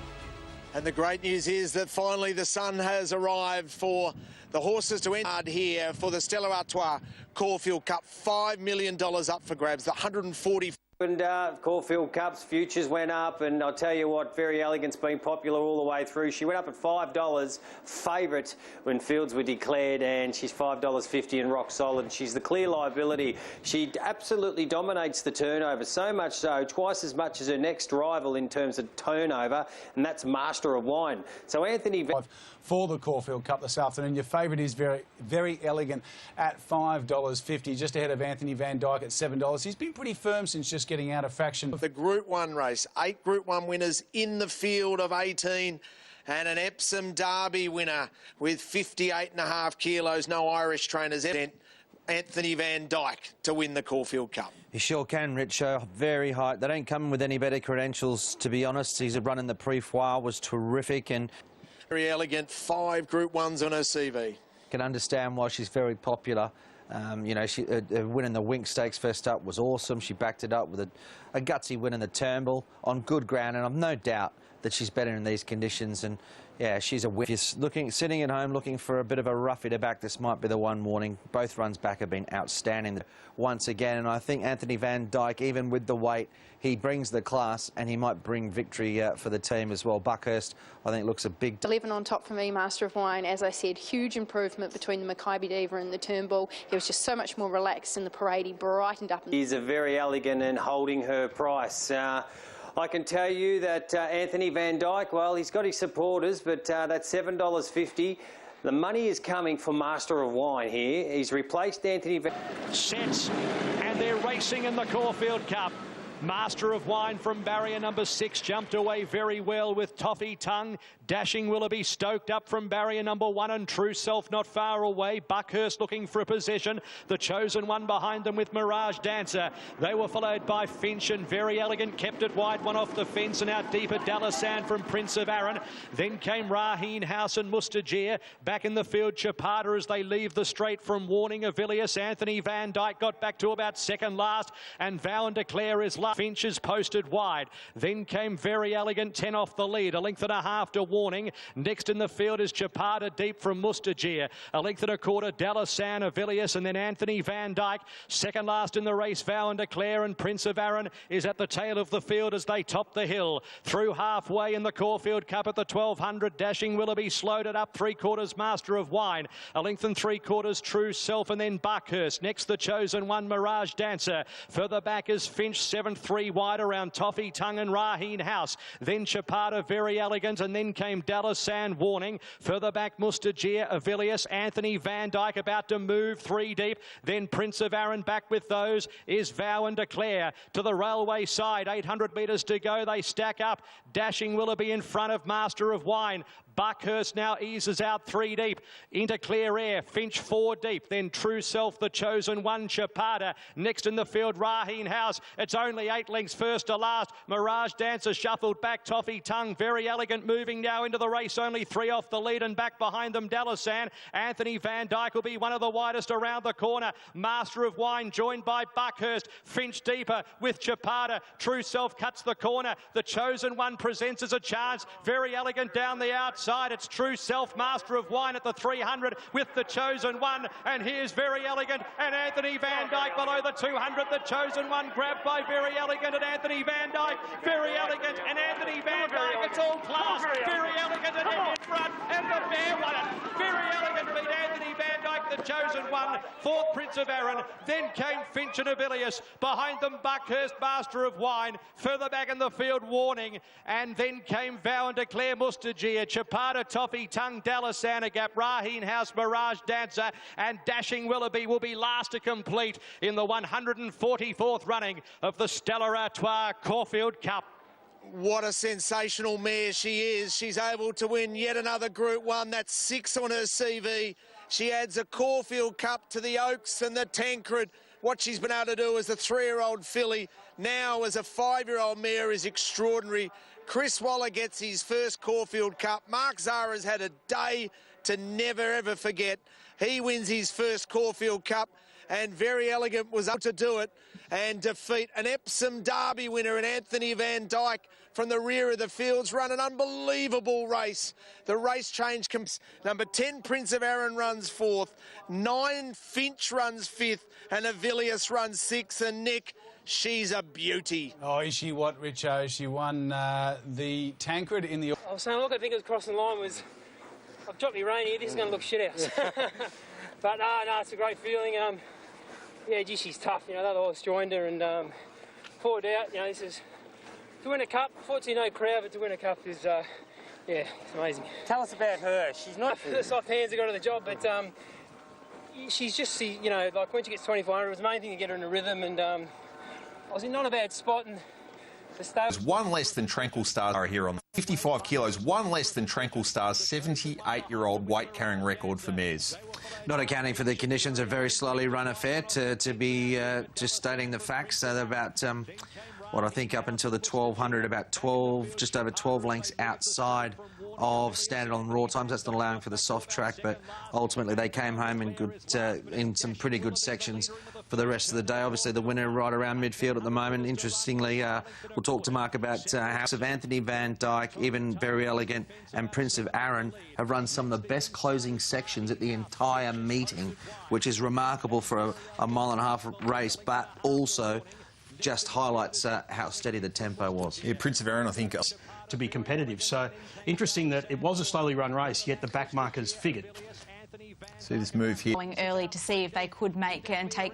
And the great news is that finally the sun has arrived for the horses to enter here for the Stella Artois Caulfield Cup. $5 million up for grabs, the 140... And Caulfield Cups futures went up, and I'll tell you what, Very Elegant's been popular all the way through. She went up at $5, favourite when fields were declared, and she's $5.50 and rock solid. She's the clear liability. She absolutely dominates the turnover, so much so, twice as much as her next rival in terms of turnover, and that's Master of Wine. So Anthony... For the Caulfield Cup this afternoon, your favourite is Very Elegant at $5.50, just ahead of Anthony Van Dyke at $7. He's been pretty firm since just getting out of fraction. The Group 1 race, 8 Group 1 winners in the field of 18, and an Epsom Derby winner with 58.5 kilos, no Irish trainers. Anthony Van Dyke to win the Caulfield Cup. He sure can, Richo. Very high. They don't come with any better credentials, to be honest. His run in the Prix was terrific, and... Very Elegant, 5 Group 1s on her CV. Can understand why she's very popular. You know, she winning the Wink Stakes first up was awesome. She backed it up with a gutsy win in the Turnbull on good ground, and I've no doubt that she's better in these conditions. And yeah, she's a win. If you're sitting at home looking for a bit of a roughie to back, this might be the one warning. Both runs back have been outstanding once again, and I think Anthony Van Dyke, even with the weight, he brings the class, and he might bring victory for the team as well. Buckhurst, I think, looks a big... 11 on top for me, Master of Wine. As I said, huge improvement between the Mackay Diva and the Turnbull. He was just so much more relaxed in the parade. He brightened up. He's a Very Elegant and holding her price. I can tell you that Anthony Van Dyke, well, he's got his supporters, but that's $7.50. The money is coming for Master of Wine here. He's replaced Anthony Van... Sets, and they're racing in the Caulfield Cup. Master of Wine from barrier number 6 jumped away very well with Toffee Tongue. Dashing Willoughby stoked up from barrier number 1, and True Self not far away. Buckhurst looking for a possession. The Chosen One behind them with Mirage Dancer. They were followed by Finch, and Very Elegant kept it wide, one off the fence, and out deep at Dallasan from Prince of Arran. Then came Raheen House and Mustajir. Back in the field, Chapada as they leave the straight from Warning Avilius. Anthony Van Dyke got back to about second last, and Vow and Declare is last. Finch is posted wide. Then came Very Elegant, 10 off the lead. A length and a half to Warning. Next in the field is Chapada deep from Mustajir. A length and a quarter, Dallasan, Avilius, and then Anthony Van Dyke. Second last in the race, Vow and Declare, and Prince of Arran is at the tail of the field as they top the hill. Through halfway in the Caulfield Cup at the 1200, Dashing Willoughby slowed it up, 3/4 Master of Wine. A length and 3/4 True Self, and then Buckhurst. Next the Chosen One, Mirage Dancer. Further back is Finch, 7-3 wide around Toffee Tongue and Raheen House. Then Chapada, Very Elegant, and then came Dallasan, Warning. Further back Mustajir, Avilius, Anthony Van Dyke about to move 3 deep. Then Prince of Arran back with those is Vow and Declare. To the railway side, 800 metres to go. They stack up. Dashing Willoughby in front of Master of Wine. Buckhurst now eases out 3 deep into clear air. Finch 4 deep. Then True Self, the Chosen One, Chapada. Next in the field, Raheen House. It's only 8 lengths first to last. Mirage Dancer shuffled back. Toffee Tongue, Very Elegant moving now into the race. Only 3 off the lead, and back behind them, Dallasan. Anthony Van Dyke will be one of the widest around the corner. Master of Wine joined by Buckhurst. Finch deeper with Chapada. True Self cuts the corner. The Chosen One presents as a chance. Very Elegant down the outside. outside. It's True Self, Master of Wine at the 300 with The Chosen One. And here's Very Elegant and Anthony Van Dyke below the 200. The Chosen One grabbed by Very Elegant and Anthony Van Dyke. Very Elegant and Anthony Van Dyke. It's all class. Very Elegant and in front. And the Bear won it. Very Elegant beat Anthony Van Dyke, The Chosen One. Fourth, Prince of Arran. Then came Finch and Avilius. Behind them, Buckhurst, Master of Wine. Further back in the field, Warning. And then came Vow and Declare, Mustajir, Chapata, Toffee, Tongue, Dallas, Gap, Raheen House, Mirage Dancer, and Dashing Willoughby will be last to complete in the 144th running of the Stella Artois Caulfield Cup. What a sensational mare she is. She's able to win yet another Group 1. That's 6 on her CV. She adds a Caulfield Cup to the Oaks and the Tancred. What she's been able to do as a 3-year-old filly, now as a 5-year-old mare, is extraordinary. Chris Waller gets his first Caulfield Cup. Mark Zara's had a day to never, ever forget. He wins his first Caulfield Cup, and Very Elegant was up to do it and defeat an Epsom Derby winner and Anthony Van Dyke from the rear of the fields. Run an unbelievable race. The race change comes. Number 10, Prince of Arran, runs 4th. 9, Finch runs 5th. And Avilius runs 6th. And Nick, she's a beauty. Oh, is she what, Richo? She won the Tancred in the... I was saying, look, I think it was crossing the line was... I've dropped my rain here. This is going to look shit house. But no, it's a great feeling. Yeah, gee, she's tough. You know, the other horse joined her and poured out. You know, this is to win a cup. Fortunately, no crowd, but to win a cup is, yeah, it's amazing. Tell us about her. She's not the soft hands that got her the job, but she's just, you know, like when she gets 2,400, it was the main thing to get her in a rhythm, and I was in not a bad spot. And There's one less than Tranquil Stars are here on 55 kilos, one less than Tranquil Stars' 78-year-old weight-carrying record for mares. Not accounting for the conditions, a very slowly run affair to be just stating the facts. So they're about, what I think up until the 1,200, about 12, just over 12 lengths outside of standard on raw times. That's not allowing for the soft track, but ultimately they came home in good, in some pretty good sections for the rest of the day. Obviously, the winner right around midfield at the moment. Interestingly, we'll talk to Mark about House of Anthony Van Dyke, even Very Elegant, and Prince of Arran have run some of the best closing sections at the entire meeting, which is remarkable for a mile-and-a-half race, but also just highlights how steady the tempo was. Yeah, Prince of Arran, I think, to be competitive. So interesting that it was a slowly run race, yet the back markers figured. See this move here. Going early to see if they could make and take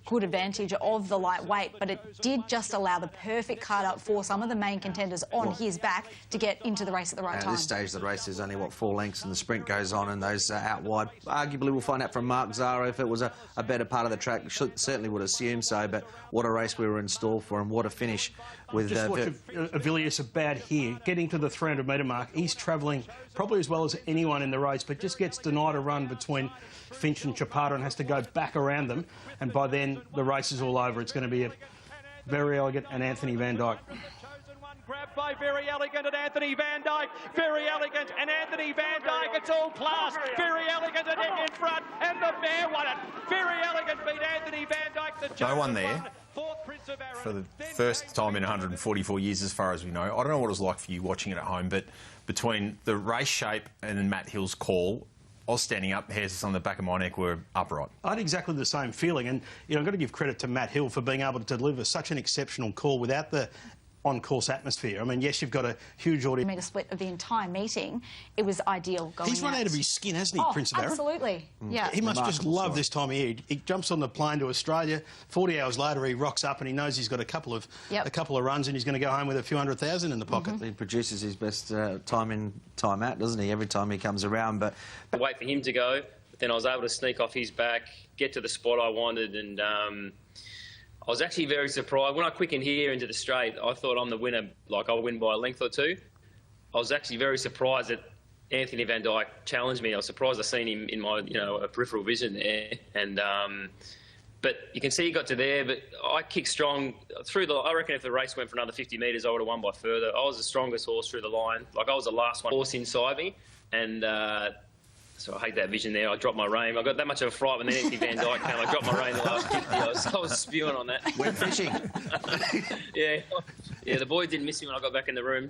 good advantage of the lightweight, but it did just allow the perfect card up for some of the main contenders on his back to get into the race at the right time. At this stage of the race, there's only, 4 lengths, and the sprint goes on, and those out wide. Arguably, we'll find out from Mark Zara if it was a better part of the track. Certainly would assume so, but what a race we were in store for, and what a finish with... Just watch Avilius about here, getting to the 300-metre mark. He's travelling probably as well as anyone in the race, but just gets denied a run between Finch and Chapata and has to go back around them, and by then the race is all over. It's going to be a Very Elegant and Anthony Van Dyke. Grabbed by Very Elegant and Anthony Van Dyke. Very Elegant and Anthony Van Dyke. It's all class. Very Elegant and in front, and the Bear won it. Very Elegant beat Anthony Van Dyke. No one there for the first time in 144 years, as far as we know. I don't know what it was like for you watching it at home, but between the race shape and then Matt Hill's call, I was standing up, hairs on the back of my neck were upright. I had exactly the same feeling, and I've got to give credit to Matt Hill for being able to deliver such an exceptional call without the on-course atmosphere. I mean, yes, you've got a huge audience. Made a split of the entire meeting. It was ideal going He's run out of his skin, hasn't he, Prince of Arran? Absolutely, yeah. He must just love this time of year. He jumps on the plane to Australia. 40 hours later, he rocks up and he knows he's got a couple of runs and he's going to go home with a few $100,000 in the pocket. He produces his best time in, time out, doesn't he, every time he comes around. But wait for him to go, but then I was able to sneak off his back, get to the spot I wanted, and I was actually very surprised. When I quickened here into the straight, I thought I'm the winner, like I'll win by a length or two. I was actually very surprised that Anthony Van Dyke challenged me. I was surprised I seen him in my, peripheral vision there. And but you can see he got to there, but I kicked strong through the... I reckon if the race went for another 50 metres, I would have won by further. I was the strongest horse through the line. Like, I was the last horse inside me, and... so I hate that vision there. I dropped my rein. I got that much of a fright when Anthony Van Dyke came. I dropped my rein the last 50. I was spewing on that. Went fishing. Yeah, the boys didn't miss me when I got back in the room.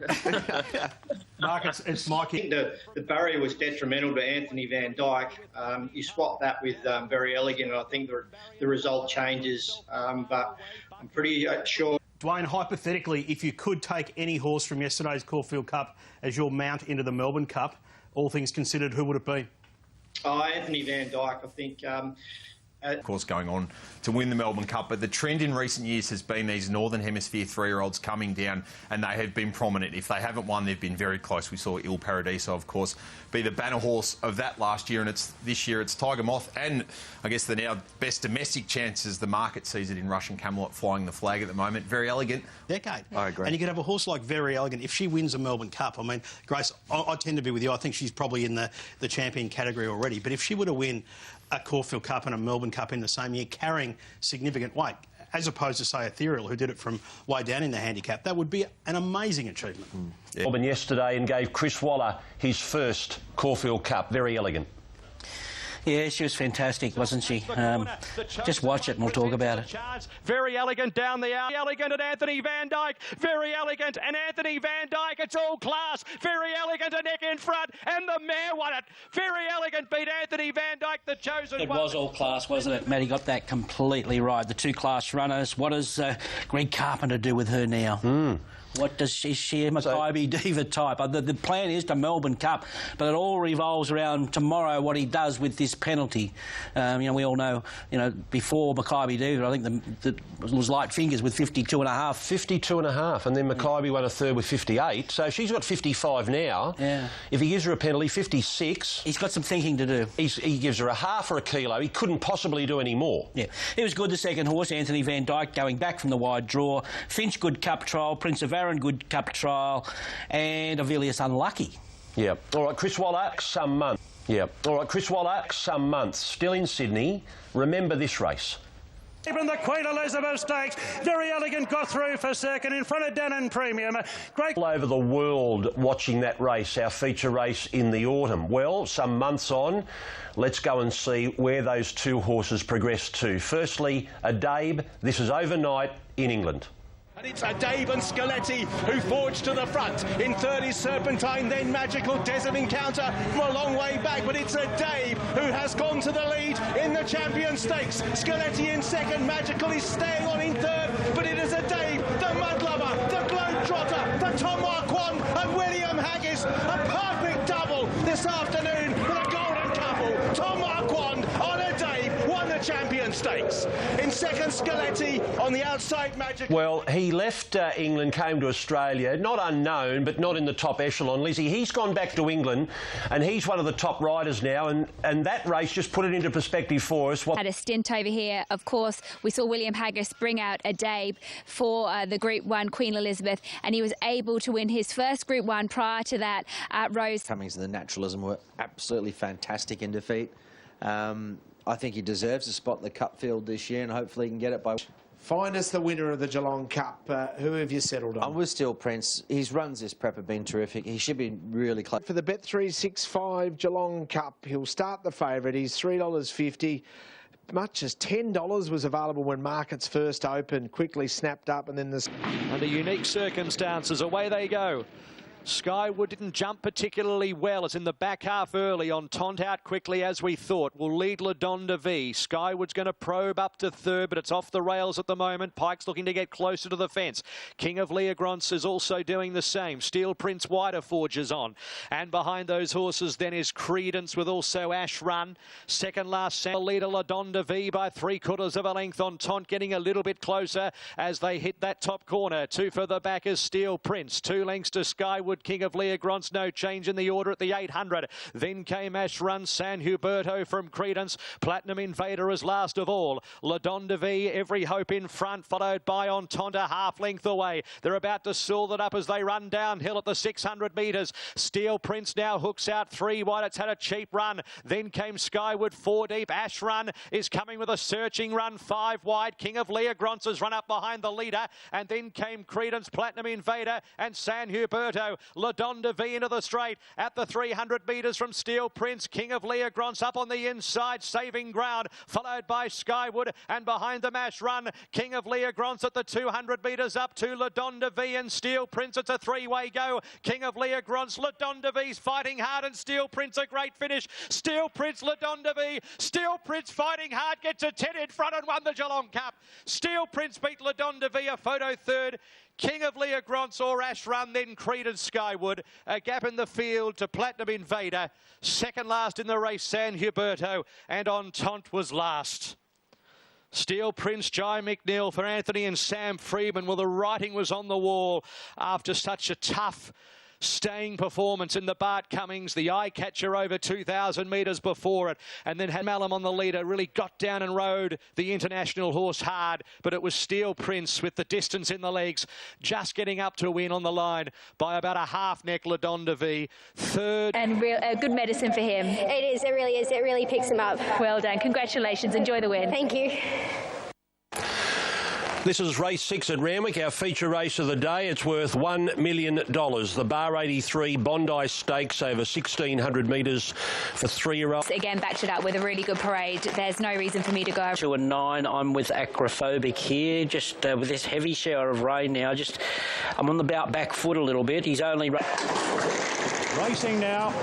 Mark, it's Mikey. The barrier was detrimental to Anthony Van Dyke. You swap that with Very Elegant, and I think the result changes. But I'm pretty sure. Dwayne, hypothetically, if you could take any horse from yesterday's Caulfield Cup as your mount into the Melbourne Cup, all things considered, who would it be? Oh, Anthony Van Dyke, I think. Of course, going on to win the Melbourne Cup, but the trend in recent years has been these Northern Hemisphere three-year-olds coming down, and they have been prominent. If they haven't won, they've been very close. We saw Il Paradiso, of course, be the banner horse of that last year, and this year it's Tiger Moth, and I guess the now best domestic chances the market sees it in Russian Camelot flying the flag at the moment. Very Elegant. Decade. I agree. And you could have a horse like Very Elegant. If she wins a Melbourne Cup, I mean, Grace, I tend to be with you. I think she's probably in the champion category already. But if she were to win a Caulfield Cup and a Melbourne Cup in the same year, carrying significant weight, as opposed to, say, Ethereal, who did it from way down in the handicap, that would be an amazing achievement. Yeah. Melbourne yesterday and gave Chris Waller his first Caulfield Cup. Very Elegant. Yeah, she was fantastic, wasn't she? Just watch it and we'll talk about it. Very Elegant down the alley. Elegant and Anthony Van Dyke. Very Elegant and Anthony Van Dyke. It's all class. Very Elegant a neck in front, and the mare won it. Very Elegant beat Anthony Van Dyke, the chosen one. It was all class, wasn't it? Matty got that completely right. The two class runners. What does Greg Carpenter do with her now? What is she a Makybe Diva type? The plan is to Melbourne Cup, but it all revolves around tomorrow what he does with this penalty. We all know, before Makybe Diva, I think it was light fingers with 52.5. 52.5, and then Makybe won a third with 58. So she's got 55 now. Yeah. If he gives her a penalty, 56. He's got some thinking to do. He gives her a half or a kilo. He couldn't possibly do any more. Yeah. It was good, the second horse, Anthony Van Dyke, going back from the wide draw. Finch, good cup trial. Prince of Arran, good cup trial, and Avilius unlucky. Yeah. All right, Chris Waller, some month. Yeah. All right, Chris Waller, some months. Still in Sydney. Remember this race. Even the Queen Elizabeth Stakes. Very Elegant got through for second in front of Denon Premium. Great. All over the world watching that race, our feature race in the autumn. Well, some months on, let's go and see where those two horses progress to. Firstly, Adabe. This is overnight in England. And it's Adabe and Scaletti who forge to the front. In third is Serpentine, then Magical Desert Encounter from a long way back. But it's Adabe who has gone to the lead in the Champion Stakes. Scaletti in second, Magical is staying on in third. But it is Adabe, the Mudlover, the Globetrotter, the Tom Marquand and William Haggis. A perfect double this afternoon for the Golden Couple. Tom Marquand on Adabe won the Champion Stakes. In second, Scaletti on the outside, Magical. Well, he left England, came to Australia, not unknown, but not in the top echelon. Lizzie, he's gone back to England, and he's one of the top riders now, and that race just put it into perspective for us. Had a stint over here. Of course, we saw William Haggis bring out Adabe for the Group 1 Queen Elizabeth, and he was able to win his first Group 1 prior to that at Rose. Cummings and the Naturalism were absolutely fantastic in defeat. I think he deserves a spot in the Cup field this year, and hopefully he can get it by... Find us the winner of the Geelong Cup. Who have you settled on? I'm with Steel Prince. His runs this prep have been terrific. He should be really close. For the Bet365 Geelong Cup, he'll start the favourite. He's $3.50. Much as $10 was available when markets first opened, quickly snapped up, and then this... Under unique circumstances, away they go. Skywood didn't jump particularly well. It's in the back half early on Tont out quickly as we thought. Will lead La Donde V. Skywood's going to probe up to third, but it's off the rails at the moment. Pike's looking to get closer to the fence. King of Leogrance is also doing the same. Steel Prince Wider forges on. And behind those horses then is Credence with also Ash Run. Second last leader La Donde V by 3/4 of a length on Tont, getting a little bit closer as they hit that top corner. Two further back is Steel Prince. 2 lengths to Skywood. King of Leogrance, no change in the order at the 800. Then came Ash Run, San Huberto from Credence. Platinum Invader is last of all. La Donde V, Every Hope in front, followed by Ontonta, half length away. They're about to seal that up as they run downhill at the 600 metres. Steel Prince now hooks out 3 wide. It's had a cheap run. Then came Skyward 4 deep. Ash Run is coming with a searching run 5 wide. King of Leogrance has run up behind the leader. And then came Credence, Platinum Invader and San Huberto. Ladonda V into the straight at the 300 metres from Steel Prince. King of Leogrance up on the inside, saving ground, followed by Skywood, and behind the Mash Run, King of Leogrance at the 200 metres up to Ladonda V and Steel Prince. It's a three-way go. King of Leogrance, Ladonda V's fighting hard, and Steel Prince a great finish. Steel Prince, Ladonda V. Steel Prince fighting hard, gets a 10 in front and won the Geelong Cup. Steel Prince beat Ladonda V, a photo third. King of Leogrance or Ash Run, then Creed and Skywood. A gap in the field to Platinum Invader. Second last in the race, San Huberto, and Entente was last. Steel Prince, Jai McNeil for Anthony and Sam Freeman. Well, the writing was on the wall after such a tough staying performance in the Bart Cummings, the eye-catcher over 2,000 metres before it, and then had Malum on the leader, really got down and rode the international horse hard, but it was Steel Prince with the distance in the legs, just getting up to win on the line by about a half neck. Ladonda V, third. And good medicine for him. It is, it really is. It really picks him up. Well done. Congratulations. Enjoy the win. Thank you. This is race 6 at Randwick, our feature race of the day. It's worth $1 million. The Bar 83 Bondi Stakes over 1,600 metres for 3-year-olds. Again, backed it up with a really good parade. There's no reason for me to go. 2 and 9, I'm with Acrophobic here, just with this heavy shower of rain now. I'm on the back foot a little bit. He's only... Racing now,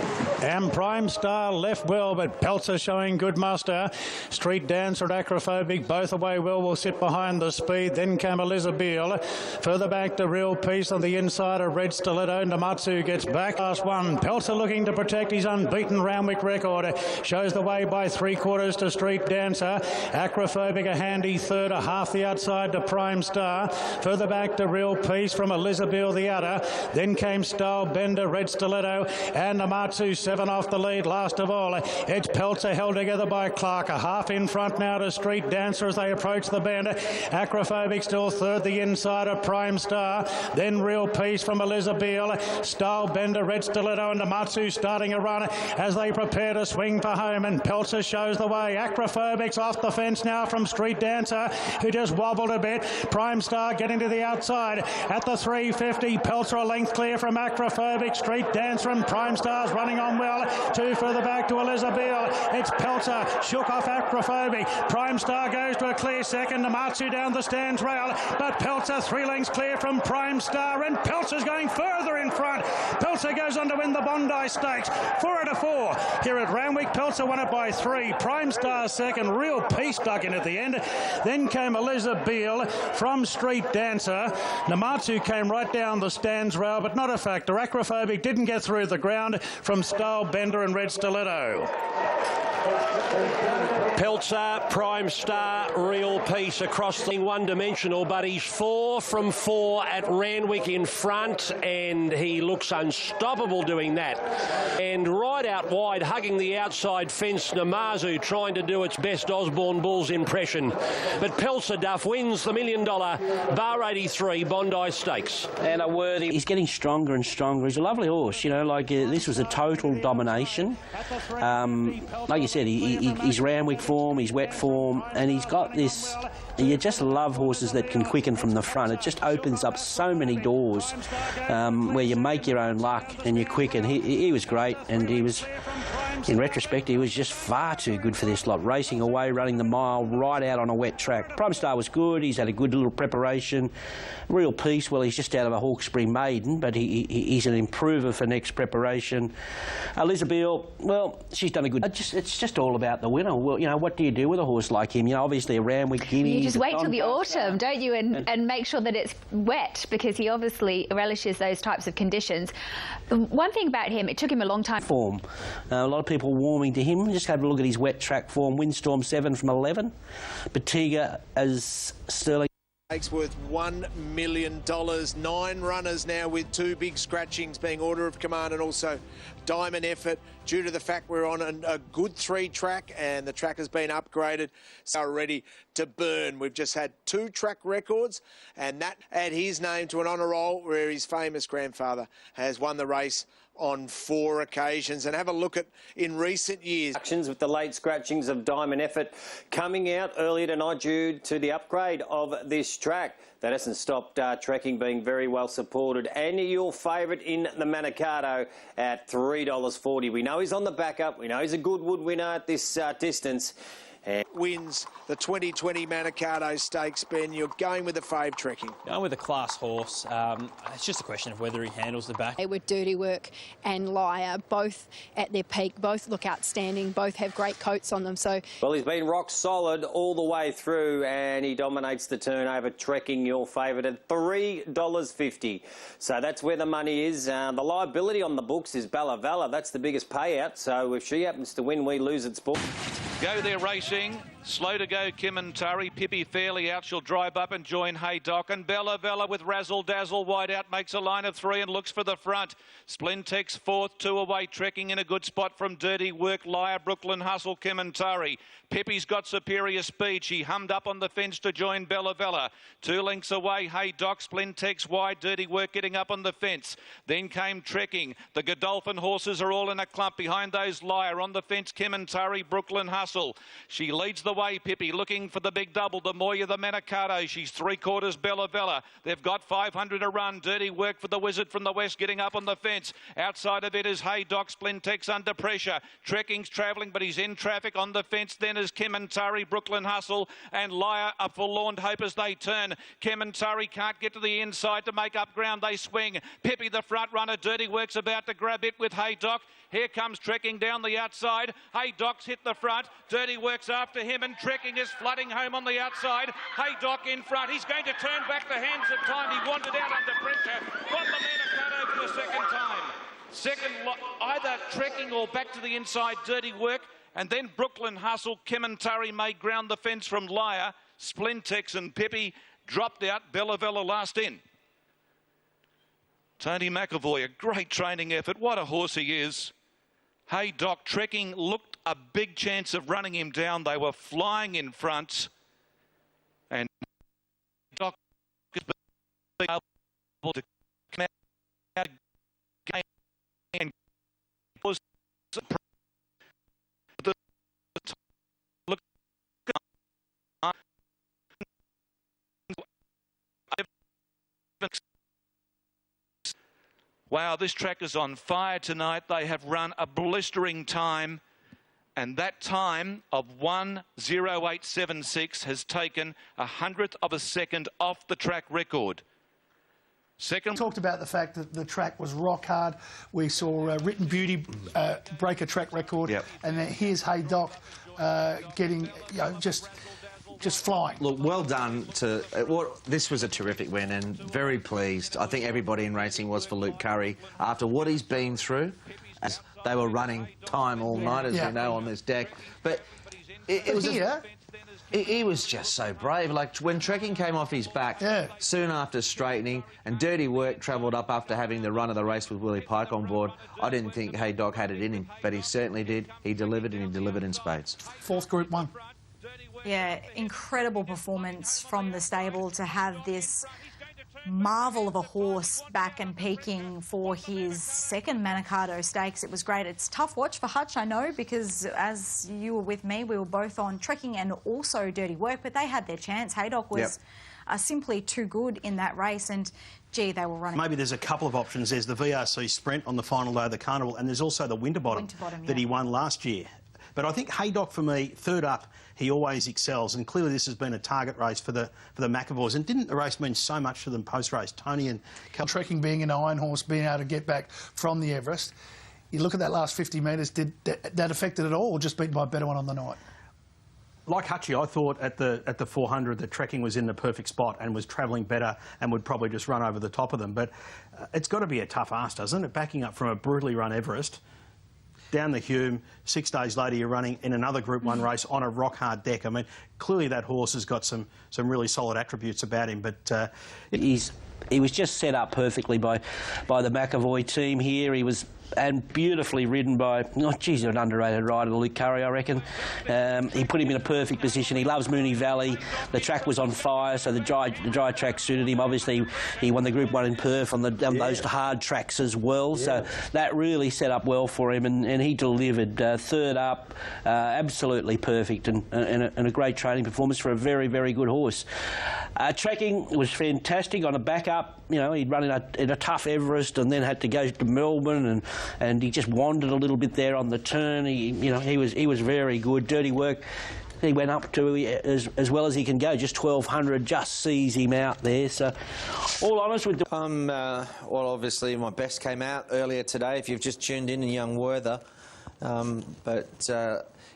and Prime Star left well, but Peltzer showing good muster. Street Dancer at Acrophobic, both away well, will sit behind the speed. Then came Elizabeth. Further back to Real Peace on the inside of Red Stiletto. Namatsu gets back. Last one, Peltzer looking to protect his unbeaten Randwick record. Shows the way by 3/4 to Street Dancer. Acrophobic a handy third, a half the outside to Prime Star. Further back to Real Peace from Elizabeth the udder. Then came Style Bender, Red Stiletto, and Amatsu 7 off the lead. Last of all, it's Peltzer held together by Clark. A half in front now to Street Dancer as they approach the bend. Acrophobic still third, the inside of Prime Star. Then Real Peace from Elizabeth. Style Bender, Red Stiletto, and Amatsu starting a run as they prepare to swing for home. And Peltzer shows the way. Acrophobic's off the fence now from Street Dancer, who just wobbled a bit. Prime Star getting to the outside at the 350. Peltzer a length clear from Acrophobic. Street Dancer and Prime Star's running on well. 2 further back to Elizabeth. It's Peltzer, shook off Acrophobic. Prime Star goes to a clear second. Namatsu down the stands rail, but Peltzer 3 lengths clear from Prime Star, and Peltzer's going further in front. Peltzer goes on to win the Bondi Stakes. 4/4 here at Randwick. Peltzer won it by 3. Prime Star second. Real Peace stuck in at the end. Then came Elizabeth from Street Dancer. Namatsu came right down the stands rail, but not a factor. Acrophobic didn't get through the ground from Style Bender and Red Stiletto. Peltzer, Prime Star, Real Peace across the one-dimensional, but he's 4 from 4 at Randwick in front, and he looks unstoppable doing that. And right out wide, hugging the outside fence, Namazu trying to do its best Osborne Bulls impression. But Peltzer Duff wins the $1 million Bar 83 Bondi Stakes. And a worthy... He's getting stronger and stronger. He's a lovely horse, you know, like this was a total domination. Like you said, he's Randwick form, he's wet form, and he's got this... You just love horses that can quicken from the front. It just opens up so many doors where you make your own luck and you quicken. He was great, and he was... In retrospect, he was just far too good for this lot. Racing away, running the mile, right out on a wet track. Prime Star was good. He's had a good little preparation. Real Peace, well, he's just out of a Hawkesbury maiden, but he's an improver for next preparation. Elizabeth, well, she's done a good... It's just all about the winner. Well, you know, what do you do with a horse like him? You know, obviously a Randwick Guineas... You just wait till the autumn, don't you, and make sure that it's wet, because he obviously relishes those types of conditions. One thing about him, it took him a long time... Form. A lot of people warming to him. Just have a look at his wet track form. Windstorm 7 from 11. Batiga as Sterling. Worth $1 million. 9 runners now with 2 big scratchings, being Order of Command and also Diamond Effort, due to the fact we're on a good 3 track and the track has been upgraded, so ready to burn. We've just had 2 track records, and that add his name to an honour roll where his famous grandfather has won the race on 4 occasions. And have a look at in recent years. With the late scratchings of Diamond Effort coming out earlier tonight due to the upgrade of this track. That hasn't stopped Trekking being very well supported. And your favourite in the Manikato at $3.40. We know he's on the backup. We know he's a Goodwood winner at this distance. And wins the 2020 Manikato Stakes. Ben, you're going with the fave Trekking. Going with a class horse. It's just a question of whether he handles the back. They were Dirty Work and Liar, both at their peak, both look outstanding, both have great coats on them. So, well, he's been rock solid all the way through, and he dominates the turnover. Trekking, your favourite, at $3.50. So that's where the money is. The liability on the books is Bella Vella. That's the biggest payout. So if she happens to win, we lose at sport. Go there racing. Slow to go, Kim and Tari. Pippi fairly out. She'll drive up and join Haydock. And Bella Vella with Razzle Dazzle wide out makes a line of 3 and looks for the front. Splintex fourth, 2 away. Trekking in a good spot from Dirty Work, Liar, Brooklyn Hustle, Kim and Tari. Pippi's got superior speed. She hummed up on the fence to join Bella Vella. 2 lengths away, Haydock, Splintex wide, Dirty Work getting up on the fence. Then came Trekking. The Godolphin horses are all in a clump behind those. Liar on the fence, Kim and Tari, Brooklyn Hustle. She leads the way, Pippi, looking for the big double. The Moya, the Manikato. She's 3/4 Bella Vella. They've got 500 to run. Dirty Work for the Wizard from the west getting up on the fence. Outside of it is Haydock, Splintex under pressure. Trekking's travelling, but he's in traffic on the fence. Then is Kim and Tari, Brooklyn Hustle, and Liar, a forlorn hope as they turn. Kim and Tari can't get to the inside to make up ground. They swing. Pippi, the front runner. Dirty Work's about to grab it with Haydock. Here comes Trekking down the outside. Haydock's hit the front. Dirty Work's after him, and Trekking is flooding home on the outside. Haydock in front. He's going to turn back the hands of time. He wandered out under pressure. Got the Manikato for the second time. Second, either Trekking or back to the inside, Dirty Work. And then Brooklyn Hustle. Kim and Tari made ground the fence from Liar. Splintex and Pippi dropped out. Bella Vella last in. Tony McAvoy, a great training effort. What a horse he is. Haydock, Trekking looked a big chance of running him down. They were flying in front. And Doc has been able to come out and cause the look. Wow, this track is on fire tonight. They have run a blistering time, and that time of 1:08.76 has taken 100th of a second off the track record. Second, talked about the fact that the track was rock hard. We saw Written Beauty break a track record, and then here's Haydock getting, just flying. Look, well done to... this was a terrific win and very pleased. I think everybody in racing was for Luke Curry after what he's been through. As they were running time all night, as we know, on this deck. But it was... He was just so brave. Like, when Trekking came off his back, soon after straightening, and Dirty Work travelled up after having the run of the race with Willie Pike on board, I didn't think Haydock had it in him, but he certainly did. He delivered, and he delivered in spades. 4th Group 1. Yeah, incredible performance from the stable to have this marvel of a horse back and peaking for his second Manikato Stakes. It was great. It's a tough watch for Hutch, I know, because as you were with me, we were both on Trekking and also Dirty Work, but they had their chance. Haydock was simply too good in that race, and gee, they were running. Maybe there's a couple of options. There's the VRC Sprint on the final day of the Carnival, and there's also the Winterbottom that he won last year. But I think Haydock, for me, third up, he always excels, and clearly this has been a target race for the McAvoys. And didn't the race mean so much to them post-race? Tony and Trekking being an iron horse, being able to get back from the Everest. You look at that last 50 metres, did that affect it at all, or just beaten by a better one on the night? Like Hutchie, I thought at the 400 that Trekking was in the perfect spot and was travelling better and would probably just run over the top of them. But it's got to be a tough ask, doesn't it? Backing up from a brutally run Everest, down the Hume, 6 days later you're running in another Group 1 race on a rock-hard deck. I mean, clearly that horse has got some really solid attributes about him, but... He was just set up perfectly by the McAvoy team here. He was and beautifully ridden by, geez, an underrated rider, Luke Curry, I reckon. He put him in a perfect position. He loves Moonee Valley. The track was on fire, so the dry track suited him. Obviously, he won the Group 1 in Perth on those hard tracks as well, so that really set up well for him, and he delivered. Third up, absolutely perfect, and a great training performance for a very, very good horse. Tracking was fantastic on a back-up. You know, he'd run in a tough Everest and then had to go to Melbourne, and he just wandered a little bit there on the turn. He was very good. Dirty Work, he went up to as well as he can go. Just 1200 just sees him out there. So, all honest with well, obviously my best came out earlier today. If you've just tuned in Young Werther, but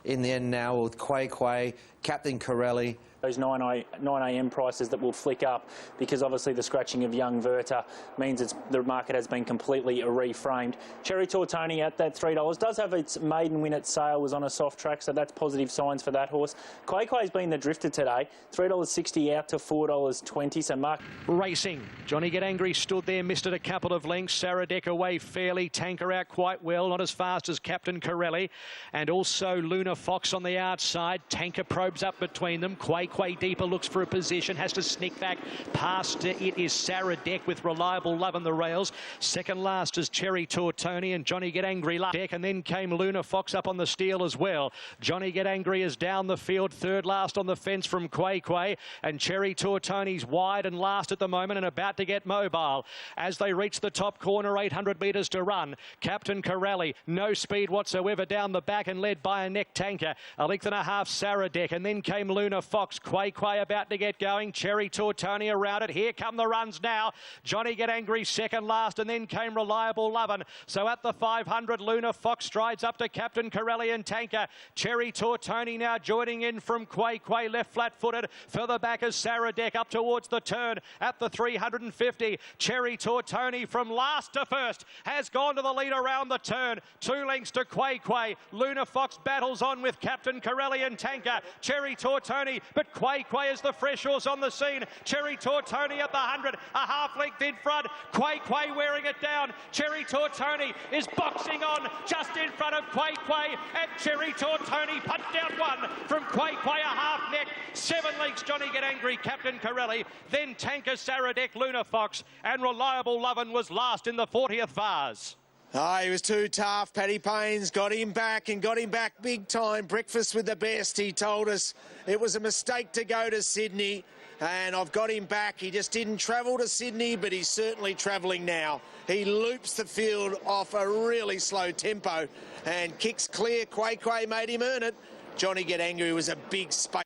in the end now with Quay, Captain Corelli. Those 9 a.m. prices that will flick up, because obviously the scratching of Young Werther means the market has been completely reframed. Cherry Tortoni at that $3 does have its maiden win at Sale, was on a soft track, so that's positive signs for that horse. Quay's been the drifter today, $3.60 out to $4.20. So Mark racing. Johnny Get Angry stood there, missed it a couple of lengths. Saradek away fairly. Tanker out quite well, not as fast as Captain Corelli, and also Luna Fox on the outside. Tanker probes up between them. Quay deeper, looks for a position, has to sneak back past it is Saradek with Reliable Love on the rails. Second last is Cherry Tortoni and Johnny Get Angry last deck, and then came Luna Fox up on the steel as well. Johnny Get Angry is down the field, third last on the fence from Quay, and Cherry Tortoni's wide and last at the moment and about to get mobile. As they reach the top corner, 800 metres to run. Captain Corelli, no speed whatsoever down the back and led by a neck Tanker. A length and a half Saradek, and then came Luna Fox. Quay about to get going. Cherry Tortoni around it. Here come the runs now. Johnny Get Angry second last, and then came Reliable Lovin'. So at the 500, Luna Fox strides up to Captain Corelli and Tanker. Cherry Tortoni now joining in from Quay left flat-footed. Further back is Saradek up towards the turn at the 350. Cherry Tortoni from last to first has gone to the lead around the turn. 2 lengths to Quay. Luna Fox battles on with Captain Corelli and Tanker. Cherry Tortoni, but Quay is the fresh horse on the scene. Cherry Tortoni at the 100, a half length in front. Quay wearing it down. Cherry Tortoni is boxing on just in front of Quay, and Cherry Tortoni punched down one from Quay, a half neck. 7 lengths, Johnny Get Angry, Captain Corelli, then Tanker, Saradek, Luna Fox, and Reliable Lovin' was last in the 40th vase. Oh, he was too tough. Paddy Payne's got him back big time. Breakfast with the best, he told us. It was a mistake to go to Sydney, and I've got him back. He just didn't travel to Sydney, but he's certainly travelling now. He loops the field off a really slow tempo and kicks clear. Quay made him earn it. Johnny Get Angry was a big space.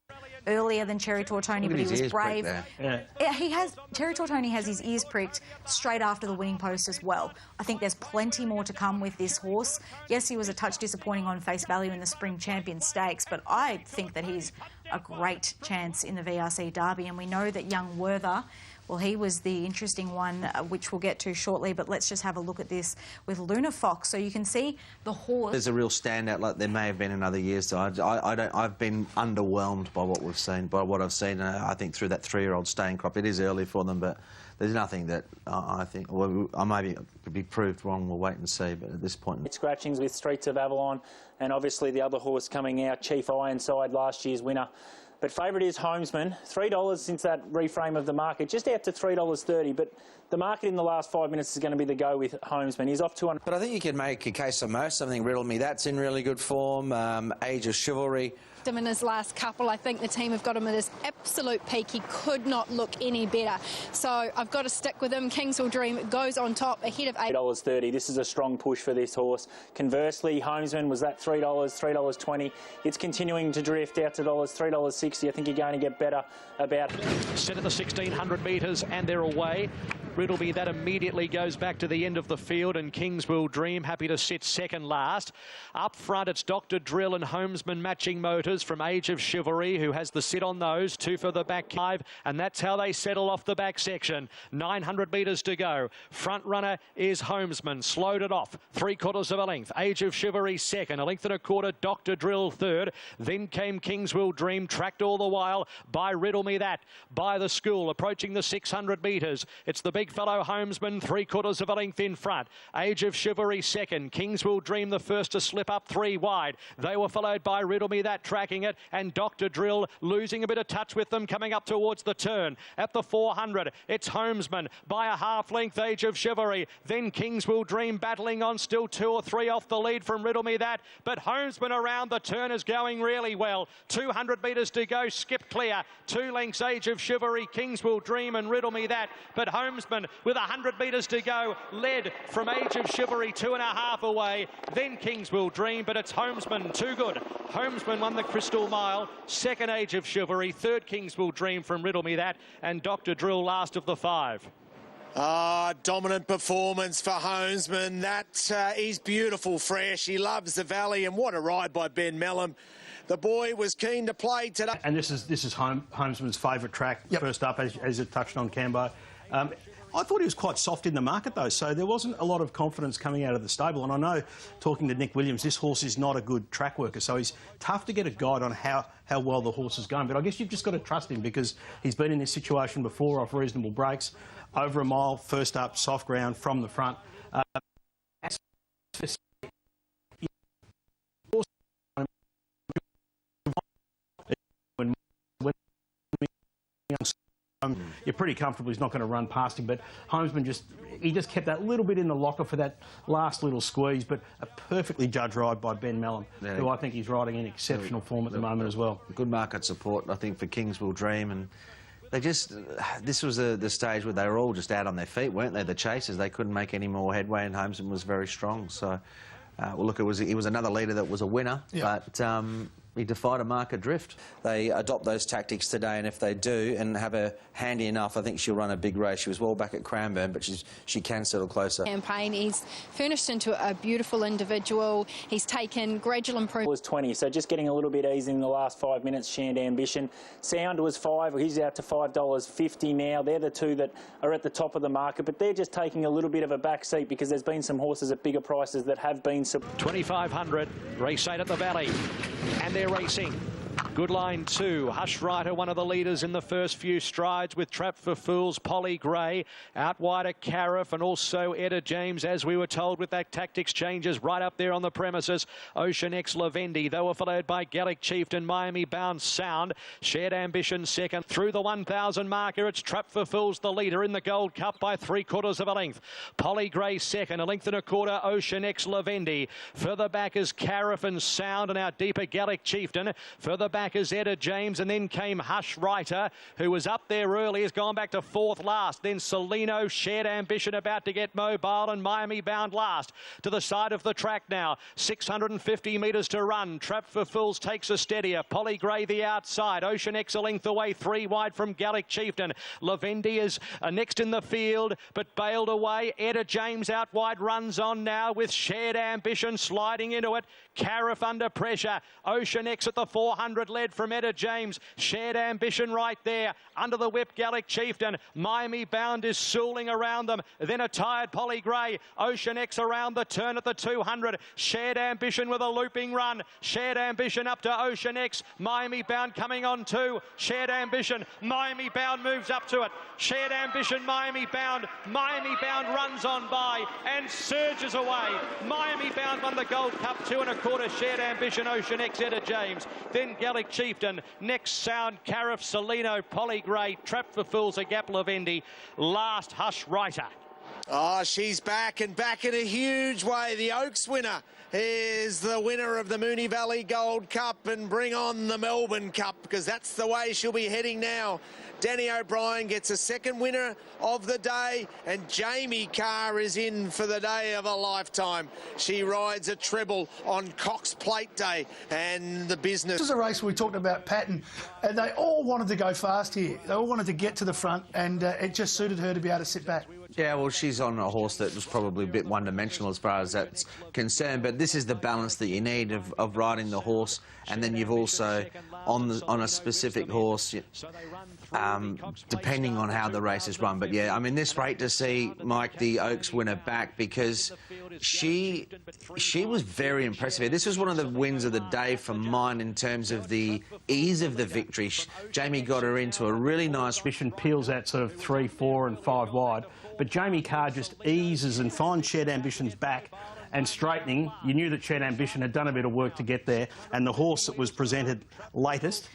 Earlier than Cherry Tortoni, but he was brave. Cherry Tortoni has his ears pricked straight after the winning post as well. I think there's plenty more to come with this horse. Yes, he was a touch disappointing on face value in the Spring Champion Stakes, but I think that he's a great chance in the VRC Derby, and we know that Young Werther, well, he was the interesting one, which we'll get to shortly, but let's just have a look at this with Luna Fox. So you can see the horse. There's a real standout like there may have been in other years. So I've been underwhelmed by what we've seen, by what I've seen. I think through that 3-year-old staying crop, it is early for them, but there's nothing that I think, well, I maybe could be proved wrong. We'll wait and see, but at this point. Scratchings with Streets of Avalon, and obviously the other horse coming out, Chief Ironside, last year's winner. But favourite is Homesman, $3 since that reframe of the market, just out to $3.30. But the market in the last 5 minutes is going to be the go with Homesman. He's off 200. But I think you can make a case of most. I think Riddle Me That's in really good form. Age of Chivalry. Him in his last couple. I think the team have got him at his absolute peak. He could not look any better. So I've got to stick with him. Kingsville Dream goes on top ahead of $8.30. This is a strong push for this horse. Conversely, Homesman was that $3, $3.20. It's continuing to drift out to $3.60. I think you're going to get better about. Set at the 1,600 metres and they're away. Riddleby, that immediately goes back to the end of the field, and Kingsville Dream happy to sit second last. Up front, it's Dr. Drill and Homesman matching motors. quarters from Age of Chivalry, who has the sit on those. 2 further back, 5, and that's how they settle off the back section. 900 metres to go. Front runner is Homesman. Slowed it off. 3/4 of a length. Age of Chivalry second. 1.25 Dr. Drill third. Then came Kingswill Dream, tracked all the while by Riddle Me That, by the school, approaching the 600 metres. It's the big fellow Homesman, 3/4 of a length in front. Age of Chivalry second. Kingswill Dream the first to slip up 3 wide. They were followed by Riddle Me That tracking it, and Dr. Drill losing a bit of touch with them coming up towards the turn. At the 400, it's Homesman by a half length. Age of Chivalry, then Kingswill Dream battling on, still 2 or 3 off the lead from Riddle Me That, but Homesman around the turn is going really well. 200 metres to go, skip clear. 2 lengths Age of Chivalry, Kingswill Dream and Riddle Me That, but Homesman with 100 metres to go, led from Age of Chivalry 2.5 away, then Kingswill Dream, but it's Homesman too good. Homesman won the Crystal Mile, second Age of Chivalry, third Kingswill Dream from Riddle Me That, and Dr. Drill last of the 5. Dominant performance for Homesman. That is beautiful, fresh. He loves the valley, and what a ride by Ben Mellum. The boy was keen to play today. And this is Homesman's favourite track, first up, as it touched on Cambo. I thought he was quite soft in the market, though, so there wasn't a lot of confidence coming out of the stable. And I know, talking to Nick Williams, this horse is not a good track worker, so he's tough to get a guide on how well the horse is going. But I guess you've just got to trust him, because he's been in this situation before off reasonable breaks. Over a mile, first up, soft ground from the front. You're pretty comfortable he's not going to run past him, but Homesman just kept that little bit in the locker for that last little squeeze, but a perfectly judged ride by Ben Mellum, who I think he's riding in exceptional form at the moment as well. Good market support, I think, for Kingswill Dream, and they just, this was the stage where they were all just out on their feet, weren't they? The chasers, they couldn't make any more headway, and Homesman was very strong. So, well, look, he was another leader that was a winner, but he defied a market drift. They adopt those tactics today, and if they do and have her handy enough, I think she'll run a big race. She was well back at Cranbourne, but she can settle closer. Campaign, he's furnished into a beautiful individual. He's taken gradual improvement. Was 20, so just getting a little bit easy in the last 5 minutes. Shand Ambition. Sound was 5. He's out to $5.50 now. They're the two that are at the top of the market, but they're just taking a little bit of a back seat because there's been some horses at bigger prices that have been. 2,500, race 8 at the Valley, and they're racing. Good line 2. Hush Rider, one of the leaders in the first few strides with Trap for Fools, Polly Gray. Out wide a Cariff, and also Etta James, as we were told with that tactics changes right up there on the premises. Ocean X Lavendi. They were followed by Gallic Chieftain, Miami Bound Sound. Shared Ambition second. Through the 1,000 marker, it's Trap for Fools, the leader in the Gold Cup by 3/4 of a length. Polly Gray second, 1.25 Ocean X Lavendi. Further back is Cariff and Sound, and out deeper Gallic Chieftain. Further back is Etta James, and then came Hush Writer, who was up there early, has gone back to 4th last. Then Celino, Shared Ambition about to get mobile, and Miami Bound last. To the side of the track now, 650 metres to run. Trap for Fools takes a steadier. Polly Gray the outside. Ocean X a length away, 3 wide from Gallic Chieftain. Lavendi is next in the field, but bailed away. Etta James out wide, runs on now with Shared Ambition sliding into it. Cariff under pressure. Ocean X at the 400, led from Etta James. Shared Ambition right there. Under the whip, Gallic Chieftain. Miami Bound is sooling around them. Then a tired Polly Gray. Ocean X around the turn at the 200. Shared Ambition with a looping run. Shared Ambition up to Ocean X. Miami Bound coming on too. Shared Ambition. Miami Bound moves up to it. Shared Ambition, Miami Bound. Miami Bound runs on by and surges away. Miami Bound won the Gold Cup, 2.25. Shared Ambition, Ocean X, Etta James. Then Gallic Chieftain. Next Sound, Cariff, Celino, Polly Gray. Trap for Fools, a Gap Lavendi. Last, Hush Writer. Oh, she's back, and back in a huge way. The Oaks winner is the winner of the Moonee Valley Gold Cup, and bring on the Melbourne Cup, because that's the way she'll be heading now. Danny O'Brien gets a second winner of the day, and Jamie Carr is in for the day of a lifetime. She rides a treble on Cox Plate Day, and the business. This is a race we talked about, Patton, and they all wanted to go fast here. They all wanted to get to the front, and it just suited her to be able to sit back. Yeah, well, she's on a horse that was probably a bit one-dimensional as far as that's concerned, but this is the balance that you need of riding the horse, and then you've also, on a specific horse, depending on how the race is run. But yeah, I mean, this great to see Mike, the Oaks winner, back, because she was very impressive. This was one of the wins of the day for mine in terms of the ease of the victory. Jamie got her into a really nice... Mission peels out sort of 3, 4 and 5 wide, but Jamie Carr just eases and finds Shared Ambition's back and straightening. You knew that Shared Ambition had done a bit of work to get there, and the horse that was presented latest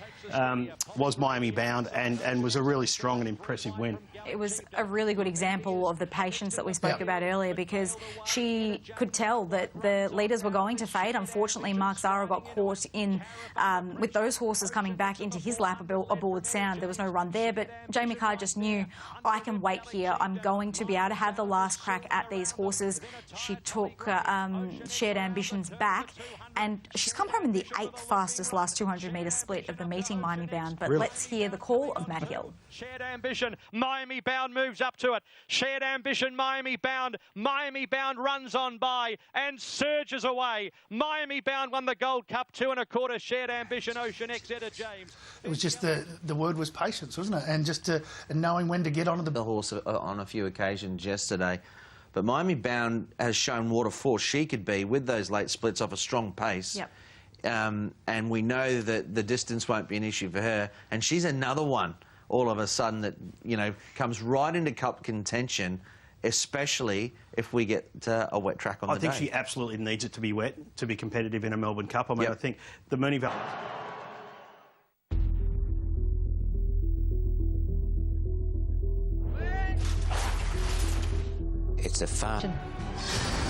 was Miami Bound, and was a really strong and impressive win. It was a really good example of the patience that we spoke about earlier, because she could tell that the leaders were going to fade. Unfortunately, Mark Zara got caught in with those horses coming back into his lap aboard Sound. There was no run there, but Jamie Carr just knew, I can wait here. I'm going to be able to have the last crack at these horses. She took Shared Ambitions back, and she's come home in the 8th fastest last 200-metre split of the meeting, Miami Bound. But let's hear the call of Matt Hill. Shared Ambition, Miami Bound moves up to it. Shared Ambition, Miami Bound. Miami Bound runs on by and surges away. Miami Bound won the Gold Cup, 2 1/4. Shared Ambition, Ocean X, Etta James. It was just the word was patience, wasn't it? And just and knowing when to get onto the horse on a few occasions yesterday. But Miami Bound has shown what a force she could be with those late splits off a strong pace. Yep. And we know that the distance won't be an issue for her. And she's another one, all of a sudden, that, you know, comes right into cup contention, especially if we get a wet track on the day. I think she absolutely needs it to be wet to be competitive in a Melbourne Cup. I mean, I think the Mooney Valley... It's a fun.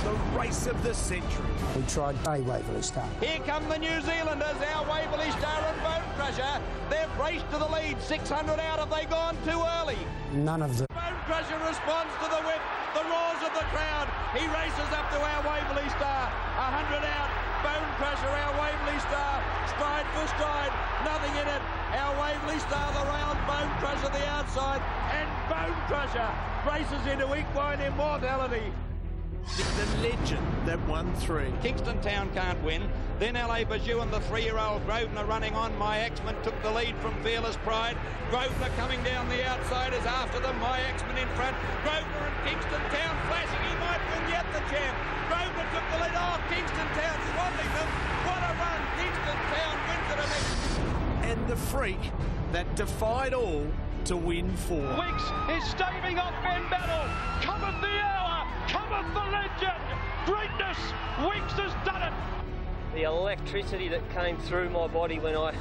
The race of the century. We tried a Waverley Star. Here come the New Zealanders, our Waverley Star and Bone Crusher. They've raced to the lead, 600 out. Have they gone too early? None of them. Bone Crusher responds to the whip, the roars of the crowd. He races up to our Waverley Star, 100 out. Bone Crusher, our Waverley Star, stride for stride, nothing in it. Our Waverley Star, the round, Bone Crusher, the outside, and Bone Crusher races into equine immortality. The legend that won 3. Kingston Town can't win. Then LA Bajou and the 3-year-old Grosvenor running on. My X-Men took the lead from Fearless Pride. Grosvenor coming down the outside is after them. My X-Men in front. Grosvenor and Kingston Town flashing. He might win yet, the champ. Grosvenor took the lead. Oh, Kingston Town swamping them. What a run. Kingston Town wins it. And the freak that defied all to win 4. Weeks is staving off Ben Battle. Cometh the hour. Cometh the legend. Greatness. Weeks has done it. The electricity that came through my body when I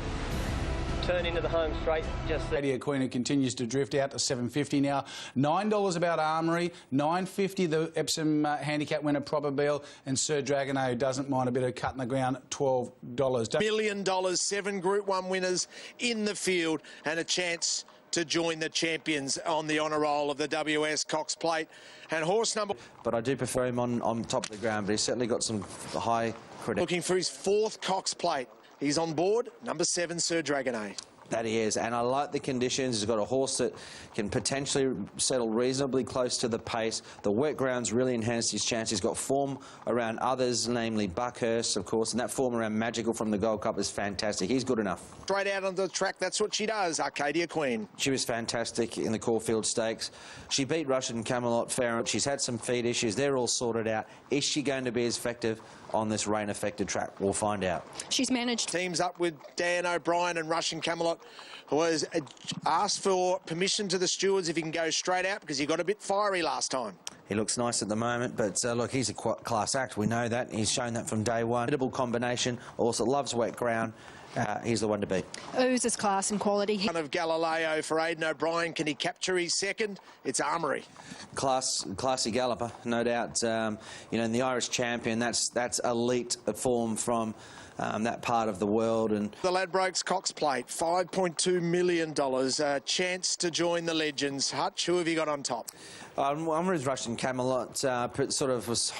turned into the home straight, just... Radio Queen, who continues to drift out to $7.50 now. $9 about Armory, $9.50 the Epsom handicap winner Probabeel, and Sir Dragonet, who doesn't mind a bit of cut in the ground, $12. $1 million, 7 Group 1 winners in the field, and a chance to join the champions on the honour roll of the WS Cox Plate. And horse number... But I do prefer him on top of the ground, but he's certainly got some high credit. Looking for his 4th Cox Plate. He's on board, number 7, Sir Dragonet. That he is, and I like the conditions. He's got a horse that can potentially settle reasonably close to the pace. The wet ground's really enhanced his chance. He's got form around others, namely Buckhurst, of course, and that form around Magical from the Gold Cup is fantastic. He's good enough. Straight out onto the track, that's what she does, Arcadia Queen. She was fantastic in the Caulfield Stakes. She beat Russian Camelot fair. She's had some feed issues. They're all sorted out. Is she going to be as effective on this rain-affected track? We'll find out. She's managed. Teams up with Dan O'Brien and Russian Camelot, who has asked for permission to the stewards if he can go straight out because he got a bit fiery last time. He looks nice at the moment, but look, he's a class act. We know that. He's shown that from day one. Edible combination, also loves wet ground. He's the one to beat. Oozes class and quality. One of Galileo for Aidan O'Brien. Can he capture his second? It's Armory. Classy galloper, no doubt. You know, in the Irish champion, that's elite form from that part of the world. And the Ladbrokes Cox Plate, $5.2 million. A chance to join the legends. Hutch, who have you got on top? I'm with Russian Camelot. Sort of was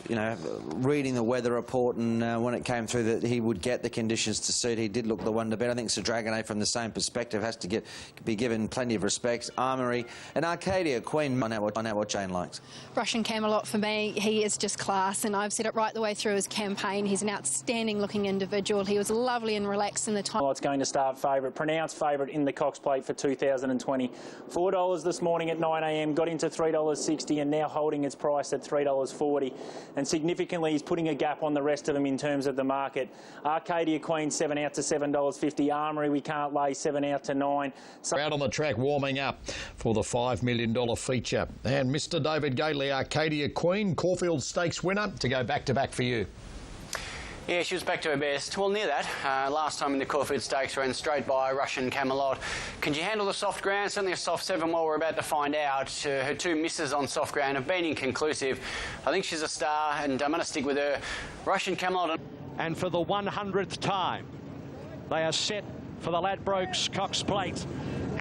you know, reading the weather report, and when it came through that he would get the conditions to suit, he did look the one to bet. I think Sir Dragonet, from the same perspective, has to be given plenty of respect. Armory and Arcadia Queen, on out what Jane likes. Russian Camelot for me, he is just class, and I've said it right the way through his campaign. He's an outstanding looking individual. He was lovely and relaxed in the time. It's going to start favourite, pronounced favourite in the Cox Plate for 2020. $4 this morning at 9 a.m, got into $3.60 and now holding its price at $3.40. And significantly, he's putting a gap on the rest of them in terms of the market. Arcadia Queen 7 out to $7.50. Armory, we can't lay, 7 out to 9. So out on the track warming up for the $5 million feature. And Mr. David Gately, Arcadia Queen, Caulfield Stakes winner, to go back-to-back for you. Yeah, she was back to her best. Well, near that. Last time in the Caulfield Stakes ran straight by Russian Camelot. Can she handle the soft ground? Certainly a soft 7. Well, we're about to find out. Her 2 misses on soft ground have been inconclusive. I think she's a star, and I'm going to stick with her. Russian Camelot. And for the 100th time, they are set for the Ladbrokes Cox Plate.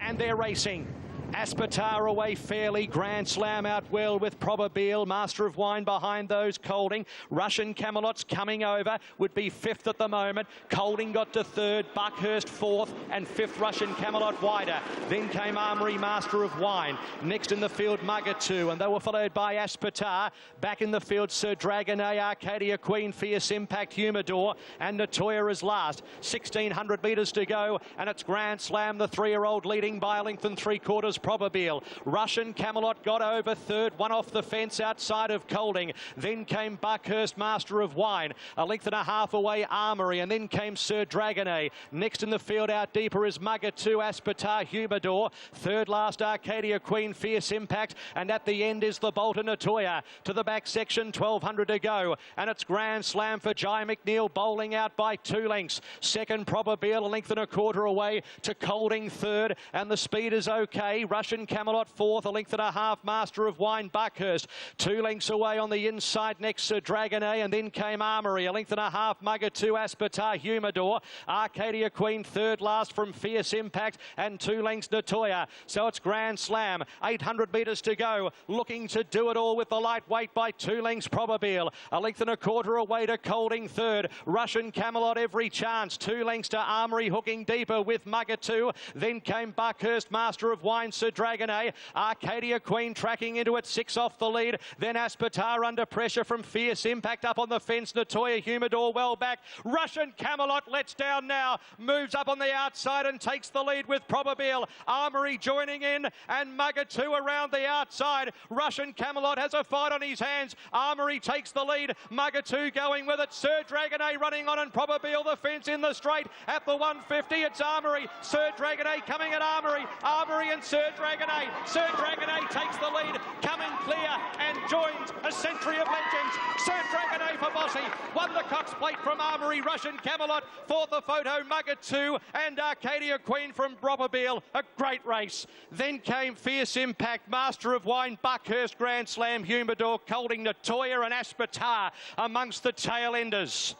And they're racing. Aspetar away fairly, Grand Slam out well with Probabile, Master of Wine behind those, Colding. Russian Camelot's coming over, would be 5th at the moment. Colding got to 3rd, Buckhurst 4th, and 5th Russian Camelot wider. Then came Armory, Master of Wine. Next in the field, Mugger 2, and they were followed by Aspetar. Back in the field, Sir Dragonet, Arcadia Queen, Fierce Impact, Humidor, and Natoya is last. 1,600 metres to go, and it's Grand Slam, the 3-year-old leading by a length and 3/4. Probabile. Russian Camelot got over 3rd, one off the fence outside of Colding. Then came Buckhurst, Master of Wine. A length and a half away, Armory, and then came Sir Dragonet. Next in the field out deeper is Mugger 2, Aspetar, Humidor. 3rd last, Arcadia Queen, Fierce Impact, and at the end is the Bolton Natoya. To the back section, 1,200 to go, and it's Grand Slam for Jai McNeil, bowling out by 2 lengths. 2nd, Probabile, a length and a quarter away to Colding 3rd, and the speed is okay. Russian Camelot 4th, a length and a half, Master of Wine, Buckhurst. 2 lengths away on the inside next, Sir Dragonet, and then came Armory, a length and a half, Mugger 2, Aspetar, Humidor. Arcadia Queen 3rd last from Fierce Impact, and 2 lengths Natoya. So it's Grand Slam, 800 metres to go, looking to do it all with the lightweight by 2 lengths Probabile. A length and a quarter away to Colding 3rd. Russian Camelot every chance, 2 lengths to Armory, hooking deeper with Mugger 2. Then came Buckhurst, Master of Wine, Sir Dragonet. Arcadia Queen tracking into it, 6 off the lead. Then Aspetar under pressure from Fierce Impact up on the fence. Natoya, Humidor well back. Russian Camelot lets down now, moves up on the outside and takes the lead with Probabile. Armory joining in, and Mugger 2 around the outside. Russian Camelot has a fight on his hands. Armory takes the lead. Mugger 2 going with it. Sir Dragonet running on, and Probabile the fence in the straight at the 150. It's Armory. Sir Dragonet coming at Armory. Armory and Sir Dragonet. Sir Dragonet takes the lead, coming clear and joins a century of legends. Sir Dragonet for Bossy won the Cox Plate from Armory. Russian Camelot for the photo, Mugger 2 and Arcadia Queen from Probabile. A great race. Then came Fierce Impact, Master of Wine, Buckhurst, Grand Slam, Humidor, Colding, Natoya and Aspetar amongst the tail enders.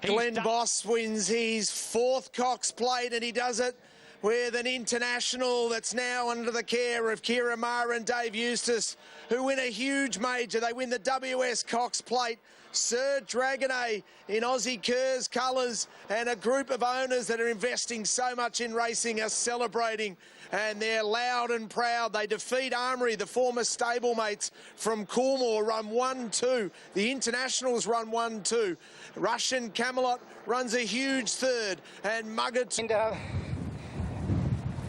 Glenn Boss wins his 4th Cox Plate, and he does it with an international that's now under the care of Kira Maher and Dave Eustace, who win a huge major. They win the WS Cox Plate. Sir Dragonet in Aussie Kerrs colours, and a group of owners that are investing so much in racing are celebrating, and they're loud and proud. They defeat Armory, the former stablemates from Coolmore, run 1-2. The internationals run 1-2. Russian Camelot runs a huge 3rd, and Mugger 2.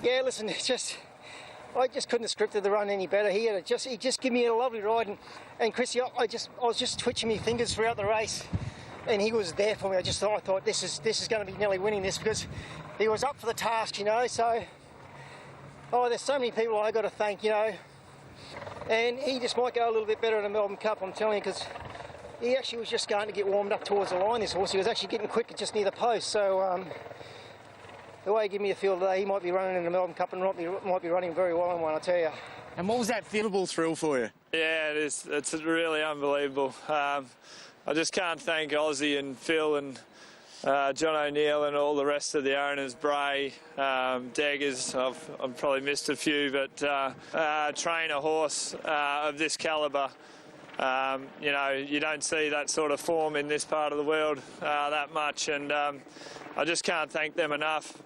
Yeah, listen, I just couldn't have scripted the run any better. He just gave me a lovely ride, and Chrissy, I was just twitching my fingers throughout the race, and he was there for me. I thought this is going to be nearly winning this, because he was up for the task, you know. So, there's so many people I got to thank, you know, and he just might go a little bit better in the Melbourne Cup, I'm telling you, because he actually was just starting to get warmed up towards the line. This horse, he was actually getting quicker just near the post. So. The way he gave me a feel today, he might be running in the Melbourne Cup and might be running very well in one, I tell you. And what was that feelable thrill for you? Yeah, it is. It's really unbelievable. I just can't thank Ozzy and Phil and John O'Neill and all the rest of the owners, Bray, Daggers. I've probably missed a few, but train a horse of this calibre You know, you don't see that sort of form in this part of the world that much, and I just can't thank them enough.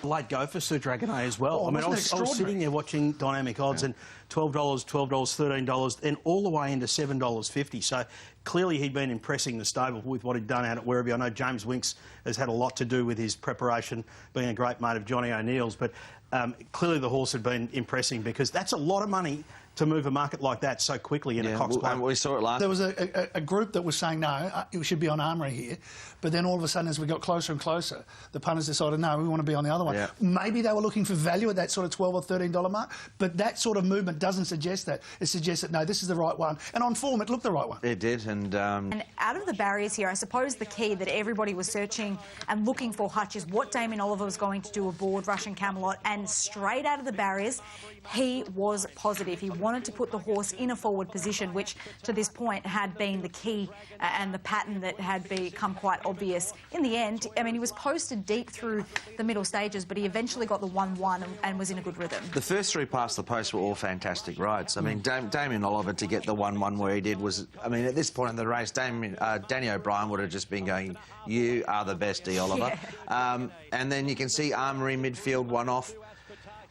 Late go for Sir Dragonet as well. Oh, I mean, I was sitting there watching dynamic odds and $12, $12, $13, then all the way into $7.50. So clearly he'd been impressing the stable with what he'd done out at Werribee. I know James Winks has had a lot to do with his preparation, being a great mate of Johnny O'Neill's, but clearly the horse had been impressing, because that's a lot of money to move a market like that so quickly in a Cox Plate. We saw it last. There was a group that was saying, no, it should be on Armory here. But then all of a sudden, as we got closer and closer, the punters decided, no, we want to be on the other one. Yeah. Maybe they were looking for value at that sort of $12 or $13 mark, but that sort of movement doesn't suggest that. It suggests that, no, this is the right one. And on form, it looked the right one. It did, and out of the barriers here, I suppose the key that everybody was searching and looking for, Hutch, is what Damien Oliver was going to do aboard Russian Camelot, and straight out of the barriers, he was positive. He wanted to put the horse in a forward position, which to this point had been the key and the pattern that had become quite obvious. In the end, I mean, he was posted deep through the middle stages, but he eventually got the 1-1 and was in a good rhythm. the first three past the post were all fantastic rides. I mean, Damien Oliver to get the 1-1 where he did was, I mean, at this point in the race, Danny O'Brien would have just been going, you are the best, D. Oliver. Yeah. And then you can see Armory midfield one off.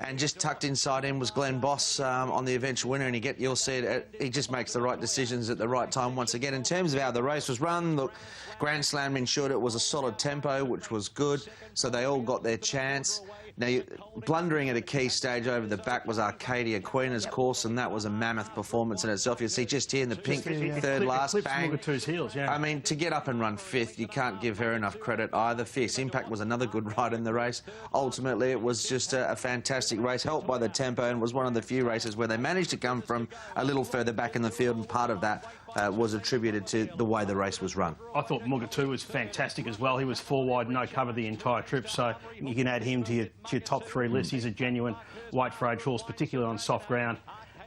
And just tucked inside him was Glenn Boss on the eventual winner, and you'll see it, he just makes the right decisions at the right time once again. In terms of how the race was run, look, Grand Slam ensured it was a solid tempo, which was good, so they all got their chance. Now, blundering at a key stage over the back was Arcadia Queen's course, and that was a mammoth performance in itself. You see just here in the pink third last bang. Mugatoo's heels, yeah. I mean, to get up and run fifth, you can't give her enough credit either. Fierce Impact was another good ride in the race. Ultimately, it was just a fantastic race, helped by the tempo, and was one of the few races where they managed to come from a little further back in the field, and part of that was attributed to the way the race was run. I thought Mugatoo was fantastic as well. He was 4 wide, no cover the entire trip, so you can add him to your top 3 list. He's a genuine weight for age horse, particularly on soft ground.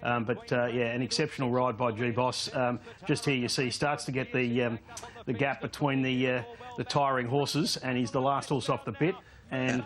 Yeah, an exceptional ride by G-Boss. Just here you see he starts to get the gap between the tiring horses, and he's the last horse off the bit, and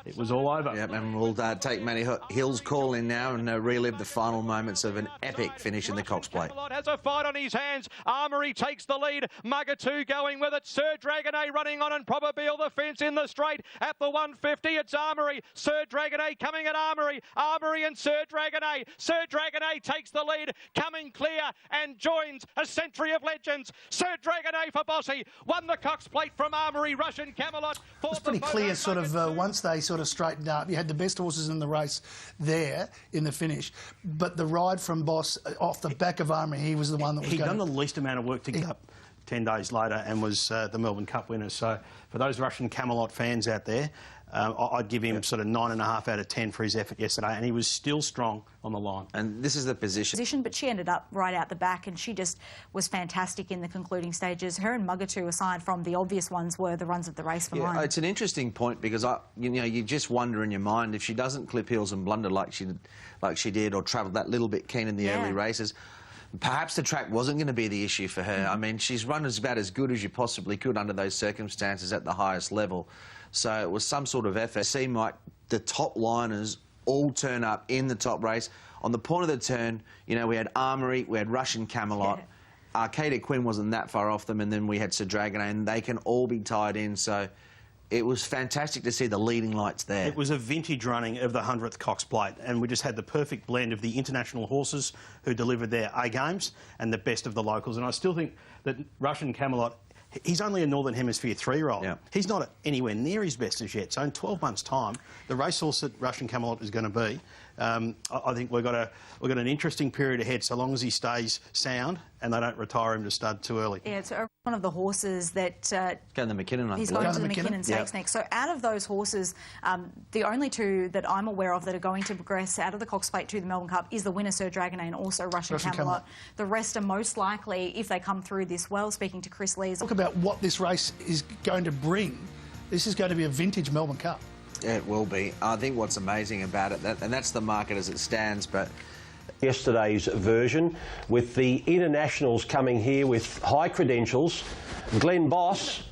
it was all over. Yep, and we'll take Matty Hill's call in now and relive the final moments of an epic finish in the Cox Plate. Has a fight on his hands. Armory takes the lead. Mugatoo going with it. Sir Dragonet running on, and Probabeel the fence in the straight at the 150. It's Armory. Sir Dragonet coming at Armory. Armory and Sir Dragonet. Sir Dragonet takes the lead, coming clear and joins a century of legends. Sir Dragonet for Bossy won the Cox Plate from Armory. Russian Camelot. It was pretty clear, sort of, once they sort of straightened up. You had the best horses in the race there in the finish, but the ride from Boss off the back of Armory, he was the one that was He'd done the least amount of work to get up 10 days later, and was the Melbourne Cup winner. So for those Russian Camelot fans out there, I'd give him sort of 9.5 out of 10 for his effort yesterday, and he was still strong on the line. And this is the position. But she ended up right out the back, and she just was fantastic in the concluding stages. Her and Mugatoo, aside from the obvious ones, were the runs of the race for mine. It's an interesting point, because you just wonder in your mind, if she doesn't clip heels and blunder like she did, or travel that little bit keen in the early races, perhaps the track wasn't going to be the issue for her. I mean, she's run about as good as you possibly could under those circumstances at the highest level. So it was some sort of effort. See, Mike, the top liners all turn up in the top race. On the point of the turn, we had Armory, we had Russian Camelot. Yeah. Arcadia Queen wasn't that far off them, and then we had Sir Dragonet, and they can all be tied in. So it was fantastic to see the leading lights there. It was a vintage running of the 100th Cox Plate, and we just had the perfect blend of the international horses who delivered their A-games and the best of the locals. And I still think that Russian Camelot, he's only a Northern Hemisphere 3-year-old. Yeah. He's not anywhere near his best as yet. So in 12 months' time, the racehorse that Russian Camelot is going to be, I think we've got an interesting period ahead, so long as he stays sound and they don't retire him to stud too early. Yeah, it's one of the horses that... Going to the McKinnon, I He's going to the McKinnon Stakes next. So out of those horses, the only 2 that I'm aware of that are going to progress out of the Cox Plate to the Melbourne Cup is the winner, Sir Dragonet, and also Russian Camelot. The rest are most likely, if they come through this well, speaking to Chris Lees... Talk about what this race is going to bring. This is going to be a vintage Melbourne Cup. It will be. I think what's amazing about it, and that's the market as it stands, but... Yesterday's version, with the internationals coming here with high credentials. Glenn Boss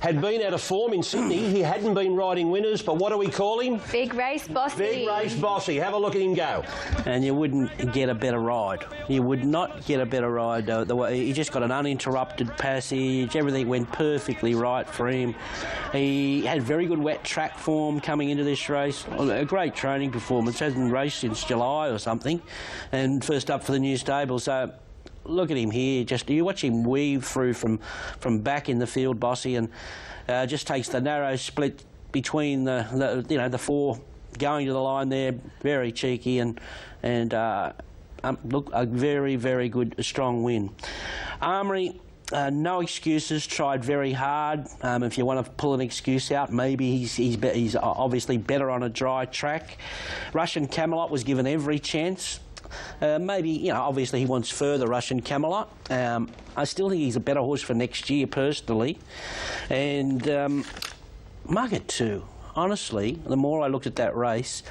had been out of form in Sydney. He hadn't been riding winners, but what do we call him? Big Race Bossy. Big Race Bossy. Have a look at him go. And you wouldn't get a better ride. You would not get a better ride. The way he just got an uninterrupted passage. Everything went perfectly right for him. He had very good wet track form coming into this race. A great training performance. Hasn't raced since July or something. And first up for the new stable. So look at him here. Just you watch him weave through from back in the field, Bossy, and just takes the narrow split between the four going to the line there. Very cheeky and look, a very, very good, strong win. Armory, no excuses, tried very hard. If you want to pull an excuse out, maybe he's obviously better on a dry track. Russian Camelot was given every chance. Maybe, obviously he wants further Russian Camelot. I still think he's a better horse for next year, personally. And Mugger too. Honestly, the more I looked at that race,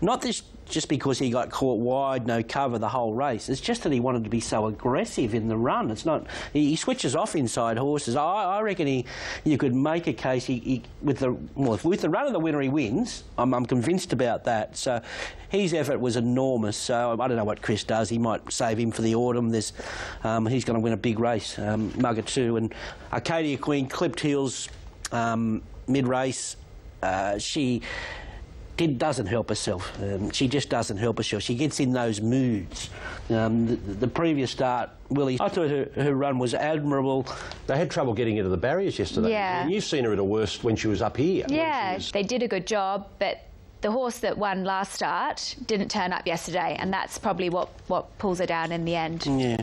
not this just because he got caught wide, no cover the whole race. It's just that he wanted to be so aggressive in the run. It's not. He switches off inside horses. I reckon you could make a case with the run of the winner he wins. I'm convinced about that. So his effort was enormous. So I don't know what Chris does. He might save him for the autumn. He's going to win a big race. Mugger too, and Arcadia Queen clipped heels mid-race. She doesn't help herself. She just doesn't help herself. She gets in those moods. The previous start, Willie, I thought her run was admirable. They had trouble getting into the barriers yesterday. Yeah. And you've seen her at her worst when she was up here. Yeah, they did a good job, but the horse that won last start didn't turn up yesterday, and that's probably what pulls her down in the end. Yeah.